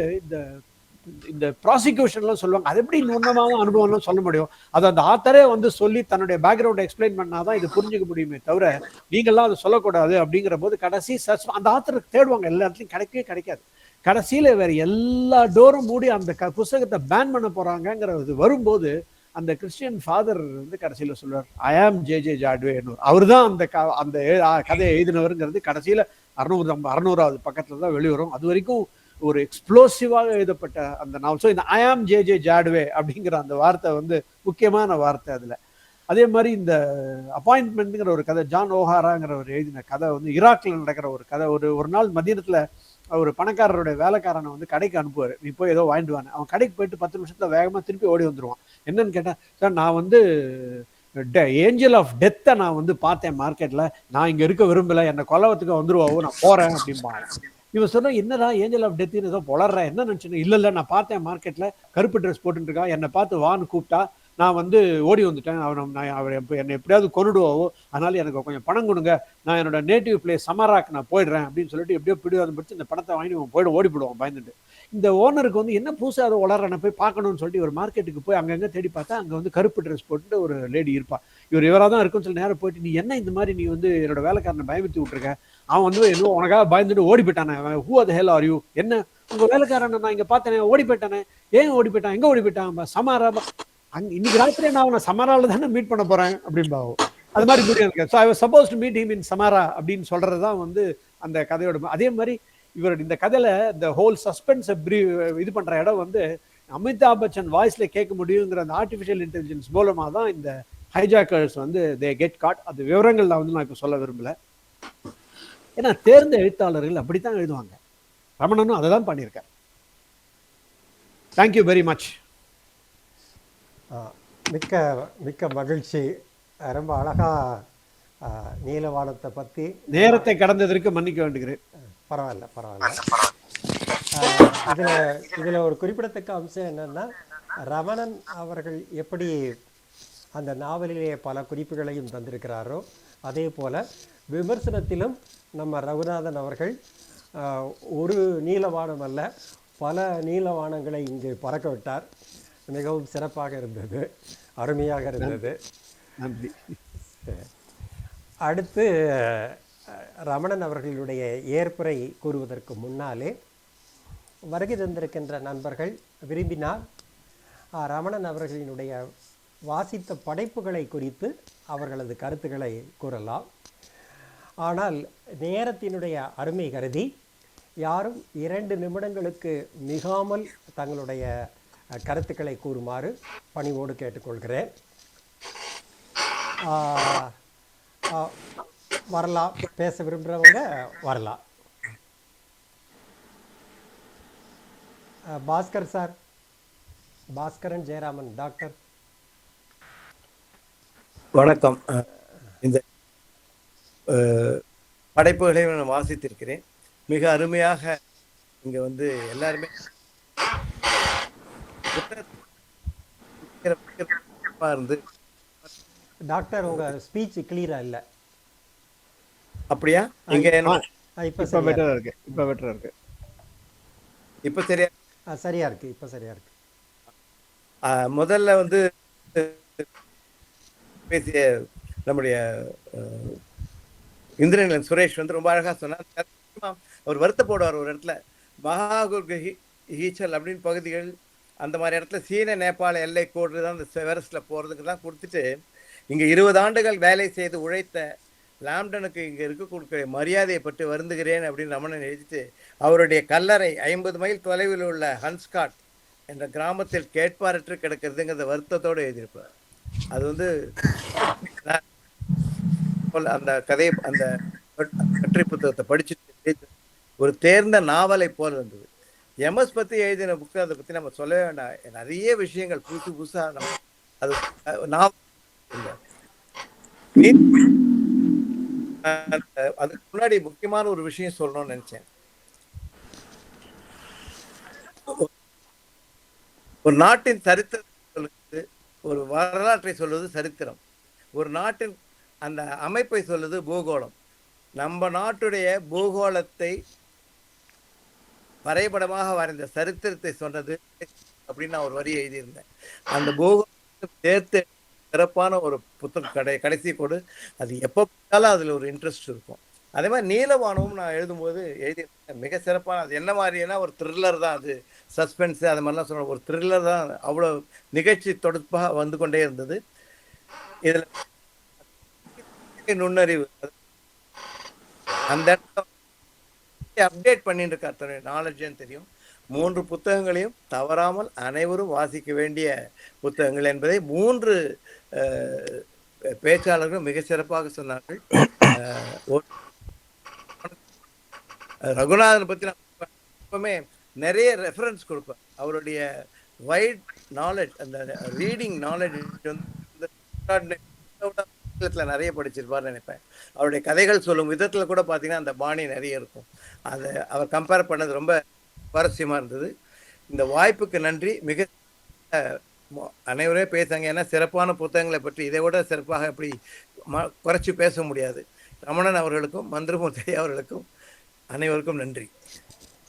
இந்த ப்ராசிக்யூஷன்லாம் சொல்லுவாங்க, அது எப்படி உன்னதமான அனுபவம்லாம் சொல்ல முடியும்? அது அந்த ஆத்தரே வந்து சொல்லி தன்னுடைய பேக்ரவுண்டை எக்ஸ்பிளைன் பண்ணாதான் இது புரிஞ்சுக்க முடியுமே தவிர நீங்கள்லாம் அதை சொல்லக்கூடாது. அப்படிங்கிற போது கடைசி சர்ச் அந்த ஆத்தருக்கு தேடுவாங்க, எல்லா இடத்துலையும் கிடைக்கவே கிடைக்காது. கடைசியில வேற எல்லா டோரும் மூடி அந்த புஸ்தகத்தை பேன் பண்ண போறாங்கிறது வரும்போது அந்த கிறிஸ்டியன் ஃபாதர் வந்து கடைசியில சொல்லுவார், ஐ ஆம் ஜே ஜாட்வே. அவர் தான் அந்த கதையை எழுதினவருங்கிறது கடைசியில 600வது பக்கத்துல தான் வெளிவரும். அது வரைக்கும் ஒரு எக்ஸ்ப்ளோசிவாக எழுதப்பட்ட அந்த நாவல். ஸோ இந்த ஐ ஆம் ஜே ஜாட்வே அப்படிங்கிற அந்த வார்த்தை வந்து முக்கியமான வார்த்தை அதுல. அதே மாதிரி இந்த அப்பாயின்மெண்ட்ங்கிற ஒரு கதை, ஜான் ஓஹாராங்கிறவர் எழுதின கதை வந்து ஈராக்ல நடக்கிற ஒரு கதை. ஒரு நாள் மதியத்துல ஒரு பணக்காரருடைய வேலைக்காரனை வந்து கடைக்கு அனுப்புவார், நீ போய் ஏதோ வாங்கிட்டு வாங்க. அவன் கடைக்கு போயிட்டு 10 நிமிஷத்துல வேகமா திருப்பி ஓடி வந்துருவான். என்னன்னு கேட்டா, சார் நான் வந்து ஏஞ்சல் ஆஃப் டெத்தை நான் வந்து பார்த்தேன் மார்க்கெட்ல, நான் இங்க இருக்க விரும்பல, என்னை கொல்லவத்துக்கு வந்துருவாவோ, நான் போறேன் அப்படிம்பாங்க. இவன் சொன்னா, என்னடா ஏஞ்சல் ஆஃப் டெத்துன்னு ஏதோ பொளர்ற, என்ன நினைச்சுன்னு? இல்ல நான் பார்த்தேன் மார்க்கெட்ல கருப்பு ட்ரெஸ் போட்டுட்டு இருக்கான், என்னை பார்த்து வான்னு கூப்பிட்டா நான் வந்து ஓடி வந்துட்டேன். அவர் என்னை எப்படியாவது கொண்டுடுவாவோ, அதனால எனக்கு கொஞ்சம் பணம் கொடுங்க, நான் என்னோட நேட்டிவ் பிளேஸ் சமராக்கு நான் போயிடுறேன் அப்படின்னு சொல்லிட்டு எப்படியோ பிடிவாதம் படிச்சு இந்த பணத்தை வாங்கி ஓடி போடுவான் பயந்துட்டு. இந்த ஓனருக்கு வந்து என்ன புதுசாக அதை வளர்றனை போய் பார்க்கணும்னு சொல்லிட்டு ஒரு மார்க்கெட்டுக்கு போய் அங்கங்கே தேடி பார்த்தா அங்கே வந்து கருப்பு ட்ரெஸ் போட்டு ஒரு லேடி இருப்பா. இவராக தான் இருக்குன்னு சொல்லி நேரம் போயிட்டு, நீ என்ன இந்த மாதிரி நீ வந்து என்னோட வேலைக்காரனை பயமுத்தி விட்டுருக்க? அவன் வந்து என்ன உனக்காக பயந்துட்டு ஓடி போயிட்டானே, who are the hell are you? என்ன உங்க வேலைக்காரனை நான் இங்கே பார்த்தேனே, ஓடி போயிட்டானே, ஏன் ஓடி போயிட்டான், எங்கே ஓடி போயிட்டான்? சமாரா, இன்னைக்கு ராத்திரியே நான் அவனை சமாரால தானே மீட் பண்ண போறேன் அப்படின்பாவோ. அது மாதிரி முடியாது. So I was suppose to meet him in Samara அப்படின்னு சொல்றது தான் வந்து அந்த கதையோட. அதே மாதிரி இவர் இந்த கதையில இந்த ஹோல் சஸ்பென்ஸை இது பண்ற இடம் வந்து அமிதாப் பச்சன் வாய்ஸ்ல கேட்க முடியுங்கிற அந்த ஆர்டிஃபிஷியல் இன்டெலிஜென்ஸ் மூலமா தான் இந்த ஹைஜாக்கர்ஸ் வந்து தே கெட் காட். அது விவரங்கள் நான் இப்போ சொல்ல விரும்பல. ஏன்னா தேர்ந்த எழுத்தாளர்கள் அப்படித்தான் எழுதுவாங்க. ரமணனும் அதை தான் பண்ணியிருக்கார். Thank you very much. மிக்க மிக்க மகிழ்ச்சி. ரொம்ப அழகா நீலவானத்தை பற்றி நேரத்தை கடந்ததற்கு மன்னிக்க வேண்டுகிறேன். பரவாயில்ல பரவாயில்ல. இதில் ஒரு குறிப்பிடத்தக்க அம்சம் என்னன்னா, ரமணன் அவர்கள் எப்படி அந்த நாவலிலே பல குறிப்புகளையும் தந்திருக்கிறாரோ, அதே போல் விமர்சனத்திலும் நம்ம ரகுநாதன் அவர்கள் ஒரு நீலவானம் அல்ல, பல நீலவானங்களை இங்கு பறக்க விட்டார். மிகவும் சிறப்பாக இருந்தது, அருமையாக இருந்தது. நன்றி. அடுத்து ரமணன் அவர்களுடைய ஏற்புரை கூறுவதற்கு முன்னாலே வருகை தந்திருக்கின்ற நண்பர்கள் விரும்பினால் ரமணன் அவர்களினுடைய வாசித்த படைப்புகளை குறித்து அவர்களது கருத்துக்களை கூறலாம். ஆனால் நேரத்தினுடைய அருமை கருதி யாரும் 2 நிமிடங்களுக்கு மிகாமல் தங்களுடைய கருத்துக்களை கூறுமாறு பணிவோடு கேட்டுக்கொள்கிறேன். வரலாம், பேச விரும்புகிறவங்க வரலாம். Bhaskar sir, Bhaskaran Jayaraman doctor. வணக்கம். இந்த படைப்புகளையும் நான் வாசித்திருக்கிறேன். மிக அருமையாக இங்கே வந்து எல்லாருமே இருந்து. டாக்டர் உங்க ஸ்பீச் கிளியரா இல்ல. அப்படியா? இங்க இப்ப பெட்டரா இருக்கு. இப்ப பெட்டரா இருக்கு. இப்ப சரியா? சரியா இருக்கு. இப்ப சரியா இருக்கு. முதல்ல வந்து பேசிய நம்முடைய இந்திரன் சுரேஷ் வந்து ரொம்ப அழகா சொன்னார். அவர் வருத்தப்படுவார் ஒரு இடத்துல, மகாகுர்க ஹீச்சல் அப்படின்னு பகுதிகள் அந்த மாதிரி இடத்துல சீன நேபாள எல்லை கோடு தான் அந்த எவரெஸ்ட்ல போறதுக்கு தான் கொடுத்துட்டு, இங்க 20 ஆண்டுகள் வேலை செய்து உழைத்த லாம்டனுக்கு இங்க இருக்கக்கூடிய மரியாதையை பற்றி வருந்துகிறேன் அப்படின்னு ரமணன் எழுதிட்டு, அவருடைய கல்லறை 50 மைல் தொலைவில் உள்ள ஹன்ஸ்காட் என்ற கிராமத்தில் கேட்பாரற்று கிடக்கிறதுங்கிற வருத்தத்தோடு எழுதியிருப்பார். அது வந்து அந்த கதையை, அந்த கட்டுரை புத்தகத்தை படிச்சுட்டு ஒரு தேர்ந்த நாவலை போல இருந்தது. எம்எஸ் பத்தி எழுதின புக்கு, அதை பத்தி நம்ம சொல்லவே வேண்டாம். நிறைய விஷயங்கள் புதுசு புதுசா நம்ம அது அதுக்கு முன்னாடி முக்கியமான ஒரு விஷயம் சொல்லணும்னு நினைச்சேன். ஒரு நாட்டின் சரித்திரம் சொல்லுது, ஒரு வரலாற்றை சொல்வது சரித்திரம். ஒரு நாட்டின் அந்த அமைப்பை சொல்லுது பூகோளம். நம்ம நாட்டுடைய பூகோளத்தை வரைபடமாக வரைந்த சரித்திரத்தை சொன்னது அப்படின்னு நான் ஒரு வரி எழுதியிருந்தேன். அந்த பூகோளத்தை சேர்த்து சிறப்பான ஒரு புத்தகம் கடைசி கொடு. அது எப்போ பார்த்தாலும் அதுல ஒரு இன்ட்ரெஸ்ட் இருக்கும். அதே மாதிரி நீலவானமும் நான் எழுதும்போது எழுதியிருந்தேன். மிக சிறப்பான, அது என்ன மாதிரினா ஒரு த்ரில்லர் தான், அது சஸ்பென்ஸ் அது மாதிரிலாம் சொல்ல ஒரு த்ரில்லர் தான். அவ்வளோ நிகழ்ச்சி தொடுப்பாக வந்து கொண்டே இருந்தது. இதுல நுண்ணறிவு அந்த அப்டேட் பண்ணிட்டு இருக்காரு, நாலேஜ்னு தெரியும். 3 புத்தகங்களையும் தவறாமல் அனைவரும் வாசிக்க வேண்டிய புத்தகங்கள் என்பதை 3 பேச்சாளர்கள் மிக சிறப்பாக சொன்னார்கள். ரகுநாதன் பத்தி நான் எப்பவுமே நிறைய ரெஃபரன்ஸ் கொடுப்பேன். அவருடைய வைட் நாலேஜ், அந்த ரீடிங் நாலேஜ் வந்து நிறைய படிச்சிருப்பார்னு நினைப்பேன். அவருடைய கதைகள் சொல்லும் விதத்துல கூட பாத்தீங்கன்னா அந்த பாணி நிறைய இருக்கும். அதை அவர் கம்பேர் பண்ணது ரொம்ப சுவாரஸ்யமா இருந்தது. இந்த வாய்ப்புக்கு நன்றி. மிக அனைவரே பேசாங்க. ஏன்னா சிறப்பான புத்தகங்களை பற்றி இதை விட சிறப்பாக எப்படி குறைச்சி பேச முடியாது. ரமணன் அவர்களுக்கும் மந்திரமூர்த்தி அவர்களுக்கும் அனைவருக்கும் நன்றி.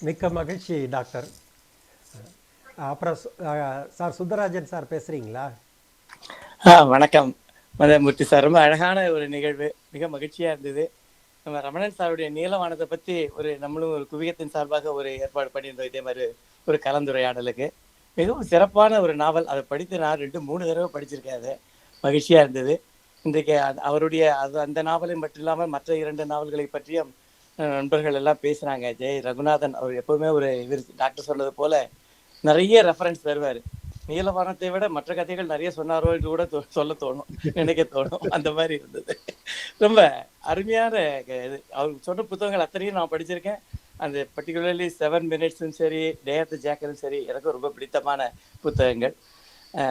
மிக்க மகிழ்ச்சி டாக்டர். அப்புறம் சார் சுந்தரராஜன் சார் பேசுறீங்களா? வணக்கம் மந்திரமூர்த்தி சார். ரொம்ப அழகான ஒரு நிகழ்வு, மிக மகிழ்ச்சியா இருந்தது. நம்ம ரமணன் சாருடைய நீலவானத்தை பத்தி நம்மளும் ஒரு குவியத்தின் சார்பாக ஒரு ஏற்பாடு பண்ணியிருந்தோம். இதே மாதிரி ஒரு கலந்துரையாடலுக்கு மிகவும் சிறப்பான ஒரு நாவல். அதை படித்து நான் 2-3 தடவை படிச்சிருக்கேன். அது மகிழ்ச்சியா இருந்தது. இன்றைக்கு அவருடைய அந்த நாவலை மட்டும் இல்லாமல் மற்ற 2 நாவல்களை பற்றியும் நண்பர்கள் எல்லாம் பேசுனாங்க. ஜெய் ரகுநாதன் அவர் எப்பவுமே இவர் டாக்டர் சொன்னது போல நிறைய ரெஃபரன்ஸ் தருவார். நீலவானத்தை விட மற்ற கதைகள் நிறைய சொன்னாரோ என்று கூட சொல்ல தோணும், நினைக்க தோணும். அந்த மாதிரி இருந்தது. ரொம்ப அருமையான இது. அவர் சொன்ன புத்தகங்கள் அத்தனையும் நான் படிச்சிருக்கேன். அந்த பர்டிகுலர்லி 7 மினிட்ஸும் சரி, டே ஆஃப் த ஜாக்கரும் சரி, எனக்கு ரொம்ப பிடித்தமான புத்தகங்கள்.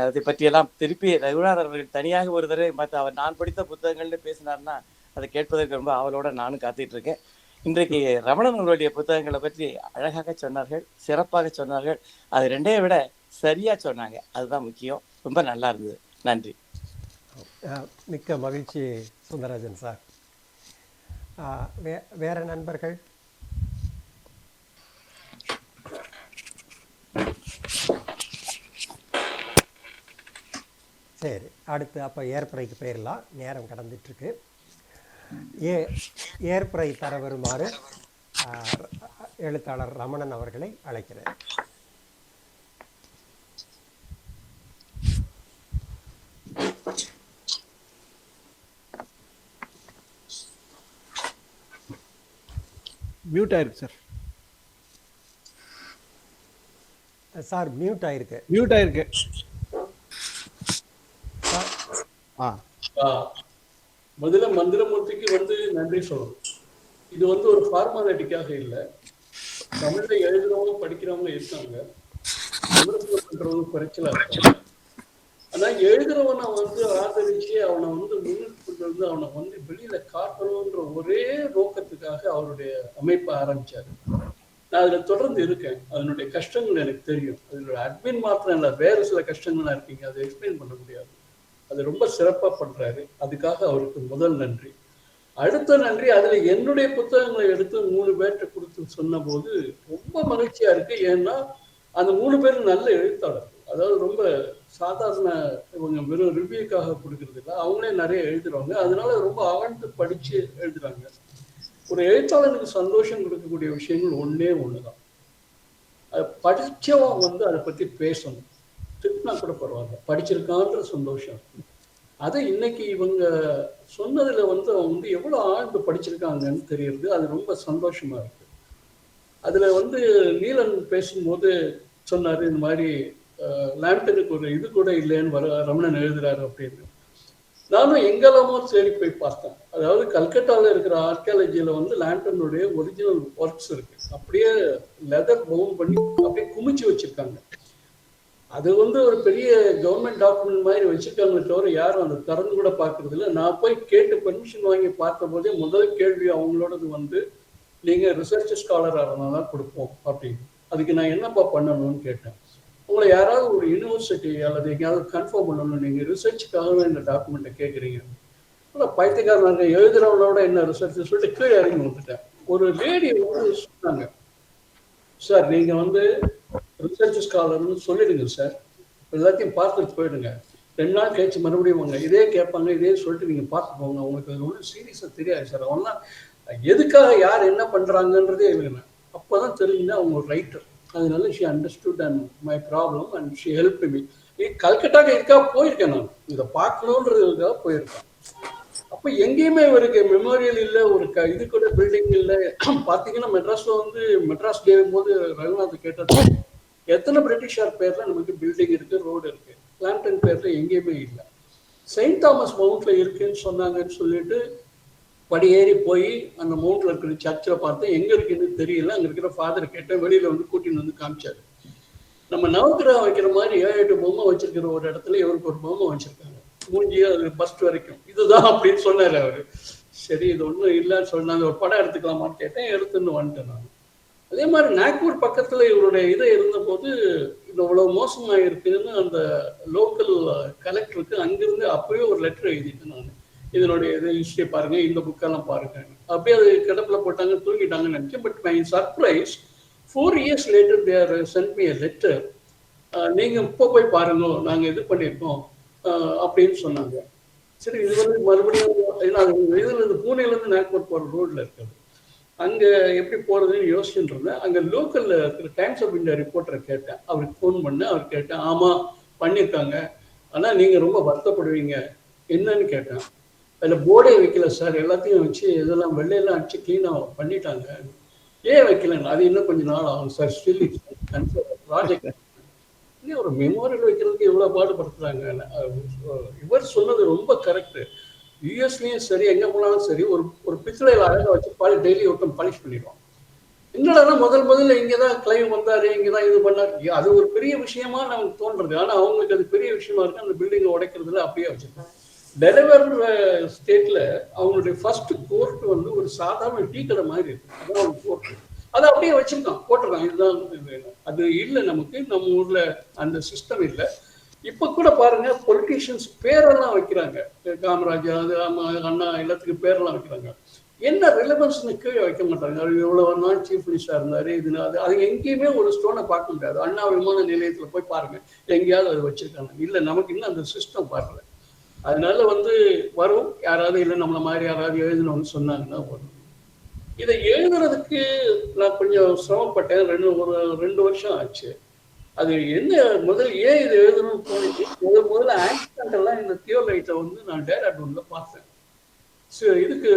அதை பற்றியெல்லாம் திருப்பி ரகுநாதர் அவர்கள் தனியாக ஒரு தடவை மற்ற அவர் நான் படித்த புத்தகங்கள்னு பேசினார்னா அதை கேட்பதற்கு ரொம்ப ஆவலோட நானும் காத்துட்டு இருக்கேன். இன்றைக்கு ரமணன் அவர்களுடைய புத்தகங்களை பற்றி அழகாக சொன்னார்கள், சிறப்பாக சொன்னார்கள். அது ரெண்டையும் விட சரியா சொன்னாங்க, அதுதான் முக்கியம். ரொம்ப நல்லா இருந்தது. நன்றி. மிக்க மகிழ்ச்சி சுந்தரராஜன் சார். வேற நண்பர்கள்? சரி, அடுத்து அப்போ ஏற்புரைக்கு போயிடலாம். நேரம் கடந்துட்டுருக்கு. ஏற்புரை தர வருமாறு எழுத்தாளர் ரமணன் அவர்களை அழைக்கிறேன். மியூட் ஆயிருக்கு சார். சார் மியூட் ஆயிருக்கு. மியூட் ஆயிருக்கு. முதல்ல மந்திரமூர்த்திக்கு நன்றி சொல்லணும். இது ஒரு ஃபார்மாலிட்டிக்காக இல்லை. தமிழ்ல எழுதுறவங்க படிக்கிறவங்க இருக்காங்க, விமர்சனம் பண்றவங்க குறைச்சலா இருக்காங்க. ஆனா எழுதுறவனை ஆதரிச்சு அவனை முன்னிட்டு கொண்டு அவனை வெளியில காட்டணும்ன்ற ஒரே நோக்கத்துக்காக அவருடைய அமைப்பை ஆரம்பிச்சாரு. நான் அதுல தொடர்ந்து இருக்கேன். அதனுடைய கஷ்டங்கள் எனக்கு தெரியும். அதனுடைய அட்மின் மாத்திரம் இல்லை, வேற சில கஷ்டங்கள்லாம் இருக்கீங்க, அதை எக்ஸ்பிளைன் பண்ண முடியாது. அது ரொம்ப சிறப்பா பண்றாரு. அதுக்காக அவருக்கு முதல் நன்றி. அடுத்த நன்றி, அதுல என்னுடைய புத்தகங்களை எடுத்து 3 பேர்கிட்ட கொடுத்து சொன்ன போது ரொம்ப மகிழ்ச்சியா இருக்கு. ஏன்னா அந்த 3 பேரும் நல்ல எழுத்தாளர்கள். அதாவது ரொம்ப சாதாரண இவங்க வெறும் ரிவ்யூக்காக கொடுக்கறது இல்லை, அவங்களே நிறைய எழுதுறவங்க. அதனால ரொம்ப ஆழ்ந்து படிச்சு எழுதுறாங்க. ஒரு எழுத்தாளனுக்கு சந்தோஷம் கொடுக்கக்கூடிய விஷயங்கள் ஒன்னே ஒண்ணுதான், படிச்சவன் அதை பத்தி பேசணும். திட்டினா கூட பரவாயில்ல, படிச்சிருக்கான்ற சந்தோஷம். அதை இன்னைக்கு இவங்க சொன்னதுல அவங்க எவ்வளவு ஆழ்ந்து படிச்சிருக்காங்கன்னு தெரியுது. அது ரொம்ப சந்தோஷமா இருக்கு. அதுல நீலன் பேசும்போது சொன்னாரு, இந்த மாதிரி லாம்டனுக்கு ஒரு இது கூட இல்லைன்னு ரமணன் எழுதுறாரு அப்படின்னு. நானும் எங்கெல்லாமோ தேடி போய் பார்த்தேன். அதாவது கல்கட்டாவில் இருக்கிற ஆர்கியாலஜியில லாம்டனுடைய ஒரிஜினல் ஒர்க்ஸ் இருக்கு. அப்படியே லெதர் பவுன் பண்ணி அப்படியே குமிச்சு வச்சிருக்காங்க. அது ஒரு பெரிய கவர்மெண்ட் டாக்குமெண்ட் மாதிரி வச்சிருக்காங்களே தவிர யாரும் அதை திறந்து கூட பார்க்கறது இல்லை. நான் போய் கேட்டு பெர்மிஷன் வாங்கி பார்த்த போதே முதல் கேள்வி அவங்களோடது நீங்க ரிசர்ச் ஸ்காலராக இருந்தால் தான் கொடுப்போம் அப்படின்னு. அதுக்கு நான் என்னப்பா பண்ணணும்னு கேட்டேன். உங்களை யாராவது ஒரு யூனிவர்சிட்டி அல்லது எங்கேயாவது கன்ஃபார்ம் பண்ணணும், நீங்க ரிசர்ச்சுக்காக இந்த டாக்குமெண்ட்டை கேட்குறீங்க. ஆனால் பைத்தியக்காரனாங்க, எழுதுறவங்களோட என்ன ரிசர்ச் சொல்லிட்டு கீழே இறங்கி வந்துட்டேன். ஒரு லேடி சொன்னாங்க, சார் நீங்க ரிசர்ச் ஸ்காலர்னு சொல்லிடுங்க சார், எல்லாத்தையும் பார்த்துட்டு போயிடுங்க. 2 நாள் கழிச்சு மறுபடியும் வாங்க, இதே கேட்பாங்க, இதே சொல்லிட்டு நீங்க பார்த்து போங்க. உங்களுக்கு அது ஒன்றும் சீரியஸாக தெரியாது சார். அவங்களாம் எதுக்காக யார் என்ன பண்றாங்கன்றதே இல்லைங்க. அப்போதான் தெரிஞ்சுன்னா அவங்க ஒரு ரைட்டர். அதனால she understood and my problem and she help me. கல்கட்டாக்கு இருக்கா போயிருக்கேன், நான் இதை பார்க்கணுன்றதுக்காக போயிருக்கேன். அப்போ எங்கேயுமே இவருக்கு மெமோரியல் இல்லை, ஒரு இது கூட பில்டிங் இல்லை. பார்த்தீங்கன்னா மெட்ராஸ்ல மெட்ராஸ் டே போது ரகுநாத் கேட்டது, எத்தனை பிரிட்டிஷார் பேர்ல நமக்கு பில்டிங் இருக்கு, ரோடு இருக்கு, லாம்டன் பேர்ல எங்கேயுமே இல்லை. செயின்ட் தாமஸ் மவுண்ட்ல இருக்குன்னு சொன்னாங்கன்னு சொல்லிட்டு படியேறி போய் அந்த மவுண்ட்ல இருக்கிற சர்ச்சில் பார்த்தேன். எங்க இருக்குன்னு தெரியல. அங்க இருக்கிற ஃபாதர் கேட்டேன், வெளியில கூட்டின்னு காமிச்சாரு. நம்ம நவக்கிரகம் வைக்கிற மாதிரி 7-8 பொம்மை வச்சிருக்கிற ஒரு இடத்துல இவருக்கு ஒரு பொம்மை வச்சிருக்காங்க, மூஞ்சி அது பஸ்ட் வரைக்கும். இதுதான் அப்படின்னு சொன்னாரு அவரு. சரி இது ஒன்றும் இல்லைன்னு சொன்னாங்க. ஒரு படம் எடுத்துக்கலாமான்னு கேட்டேன், எடுத்துன்னு வந்துட்டேன் நான். அதே மாதிரி நாக்பூர் பக்கத்துல இவருடைய இதை இருந்த போது இது இவ்வளவு மோசமா இருக்குன்னு அந்த லோக்கல் கலெக்டருக்கு அங்கிருந்து அப்பவே ஒரு லெட்டர் எழுதிட்டேன் நான். இதனுடைய இது ஹிஸ்டரி பாருங்க, இந்த புக்கெல்லாம் பாருங்க. அப்படியே அது கிடப்புல போட்டாங்க, தூங்கிட்டாங்கன்னு நினைச்சேன். But my surprise, 4 years later they are sent me a letter. நீங்க இப்போ போய் பாருங்க, நாங்க இது பண்ணியிருக்கோம் அப்படின்னு சொன்னாங்க. சரி இது மறுபடியும் ஏன்னா இதுல பூனேல இருந்து நாக்பூர் போற ரோட்ல இருக்காது, அங்க எப்படி போறதுன்னு யோசிச்சுட்டு இருந்தேன். அங்க லோக்கல்ல இருக்கிற டைம்ஸ் ஆஃப் இந்தியா ரிப்போர்ட்டரை கேட்டேன், அவருக்கு ஃபோன் பண்ணேன். அவர் கேட்டேன், ஆமா பண்ணியிருக்காங்க, ஆனா நீங்க ரொம்ப வருத்தப்படுவீங்க, என்னன்னு கேட்டேன். அதுல போர்டே வைக்கல சார், எல்லாத்தையும் வச்சு இதெல்லாம் வெள்ளையெல்லாம் அடிச்சு கிளீனா பண்ணிட்டாங்க, ஏன் வைக்கலன்னு. அது இன்னும் கொஞ்சம் நாள் ஆகும் சார், ஸ்டில் ப்ராஜெக்ட் வைக்கிறதுக்கு, ஒரு மெமோரியல் வைக்கிறதுக்கு எவ்வளவு பாடுபடுத்துறாங்க. இவர் சொன்னது ரொம்ப கரெக்ட். யூஎஸ்லயும் சரி, எங்க போனாலும் சரி, ஒரு ஒரு பித்தளையில அழகா வச்சு டெய்லி ஒருத்தன் பாலிஷ் பண்ணிடுவான். என்னடா முதல்ல இங்கதான் கிளைம் வந்தாரு, இங்கதான் இது பண்ணாரு. அது ஒரு பெரிய விஷயமா நமக்கு தோன்றது. ஆனா அவங்களுக்கு அது பெரிய விஷயமா இருக்கு. அந்த பில்டிங்கை உடைக்கிறதுல அப்படியே வச்சிருக்காங்க. டெலவேர் ஸ்டேட்ல அவங்களுடைய ஃபர்ஸ்ட் கோர்ட் வந்து ஒரு சாதாரண டீ கடை மாதிரி இருக்கு. அதான் கோர்ட். அதை அப்படியே வச்சிருக்கான், போட்டிருக்கான். இதுதான் அது இல்லை, நமக்கு நம்ம ஊர்ல அந்த சிஸ்டம் இல்லை. இப்ப கூட பாருங்க, பொலிட்டீஷியன்ஸ் பேரெல்லாம் வைக்கிறாங்க. காமராஜா, அது அண்ணா, எல்லாத்துக்கும் பேரெல்லாம் வைக்கிறாங்க. என்ன ரிலவன்ஸ்னு கீழே வைக்க மாட்டாங்க. அவர் எவ்வளவு நாள் சீஃப் மினிஸ்டரா இருந்தாரு, இதுனா அது எங்கேயுமே ஒரு ஸ்டோனை பார்க்க முடியாது. அண்ணா விமான நிலையத்துல போய் பாருங்க, எங்கேயாவது அது வச்சிருக்காங்க. இல்லை, நமக்கு இன்னும் அந்த சிஸ்டம் பார்க்கல. அதனால வந்து வரும், யாராவது இல்லை நம்மள மாதிரி யாராவது எழுதணும்னு சொன்னாங்கன்னா வரும். இதை எழுதுறதுக்கு நான் கொஞ்சம் சிரமப்பட்டேன். ஒரு 2 வருஷம் ஆச்சு. அது என்ன ஏன் இதை எழுதணும்னு தோணுச்சு. முதல்ல ஆக்சிடென்ட் எல்லாம் இந்த தியோலைட்டை வந்து நான் டேராடூன்ல பார்த்தேன். இதுக்கு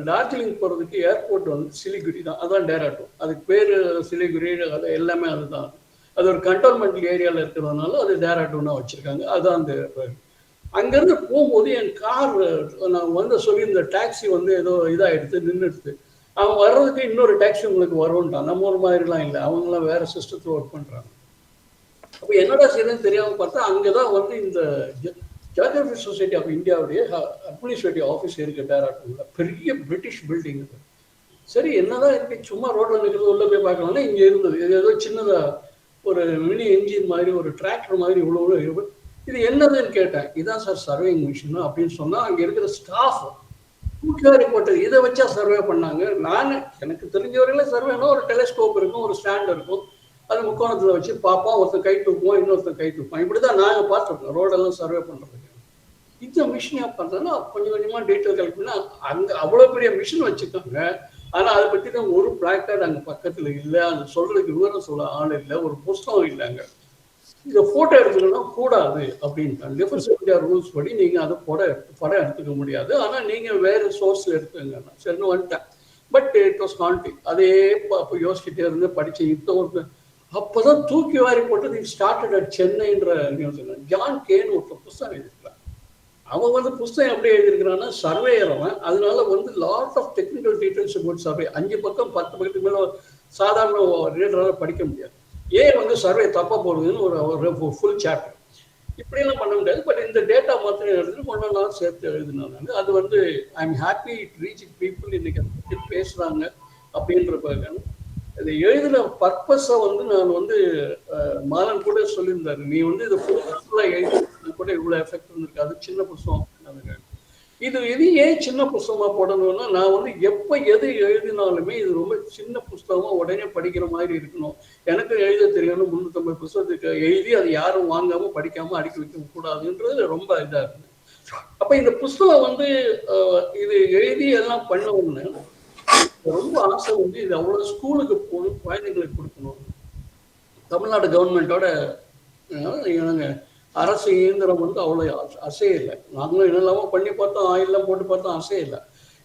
டார்ஜிலிங் போறதுக்கு ஏர்போர்ட் வந்து சிலிகுரி தான், அதான் டேராடூன். அதுக்கு பேரு சிலிகுரி, அது எல்லாமே அதுதான். அது ஒரு கண்டோன்மெண்ட் ஏரியால இருக்கிறதுனால அது டேராடூனா வச்சிருக்காங்க. அதுதான் அந்த அங்கிருந்து போகும்போது என் கார், நான் வந்து சொல்லியிருந்த டாக்ஸி வந்து ஏதோ இதாகிடுது, நின்றுடுது. அவன் வர்றதுக்கு இன்னொரு டாக்ஸி உங்களுக்கு வரும்ட்டான். நம்ம ஒரு மாதிரிலாம் இல்லை, அவங்களாம் வேற சிஸ்டத்தில் ஒர்க் பண்றாங்க. அப்போ என்னடா செய்யறதுன்னு தெரியாமல் பார்த்தா அங்கதான் வந்து இந்த ஜியோகிராஃபி சொசைட்டி ஆஃப் இந்தியாவுடைய அட்மினிஸ்ட்ரேட்டிவ் ஆஃபீஸ் இருக்கு டேராடூன்ல. பெரிய பிரிட்டிஷ் பில்டிங் அது. சரி, என்னதான் இருக்கு, சும்மா ரோட்ல நிற்கிறது, உள்ள போய் பார்க்கலாம்னா இங்க இருந்தது. இது ஏதோ சின்னதா ஒரு மினி என்ஜின் மாதிரி, ஒரு டிராக்டர் மாதிரி இவ்வளவு. இது என்னதுன்னு கேட்டேன். இதான் சார் சர்வேயிங் மிஷின் அப்படின்னு சொன்னா, அங்க இருக்கிற ஸ்டாஃப் தூக்கிவாரி போட்டது. இதை வச்சா சர்வே பண்ணாங்க. எனக்கு தெரிஞ்ச வரையில சர்வேனா ஒரு டெலிஸ்கோப் இருக்கும், ஒரு ஸ்டாண்ட் இருக்கும், அது முக்கோணத்துல வச்சு பார்ப்போம். ஒருத்தர் கை தூக்குவோம், இன்னொருத்தர் கை தூக்குவோம். இப்படிதான் நாங்க பார்த்துருக்கோம் ரோடெல்லாம் சர்வே பண்றதுக்கு. இந்த மிஷின் ஏன் பண்றதுன்னா கொஞ்சம் கொஞ்சமா டீட்டெயில் கலெக்ட் பண்ணா அங்க அவ்வளவு பெரிய மிஷின் வச்சிருக்காங்க. ஆனா அதை பத்தி தான் ஒரு பிளாக்கார்டு அங்க பக்கத்துல இல்லை. அது சொல்றதுக்கு விவரம் சொல்ல ஆள் இல்லை, ஒரு புஸ்தகம் இல்லைங்க. இதை போட்டோ எடுத்துக்கணும் கூடாது அப்படின்ட்டாங்க. டிஃபென்ஸ் இந்தியா ரூல்ஸ் படி நீங்க அதை படம் எடுத்துக்க முடியாது. ஆனா நீங்க வேற சோர்ஸ்ல எடுத்துங்க. சரின்னு வந்துட்டேன். But it was counting. அதே அப்போ யோசிச்சுட்டே இருந்து படிச்சேன். இப்போ அப்பதான் தூக்கி வாரி போட்டது ஸ்டார்டட் அட் சென்னைன்ற நியூஸ். ஜான் கேன்னு ஒரு புஸ்தகம் எழுதியிருக்கிறான். அவன் வந்து புஸ்தகம் எப்படி எழுதியிருக்கிறான்னா, சர்வேயர் அவன். அதனால வந்து lot of technical details about survey. 5 பக்கம் 10 பக்கத்துக்கு மேல சாதாரண ரீடரால படிக்க முடியாது. ஏன் வந்து சர்வே தப்பா போடுதுன்னு ஒரு ஃபுல் சாப்டர். இப்படியெல்லாம் பண்ண முடியாது. பட் இந்த டேட்டா மாத்திரம் எழுதுன்னு ஒன்றா சேர்த்து எழுதினாங்க. அது வந்து I am happy reaching people இன்னைக்கு அதை பற்றி பேசுறாங்க அப்படின்ற. இதை எழுதின பர்பஸை வந்து நான் வந்து மாலன் கூட சொல்லியிருந்தாரு, நீ வந்து இதை புதுசாக எழுதி கூட இவ்வளோ எஃபெக்ட் இருந்திருக்கு, அது சின்ன புத்தகம். இது ஏன் சின்ன புஸ்தகமா போடணும்னா, நான் வந்து எப்ப எது எழுதினாலுமே இது ரொம்ப சின்ன புஸ்தகமா உடனே படிக்கிற மாதிரி இருக்கணும். எனக்கு எழுத தெரியணும். 350 புஸ்தகத்துக்கு எழுதி அதை யாரும் வாங்காம படிக்காம அடுக்கி வைக்க கூடாதுன்றது ரொம்ப இதா இருக்கு. அப்ப இந்த புஸ்தகம் வந்து இது எழுதி எல்லாம் பண்ண உடனே ரொம்ப ஆசை வந்து இது அவ்வளவு ஸ்கூலுக்கு போகணும், குழந்தைங்களுக்கு கொடுக்கணும். தமிழ்நாடு கவர்மெண்டோட அரசு இயந்திரம் வந்து அவ்வளவு அசையில்லை. நாங்களும் என்னெல்லாமோ பண்ணி பார்த்தோம், ஆயிலாம் போட்டு பார்த்தோம், அசையில்லை.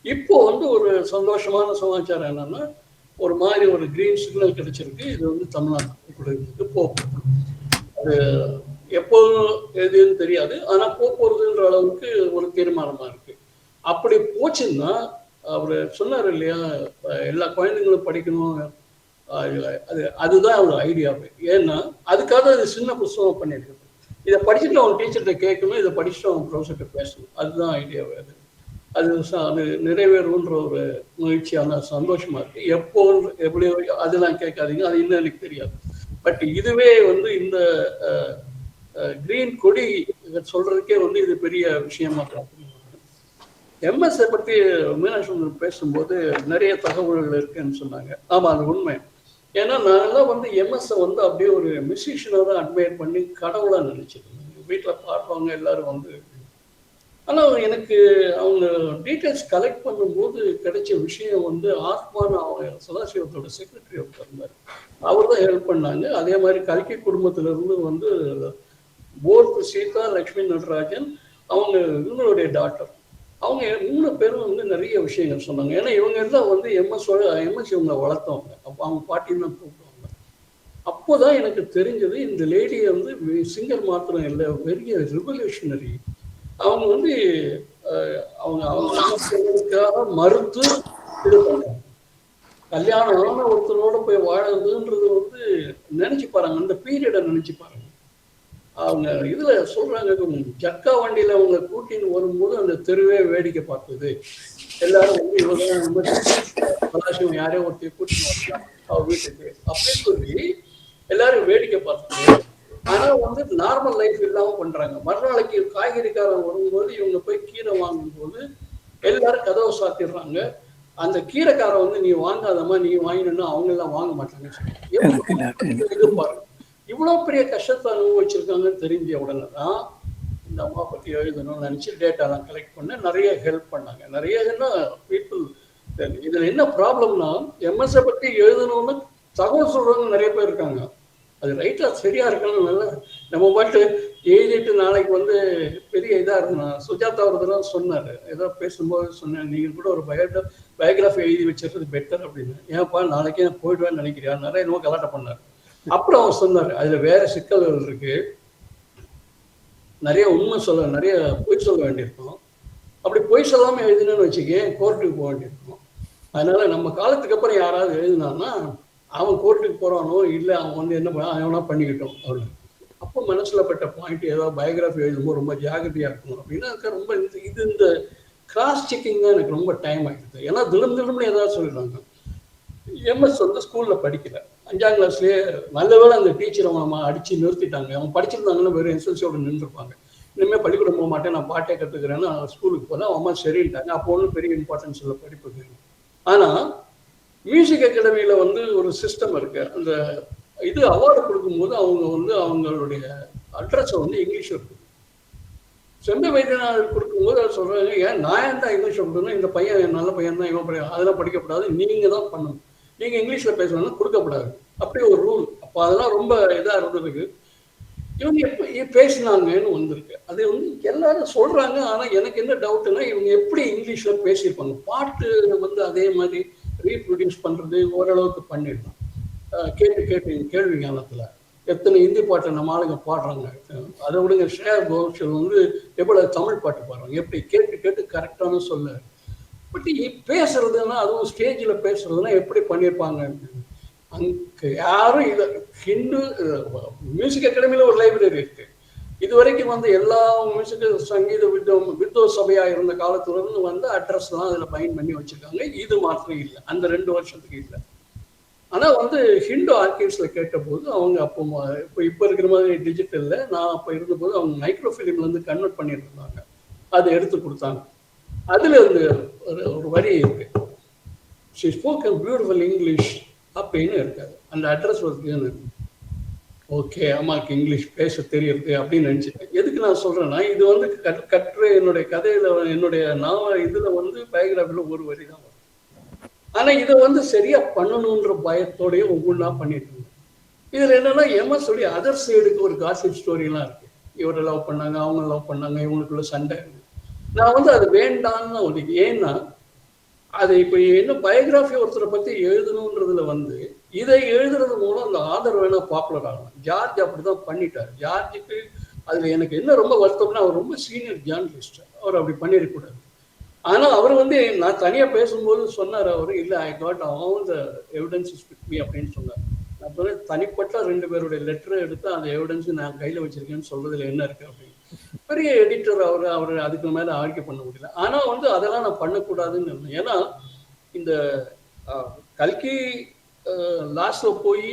இப்போ வந்து ஒரு சந்தோஷமான சமாச்சாரம் என்னன்னா, ஒரு மாதிரி ஒரு கிரீன் சிக்னல் கிடைச்சிருக்கு. இது வந்து தமிழ்நாட்டுக்கு போகுது. அது எப்போதும் எதுன்னு தெரியாது, ஆனா போறதுன்ற அளவுக்கு ஒரு தீர்மானமா இருக்கு. அப்படி போச்சுன்னா, அவர் சொன்னார் இல்லையா, எல்லா குழந்தைங்களும் படிக்கணும், அதுதான் அவர் ஐடியாவே. ஏன்னா அதுக்காக அது சின்ன புத்தகம் பண்ணிருக்கு. இதை படிச்சுட்டு அவன் டீச்சர்கிட்ட கேட்கணும், இதை படிச்சுட்டு அவன் ப்ரொஃபஸர்கிட்ட பேசணும். அதுதான் ஐடியாவே. அது நிறைவேறுன்ற ஒரு மகிழ்ச்சியான சந்தோஷமா இருக்கு. எப்போ எப்படி அதெல்லாம் கேட்காதீங்க, அது இன்னும் எனக்கு தெரியாது. பட் இதுவே வந்து இந்த கிரீன் கொடி சொல்றதுக்கே வந்து இது பெரிய விஷயமா இருக்கு. எம்எஸ்ஐ பத்தி மீனாட்சி பேசும்போது நிறைய தகவல்கள் இருக்குன்னு சொன்னாங்க. ஆமா, அது உண்மை. ஏன்னா நாங்கெல்லாம் வந்து எம்எஸ்ஐ வந்து அப்படியே ஒரு மியூசிஷியனாக தான் அட்மையர் பண்ணி கடவுளா நினைச்சிருந்தேன். வீட்டில் பாடுவாங்க எல்லாரும் வந்து. ஆனால் எனக்கு அவங்க டீட்டெயில்ஸ் கலெக்ட் பண்ணும்போது கிடைச்ச விஷயம் வந்து ஆத்மான அவங்க சதாசிவத்தோட செக்ரட்டரி ஒருத்தர் இருந்தார். அவர் தான் ஹெல்ப் பண்ணாங்க. அதே மாதிரி கல்கி குடும்பத்திலிருந்து வந்து போர்த் சீதா, லக்ஷ்மி நடராஜன், அவங்க இவங்களுடைய டாக்டர், அவங்க 3 பேரும் வந்து நிறைய விஷயங்கள் சொன்னாங்க. ஏன்னா இவங்க எல்லாம் வந்து எம்எஸ் இவங்க வளர்த்தவங்க. அப்போ அவங்க பாட்டின்னு தான் கூப்பிடுவாங்க. அப்போதான் எனக்கு தெரிஞ்சது இந்த லேடியை வந்து சிங்கர் மாத்திரம் இல்லை, பெரிய ரெவல்யூஷனரி. அவங்க வந்து அவங்க அவங்க மறுத்து இது பண்றாங்க. கல்யாணம் ஆன ஒருத்தரோட போய் வாழறதுன்றது வந்து நினைச்சு பாருங்க, அந்த பீரியடை நினைச்சு பாருங்க. அவங்க இதுல சொல்றாங்க, ஜக்கா வண்டியில அவங்க கூட்டின்னு வரும்போது அந்த தெருவே வேடிக்கை பார்த்தது. எல்லாரும் வந்து இவங்க யாரையோ ஒருத்தர் கூட்டின்னு வரலாம் அவ வீட்டுக்கு அப்படின்னு சொல்லி எல்லாரும் வேடிக்கை பார்த்தது. ஆனா வந்து நார்மல் லைஃப் இல்லாம பண்றாங்க. மறுநாளைக்கு காய்கறிக்காரன் வரும்போது இவங்க போய் கீரை வாங்கும் போது எல்லாரும் கதவை சாத்திடுறாங்க. அந்த கீரைக்காரன் வந்து நீ வாங்காதம்மா, நீ வாங்கினா அவங்க எல்லாம் வாங்க மாட்டாங்க. இது பாருங்க, இவ்வளவு பெரிய கஷ்டத்தை அனுபவிச்சிருக்காங்கன்னு தெரிஞ்ச உடனே தான் இந்த அம்மா பத்தி எழுதணும்னு நினைச்சு டேட்டாலாம் கலெக்ட் பண்ண நிறைய ஹெல்ப் பண்ணாங்க. நிறைய பீப்புள். இதுல என்ன ப்ராப்ளம்னா, எம்எஸ்ஐ பத்தி எழுதணும்னு தகவல் சொல்றவங்க நிறைய பேர் இருக்காங்க. அது ரைட்டா சரியா இருக்கணும். நல்லா நம்ம பாட்டு எழுதிட்டு நாளைக்கு வந்து பெரிய இதா இருக்கணும். சுஜாதா ஒரு தடவை சொன்னாரு, ஏதோ பேசும்போது சொன்னேன், நீங்க கூட ஒரு பயோகிராஃபி எழுதி வச்சிருக்கிறது பெட்டர் அப்படின்னு. ஏன்ப்பா நாளைக்கே நான் போயிடுவேன்னு நினைக்கிறியா, நிறைய இன்னும் கலாட்டம் பண்ணாரு. அப்புறம் அவர் சொன்னாரு, அதுல வேற சிக்கல்கள் இருக்கு, நிறைய உண்மை சொல்ல, நிறைய பொய் சொல்ல வேண்டியிருக்கும். அப்படி பொய் சொல்லாம எழுதினு வச்சுக்கேன், கோர்ட்டுக்கு போக வேண்டியிருக்கும். அதனால நம்ம காலத்துக்கு அப்புறம் யாராவது எழுதினான்னா அவன் கோர்ட்டுக்கு போறானோ இல்லை அவன் வந்து என்ன அவனா பண்ணிக்கிட்டோம் அவனு. அப்போ மனசுல பட்ட பாயிண்ட் ஏதாவது பயோகிராஃபி எழுதும்போது ரொம்ப ஜாகிரதையா இருக்கணும் அப்படின்னா அதுக்கு ரொம்ப இந்த கிராஸ் செக்கிங் தான் எனக்கு ரொம்ப டைம் ஆகிடுது. ஏன்னா திடம்னு ஏதாவது சொல்லிடுறாங்க. எம்எஸ் வந்து ஸ்கூல்ல படிக்கல, 5ஆம் கிளாஸ்லயே நல்ல வேளை அந்த டீச்சர் அவங்க அடிச்சு நிறுத்திட்டாங்க. அவங்க படிச்சிருந்தாங்கன்னா வெறும் எஸ்எல்சியோட நின்றுருப்பாங்க. இனிமேல் பள்ளிக்கூடம் போக மாட்டேன், நான் பாட்டே கற்றுக்கிறேன்னு ஸ்கூலுக்கு போல அம்மா சரின்ட்டாங்க. அப்போ ஒன்றும் பெரிய இம்பார்ட்டன்ஸ் இல்லை படிப்புக்கு. ஆனா மியூசிக் அகாடமியில வந்து ஒரு சிஸ்டம் இருக்கு. அந்த இது அவார்டு கொடுக்கும்போது அவங்க வந்து அவங்களுடைய அட்ரஸை வந்து இங்கிலீஷ் இருக்கு. செம்பை வைத்தியநாதர் கொடுக்கும்போது அதை சொல்றாங்க, ஏன் நான் தான் இங்கிலீஷ் கொடுக்கணும், இந்த பையன் நல்ல பையன் தான், இவன் பையன் அதெல்லாம் படிக்கப்படாது, நீங்க தான் பண்ணணும், நீங்க இங்கிலீஷ்ல பேசணும்னா கொடுக்கப்படாது, அப்படி ஒரு ரூல். அப்போ அதெல்லாம் ரொம்ப இதா இருந்ததுக்கு இவங்க எப்படி பேசினாங்கன்னு வந்திருக்கு. அது வந்து எல்லாரும் சொல்றாங்க. ஆனா எனக்கு என்ன டவுட்னா, இவங்க எப்படி இங்கிலீஷ்ல பேசியிருப்பாங்க. பாட்டு வந்து அதே மாதிரி ரீப்ரொடியூஸ் பண்றது ஓரளவுக்கு பண்ணிடலாம். கேட்டு கேள்வி ஞானத்துல எத்தனை இந்தி பாட்டை நம்ம ஆளுங்க பாடுறாங்க. அதை விடுங்க, ஸ்ரேயா கோஷல் வந்து எவ்வளவு தமிழ் பாட்டு பாடுறாங்க, எப்படி கேட்டு கரெக்டான சொல்ல. பட் பேசுறதுன்னா, அதுவும் ஸ்டேஜ்ல பேசுறதுன்னா எப்படி பண்ணியிருப்பாங்க. அங்க யாரும் இதை ஹிந்து மியூசிக் அகாடமியில ஒரு லைப்ரரி இருக்கு. இது வரைக்கும் வந்து எல்லா மியூசிக் சங்கீத வித்தோ சபையா இருந்த காலத்துல இருந்து வந்து அட்ரஸ் தான் அதுல பைன் பண்ணி வச்சிருக்காங்க. இது மாத்திரம் இல்லை, அந்த 2 வருஷத்துக்கு இல்லை. ஆனா வந்து ஹிந்து ஆர்கிவ்ஸ்ல கேட்ட போது அவங்க அப்போ இப்ப இருக்கிற மாதிரி டிஜிட்டல்ல, நான் அப்ப இருந்த போது அவங்க மைக்ரோ ஃபிலிம்ல இருந்து கன்வெர்ட் பண்ணிட்டு இருந்தாங்க. அதை எடுத்து கொடுத்தாங்க. அதுல இருந்து ஒரு வரி இருக்கு, she spoke a beautiful English அப்படின்னு இருக்காது. அந்த அட்ரஸ் வந்து ஓகே, அம்மாவுக்கு இங்கிலீஷ் பேச தெரியுது அப்படின்னு நினைச்சிட்டேன். எதுக்கு நான் சொல்றேன்னா, இது வந்து கட்டுரை என்னுடைய கதையில என்னுடைய நாவல் இதுல வந்து பயோகிராஃபில ஒரு வரி தான் வரும். ஆனா இதை வந்து சரியா பண்ணணும்ன்ற பயத்தோடய ஒவ்வொன்றா பண்ணிட்டு இருந்தேன். இதுல என்னன்னா, எம்எஸ் உடைய அதர் சைடுக்கு ஒரு காசிப் ஸ்டோரி எல்லாம் இருக்கு. இவரை லவ் பண்ணாங்க, அவங்க லவ் பண்ணாங்க, இவங்களுக்குள்ள சண்டை. நான் வந்து அது வேண்டான்னு ஒரு, ஏன்னா அது இப்ப என்ன பயோகிராஃபி ஒருத்தரை பத்தி எழுதணுன்றதுல வந்து இதை எழுதுறது மூலம் அந்த ஆதர் வேணா பாப்புலர் ஆகலாம். ஜார்ஜ் அப்படிதான் பண்ணிட்டாரு. ஜார்ஜுக்கு அதுல எனக்கு என்ன ரொம்ப வருத்தம்னா, அவர் ரொம்ப சீனியர் ஜேர்னலிஸ்ட், அவர் அப்படி பண்ணிடக்கூடாது. ஆனா அவர் வந்து நான் தனியா பேசும்போது சொன்னார், அவரு இல்ல, I got all the evidences with me அப்படின்னு சொன்னார். நான் சொன்னேன், தனிப்பட்ட 2 பேருடைய லெட்டரை எடுத்து அந்த எவிடன்ஸ் நான் கையில வச்சிருக்கேன்னு சொல்றதுல என்ன இருக்கு அப்படின்னு. பெரிய எடிட்டர் அவர் அதுக்கு மேல ஆர்கியூ பண்ண முடியல. ஆனா வந்து அதெல்லாம் நான் பண்ணக்கூடாதுன்னு இருந்தேன். ஏன்னா இந்த கல்கி லாஸ்ட்ல போய்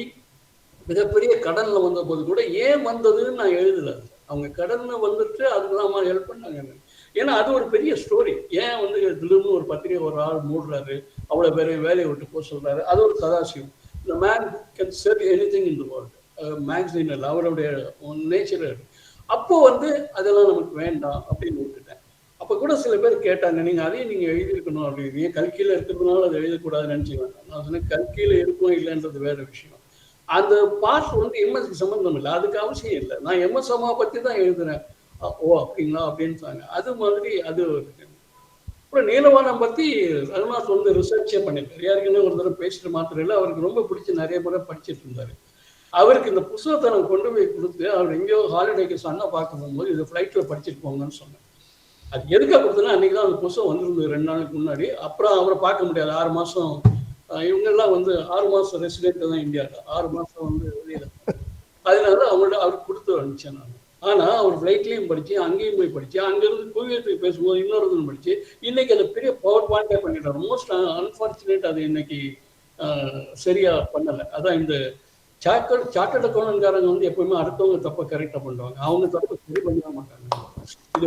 மிகப்பெரிய கடன்ல வந்த போது கூட ஏன் வந்ததுன்னு நான் எழுதல. அவங்க கடன்ல வந்துட்டு அதுக்கெல்லாம் ஹெல்ப் பண்ணாங்க. ஏன்னா அது ஒரு பெரிய ஸ்டோரி. ஏன் வந்து திடீர்னு ஒரு பத்திரிகை ஒரு ஆள் மூடுறாரு, அவ்வளவு பேரை வேலையை விட்டு போக சொல்றாரு, அது ஒரு சதாசிவம். இந்த man can sell anything in the world. மேக்சின் இல்லை, அவருடைய நேச்சர். அப்போ வந்து அதெல்லாம் நமக்கு வேண்டாம் அப்படின்னு விட்டுட்டேன். அப்ப கூட சில பேர் கேட்டாங்க, நீங்க அதையும் நீங்க எழுதியிருக்கணும் அப்படின்னு. ஏன் கல்கியில இருக்கிறதுனால அதை எழுதக்கூடாதுன்னு நினைச்சுக்கோங்க. நான் சொன்னேன், கல்கியில இருக்கும் இல்லைன்றது வேற விஷயம். அந்த பார்ட் வந்து எம்எஸ்க்கு சம்பந்தம் இல்லை, அதுக்கு அவசியம் இல்லை. நான் எம்எஸ் அம்மா பத்தி தான் எழுதுறேன். ஓ அப்படிங்களா அப்படின்னு சொன்னாங்க. அது மாதிரி அது இருக்கு. அப்புறம் நீலவானம் பத்தி ரகுநாத் வந்து ரிசர்ச்சே பண்ணிருக்காரு. யாருக்குன்னு ஒரு தடவை பேசிட்டு மாத்திரம் இல்லை, அவருக்கு ரொம்ப பிடிச்சி நிறைய முறை படிச்சுட்டு இருந்தாரு. அவருக்கு இந்த புத்தகத்தை நான் கொண்டு போய் கொடுத்து அவர் எங்கேயோ ஹாலிடேக்கு சன்னை பார்க்க போகும்போது இது ஃப்ளைட்டில் படிச்சுட்டு போங்கன்னு சொன்னேன். அது எதுக்காக கொடுத்தனா அன்றைக்கி தான் அந்த புத்தகம் வந்திருந்தது 2 நாளுக்கு முன்னாடி. அப்புறம் அவரை பார்க்க முடியாது, 6 மாதம் இவங்கெல்லாம் 6 மாதம் ரெசிடென்ட் தான் இந்தியாவில், 6 மாதம் வெளியில். அதனால அவருக்கு கொடுத்து அனுப்பிச்சேன் நான். ஆனால் அவர் ஃப்ளைட்லேயும் படித்து அங்கேயும் போய் படித்து அங்கேருந்து குவைத்துக்கு பேசும்போது இன்னொரு படித்து இன்னைக்கு அதை பெரிய பவர் பாயிண்டே பண்ணிட்டார். மோஸ்ட் அன்ஃபார்ச்சுனேட் அது இன்னைக்கு சரியாக பண்ணலை. அதான் இந்த சார்ட்டர்ட் அக்கௌண்டன்ட்காரங்க எப்பவுமே அடுத்தவங்க தப்பை கரெக்டாக பண்ணுவாங்க, அவங்க தப்பை சரி பண்ண மாட்டாங்க.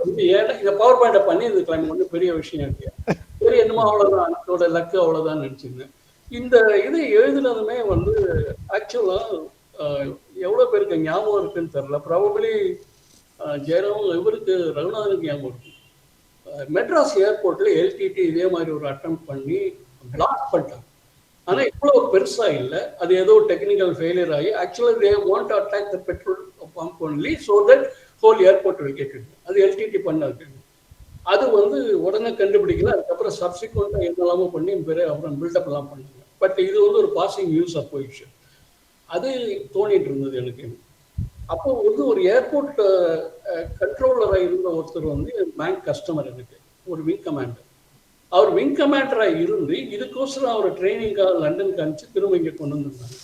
இது ஏன்னா இந்த பவர் பாயிண்டை பண்ணி இந்த கிளைம் பெரிய விஷயம் இருக்கு. சரி என்னமோ அவ்வளோதான், அதோட லக்கு அவ்வளோதான் நினச்சிருந்தேன். இந்த இதை எழுதுனதுமே ஆக்சுவலாக எவ்வளோ பேருக்கு ஞாபகம் இருக்குன்னு தெரில. ப்ராபபிளி ஜெயராம் இவருக்கு ரகுநாதனுக்கு ஞாபகம் இருக்கு. மெட்ராஸ் ஏர்போர்ட்டில் எல்டிடி இதே மாதிரி ஒரு அட்டம் பண்ணி பிளாக் பண்ணிட்டாங்க. ஆனால் இவ்வளோ பெருசாக இல்லை, அது ஏதோ டெக்னிக்கல் ஃபெயிலியர் ஆகி ஆக்சுவலாக they want to attack the petrol pump only so that whole airport will get it. அது எல்டிடி பண்ணாது. அது உடனே கண்டுபிடிக்கல. அதுக்கப்புறம் சப்சிக்வெண்ட்டாக என்னெல்லாமோ பண்ணி அப்புறம் பில்டப் எல்லாம் பண்ணாங்க. பட் இது ஒரு பாசிங் நியூஸாக போயிடுச்சு. அது தோணிட்டு இருந்தது எனக்கு. அப்போ ஒரு ஏர்போர்ட் கண்ட்ரோலராக இருந்த ஒருத்தர் பேங்க் கஸ்டமர், எனக்கு ஒரு விங் கமாண்டர். அவர் விங் கமாண்டராக இருந்து இதுக்கோசரம் அவர் ட்ரைனிங்காக லண்டனுக்கு அனுப்பிச்சு திரும்ப இங்கே கொண்டு வந்திருந்தாங்க.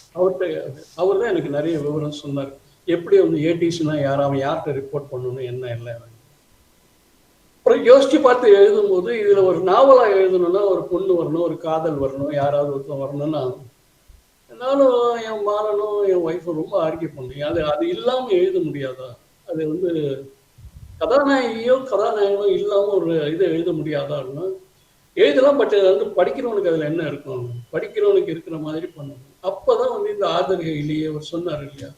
அவர் தான் எனக்கு நிறைய விவரம் சொன்னார். எப்படி ஏடிஸ்னா அவன் யார்கிட்ட ரிப்போர்ட் பண்ணணும் என்ன இல்லை. அப்புறம் யோசிச்சு பார்த்து எழுதும்போது இதில் ஒரு நாவலாக எழுதணும்னா ஒரு பொண்ணு வரணும், ஒரு காதல் வரணும், யாராவது ஒருத்தர் வரணும்னா நானும் என் மாலனும் என் ஒய்ஃபும் ரொம்ப ஆர்கியூ பண்ணேன். அது இல்லாமல் எழுத முடியாதா? அது கதாநாயகியோ கதாநாயகனோ இல்லாமல் ஒரு இதை எழுத முடியாதான்னா எழுதலாம். பட் அது படிக்கிறவனுக்கு அதில் என்ன இருக்கும், படிக்கிறவனுக்கு இருக்கிற மாதிரி பண்ணணும். அப்போ தான் இந்த ஆதரவு இல்லையே அவர் சொன்னார் இல்லையா,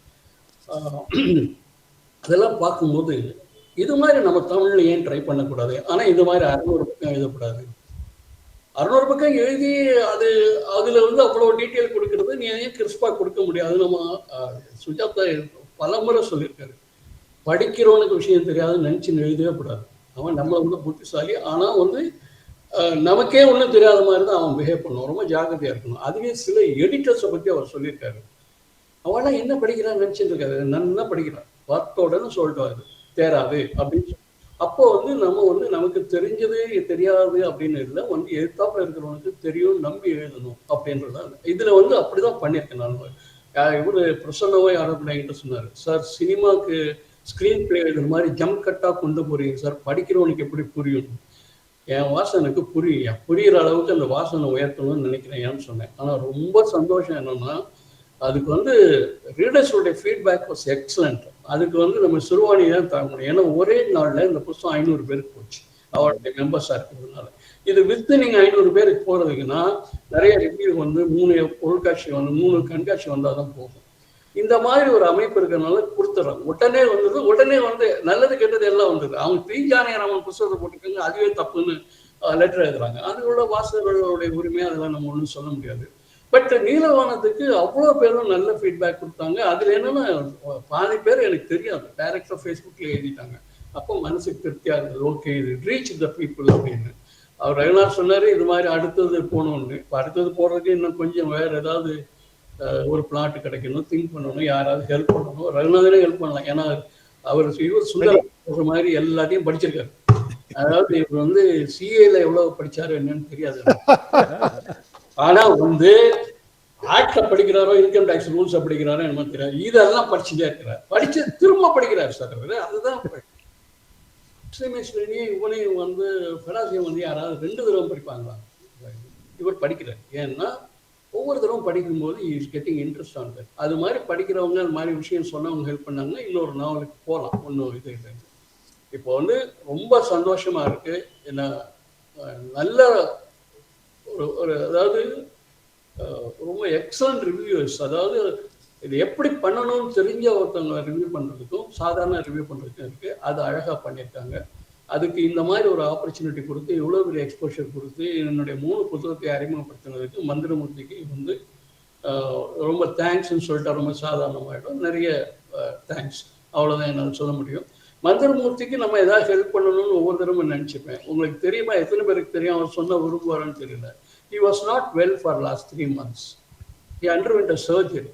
அதெல்லாம் பார்க்கும்போது இது மாதிரி நம்ம தமிழில் ஏன் ட்ரை பண்ணக்கூடாது? ஆனால் இந்த மாதிரி 600 பக்கம் எழுதக்கூடாது. 600 பக்கம் எழுதி அதில் அவ்வளோ டீட்டெயில் கொடுக்கறது நீ ஏன் கிறிஸ்பாக கொடுக்க முடியாது? நம்ம சுஜாதா பல முறை சொல்லியிருக்காரு, படிக்கிறவனுக்கு விஷயம் தெரியாதுன்னு நினச்சி எழுதவே கூடாது. அவன் நம்மளை புத்திசாலி, ஆனால் நமக்கே ஒன்றும் தெரியாத மாதிரி தான் அவன் பிஹேவ் பண்ணுவான். ரொம்ப ஜாக்கிரதையாக இருக்கணும். அதுவே சில எடிட்டர்ஸை பற்றி அவர் சொல்லியிருக்காரு. அவெல்லாம் என்ன படிக்கிறான்னு நினச்சிட்டு இருக்காரு, நல்லா படிக்கிறான், வார்த்தோடன்னு சொல்லிட்டு தேராது அப்படின்னு. அப்போ நம்ம நமக்கு தெரிஞ்சது தெரியாது அப்படின்னு இல்லை, எழுத்தாப்புல இருக்கிறவனுக்கு தெரியும் நம்பி எழுதணும் அப்படின்றதான். இதில் அப்படிதான் பண்ணியிருக்கேன் நான். இவர் பிரசன்னவோ யாரோ என்கிட்ட சொன்னார், சார் சினிமாவுக்கு ஸ்க்ரீன் பிளே எழுதுற மாதிரி ஜம்ப் கட்டாக கொண்டு போறீங்க சார், படிக்கிறவனுக்கு எப்படி புரியும்? என் வாசனுக்கு புரியுற அளவுக்கு அந்த வாசனை உயர்த்தணும்னு நினைக்கிறேன் ஏன்னு சொன்னேன். ஆனால் ரொம்ப சந்தோஷம் என்னன்னா அதுக்கு ரீடர்ஸோடைய ஃபீட்பேக் வாஸ் எக்ஸலண்ட். அதுக்கு நம்ம சிறுவாணி தான் தாங்க முடியும். ஏன்னா ஒரே நாளில் இந்த புத்தகம் 500 பேருக்கு போச்சு அவருடைய மெம்பர்ஸாக இருக்கிறதுனால. இது நீங்கள் 500 பேருக்கு போகிறதுக்குன்னா நிறைய ரிவ்யூ 3 பொருட்காட்சி 3 கண்காட்சி வந்தால் தான் போகும். இந்த மாதிரி ஒரு அமைப்பு இருக்கிறதுனால கொடுத்துட்றாங்க. உடனே நல்லது கெட்டது எல்லாம் வந்தது. அவங்க தீஞ்சானையராமன் புத்தகத்தை போட்டுருக்காங்க, அதுவே தப்புன்னு லெட்டர் எழுதுறாங்க. அதோட வாசகர்களுடைய உரிமை அதெல்லாம் நம்ம ஒன்றும் சொல்ல முடியாது. பட் நீலவானத்துக்கு அவ்வளோ பேரும் நல்ல ஃபீட்பேக் கொடுத்தாங்க. அதில் என்னன்னா பாதி பேர் எனக்கு தெரியாது, டைரக்டாக ஃபேஸ்புக்கில் எழுதிட்டாங்க. அப்போ மனசுக்கு திருப்தியாக இருந்தது, ஓகே இது ரீச் த பீப்புள் அப்படின்னு. அவர் ரகுநாத் சொன்னார் இது மாதிரி அடுத்தது போகணுன்னு. இப்போ அடுத்தது போடுறதுக்கு இன்னும் கொஞ்சம் வேறு ஏதாவது ஒரு பிளாட் கிடைக்கணும், திங்க் பண்ணணும், யாராவது ஹெல்ப் பண்ணணும். ரகுநாதனே ஹெல்ப் பண்ணலாம், ஏன்னா இவர் சுந்தரம் சொல்ற மாதிரி எல்லாத்தையும் படிச்சிருக்காரு. அதாவது இவர் சிஏல எவ்வளவு படிச்சாரு என்னன்னு தெரியாது. ஆனா ஆக்ட படிக்கிறாரோ இன்கம் டேக்ஸ் ரூல்ஸ் படிக்கிறாரோ என்னமோ தெரியாது, இதெல்லாம் படிச்சுட்டே இருக்கிறார். படிச்சு திரும்ப படிக்கிறார் சார் அவரு. அதுதான் இவனையும் பெராசியம் யாராவது 2 தடவை படிப்பாங்களா? இவர் படிக்கிறார். ஏன்னா ஒவ்வொரு தடவை படிக்கும்போது is getting interest on that. அது மாதிரி படிக்கிறவங்க அது மாதிரி விஷயம் சொன்னவங்க ஹெல்ப் பண்ணாங்கன்னா இன்னொரு நாவலுக்கு போகலாம். ஒன்றும் இது இல்லை. இப்போ ரொம்ப சந்தோஷமா இருக்கு. என்ன நல்ல ஒரு அதாவது ரொம்ப எக்ஸலண்ட் ரிவ்யூஸ். அதாவது இது எப்படி பண்ணணும்னு தெரிஞ்ச ஒருத்தவங்களை ரிவ்யூ பண்ணுறதுக்கும் சாதாரண ரிவ்யூ பண்ணுறதுக்கும் இருக்குது. அது அழகாக பண்ணியிருக்காங்க. அதுக்கு இந்த மாதிரி ஒரு ஆப்பர்ச்சுனிட்டி கொடுத்து இவ்வளோ பெரிய எக்ஸ்போஷர் கொடுத்து என்னுடைய 3 புத்தகத்தை அறிமுகப்படுத்தினதுக்கு மந்திரமூர்த்திக்கு ரொம்ப தேங்க்ஸ்ன்னு சொல்லிட்டு ரொம்ப சாதாரணமாகிடும். நிறைய தேங்க்ஸ், அவ்வளோதான் என்னால் சொல்ல முடியும். மந்திரமூர்த்திக்கு நம்ம ஏதாவது ஹெல்ப் பண்ணணும்னு ஒவ்வொரு தடவை நினச்சிப்பேன். உங்களுக்கு தெரியுமா, எத்தனை பேருக்கு தெரியும் அவர் சொன்ன விரும்புவாரான்னு தெரியல. He was not well for last 3 months. He underwent a surgery.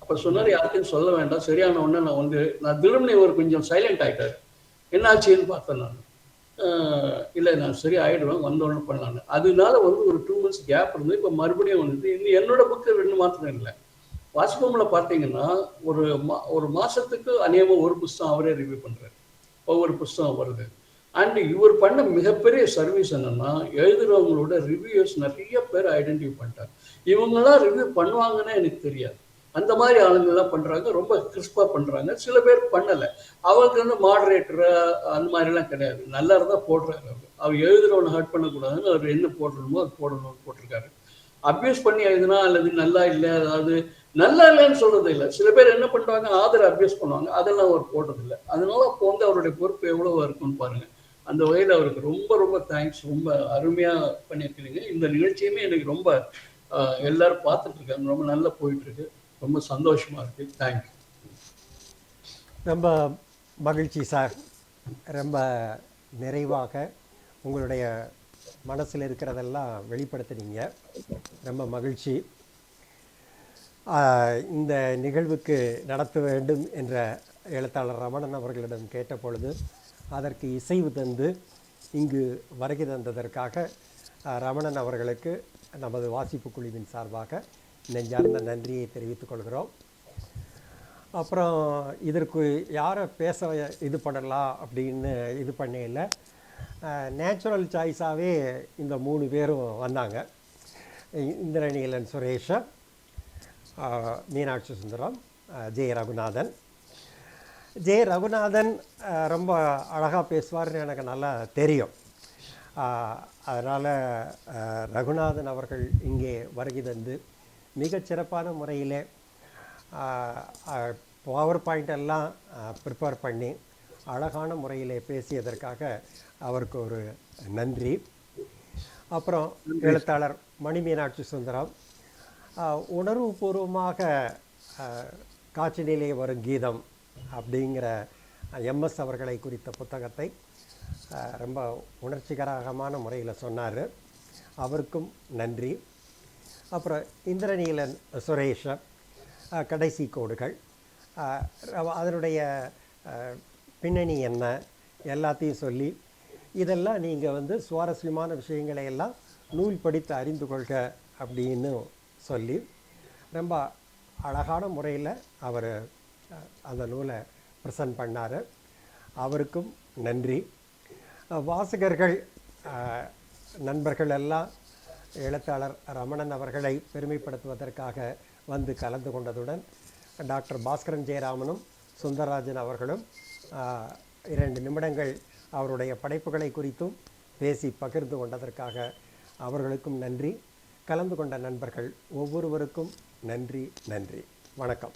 அப்ப சொன்னாரு, யாருக்கும் சொல்ல வேண்டாம். சரியான உடனே நான் திரும்பி ஒரு கொஞ்சம் சைலண்ட் ஆயிட்டாரு. என்னாச்சுன்னு பார்த்தேன் நான். இல்லை நான் சரி ஆயிடுவேன், வந்தோடனே பண்ணலான்னு. அதனால ஒரு 2 மந்த்ஸ் கேப் இருந்து இப்போ மறுபடியும் வந்து இன்னும் என்னோட புக்கு 2 மாத்திரம் இல்லை. வாசிப்பம்ல பார்த்தீங்கன்னா ஒரு மாசத்துக்கு அநேகமாக ஒரு புஸ்தகம் அவரே ரிவ்யூ பண்றாரு. ஒவ்வொரு புஸ்தகம் வருது. அண்ட் இவர் பண்ண மிகப்பெரிய சர்வீஸ் என்னன்னா, எழுதுறவங்களோட ரிவ்யூஸ் நிறைய பேர் ஐடென்டிஃபை பண்ணிட்டார். இவங்கெல்லாம் ரிவ்யூ பண்ணுவாங்கன்னு எனக்கு தெரியாது. அந்த மாதிரி ஆளுங்கள்லாம் பண்றாங்க, ரொம்ப கிறிஸ்பா பண்றாங்க. சில பேர் பண்ணலை. அவருக்கு வந்து மாடரேட்டர் அந்த மாதிரிலாம் கிடையாது. நல்லா இருந்தால் போடுறாரு. அவர் எழுதுறவனை ஹர்ட் பண்ணக்கூடாதுன்னு அவர் என்ன போடணுமோ அது போடணும்னு போட்டிருக்காரு. அப்யூஸ் பண்ணி எழுதுனா அல்லது நல்லா இல்லை, அதாவது நல்லா இல்லைன்னு சொல்றது இல்லை. சில பேர் என்ன பண்றாங்க, ஆதரை அப்யூஸ் பண்ணுவாங்க, அதெல்லாம் அவர் போடுறது இல்லை. அதனால அப்போ வந்து அவருடைய பொறுப்பு எவ்வளவு இருக்குன்னு பாருங்க. அந்த வகையில் அவருக்கு ரொம்ப ரொம்ப தேங்க்ஸ். ரொம்ப அருமையா பண்ணியிருக்கிறீங்க. இந்த நிகழ்ச்சியுமே எனக்கு ரொம்ப எல்லாரும் பார்த்துட்டு இருக்காங்க. ரொம்ப நல்லா போயிட்டு இருக்கு. ரொம்ப சந்தோஷமா இருக்கு. தேங்க்யூ. ரொம்ப மகிழ்ச்சி சார். ரொம்ப நிறைவாக உங்களுடைய மனசில் இருக்கிறதெல்லாம் வெளிப்படுத்துனீங்க. ரொம்ப மகிழ்ச்சி. இந்த நிகழ்வுக்கு நடத்த வேண்டும் என்ற எழுத்தாளர் ரமணன் அவர்களிடம் கேட்ட பொழுது அதற்கு இசைவு தந்து இங்கு வருகை தந்ததற்காக ரமணன் அவர்களுக்கு நமது வாசிப்பு குழுவின் சார்பாக நெஞ்சார்ந்த நன்றியை தெரிவித்துக் கொள்கிறோம். அப்புறம் இதற்கு யாரை பேச இது பண்ணலாம் அப்படின்னு இது பண்ணல, நேச்சுரல் சாய்ஸாகவே இந்த 3 பேரும் வந்தாங்க. இந்திரநீலன் சுரேஷ், மீனாட்சி சுந்தரம், ஜே ரகுநாதன். ஜே ரகுநாதன் ரொம்ப அழகாக பேசுவார்னு எனக்கு நல்லா தெரியும். அதனால் ரகுநாதன் அவர்கள் இங்கே வருகை தந்து மிகச்சிறப்பான முறையில் பவர் பாயிண்ட் எல்லாம் ப்ரிப்பேர் பண்ணி அழகான முறையில் பேசியதற்காக அவருக்கு ஒரு நன்றி. அப்புறம் எழுத்தாளர் மணி மீனாட்சி சுந்தரம் உணர்வுபூர்வமாக காட்சியிலே வரும் கீதம் அப்படிங்கிற எம்எஸ் அவர்களை குறித்த புத்தகத்தை ரொம்ப உணர்ச்சிகரமான முறையில் சொன்னார். அவருக்கும் நன்றி. அப்புறம் இந்திரநீலன் சுரேஷ் கடைசி கோடுகள், அதனுடைய பின்னணி என்ன எல்லாத்தையும் சொல்லி இதெல்லாம் நீங்கள் வந்து சுவாரஸ்யமான விஷயங்களை எல்லாம் நூல் படித்து அறிந்து கொள்க அப்படின்னு சொல்லி ரொம்ப அழகான முறையில் அவர் அந்த நூலை ப்ரெசன்ட் பண்ணார். அவருக்கும் நன்றி. வாசகர்கள் நண்பர்கள் எல்லாம் எழுத்தாளர் ரமணன் அவர்களை பெருமைப்படுத்துவதற்காக வந்து கலந்து கொண்டதுடன் டாக்டர் பாஸ்கரன் ஜெயராமனும் சுந்தரராஜன் அவர்களும் 2 நிமிடங்கள் அவருடைய படைப்புகளை குறித்தும் பேசி பகிர்ந்து கொண்டதற்காக அவர்களுக்கும் நன்றி. கலந்து கொண்ட நண்பர்கள் ஒவ்வொருவருக்கும் நன்றி. வணக்கம்.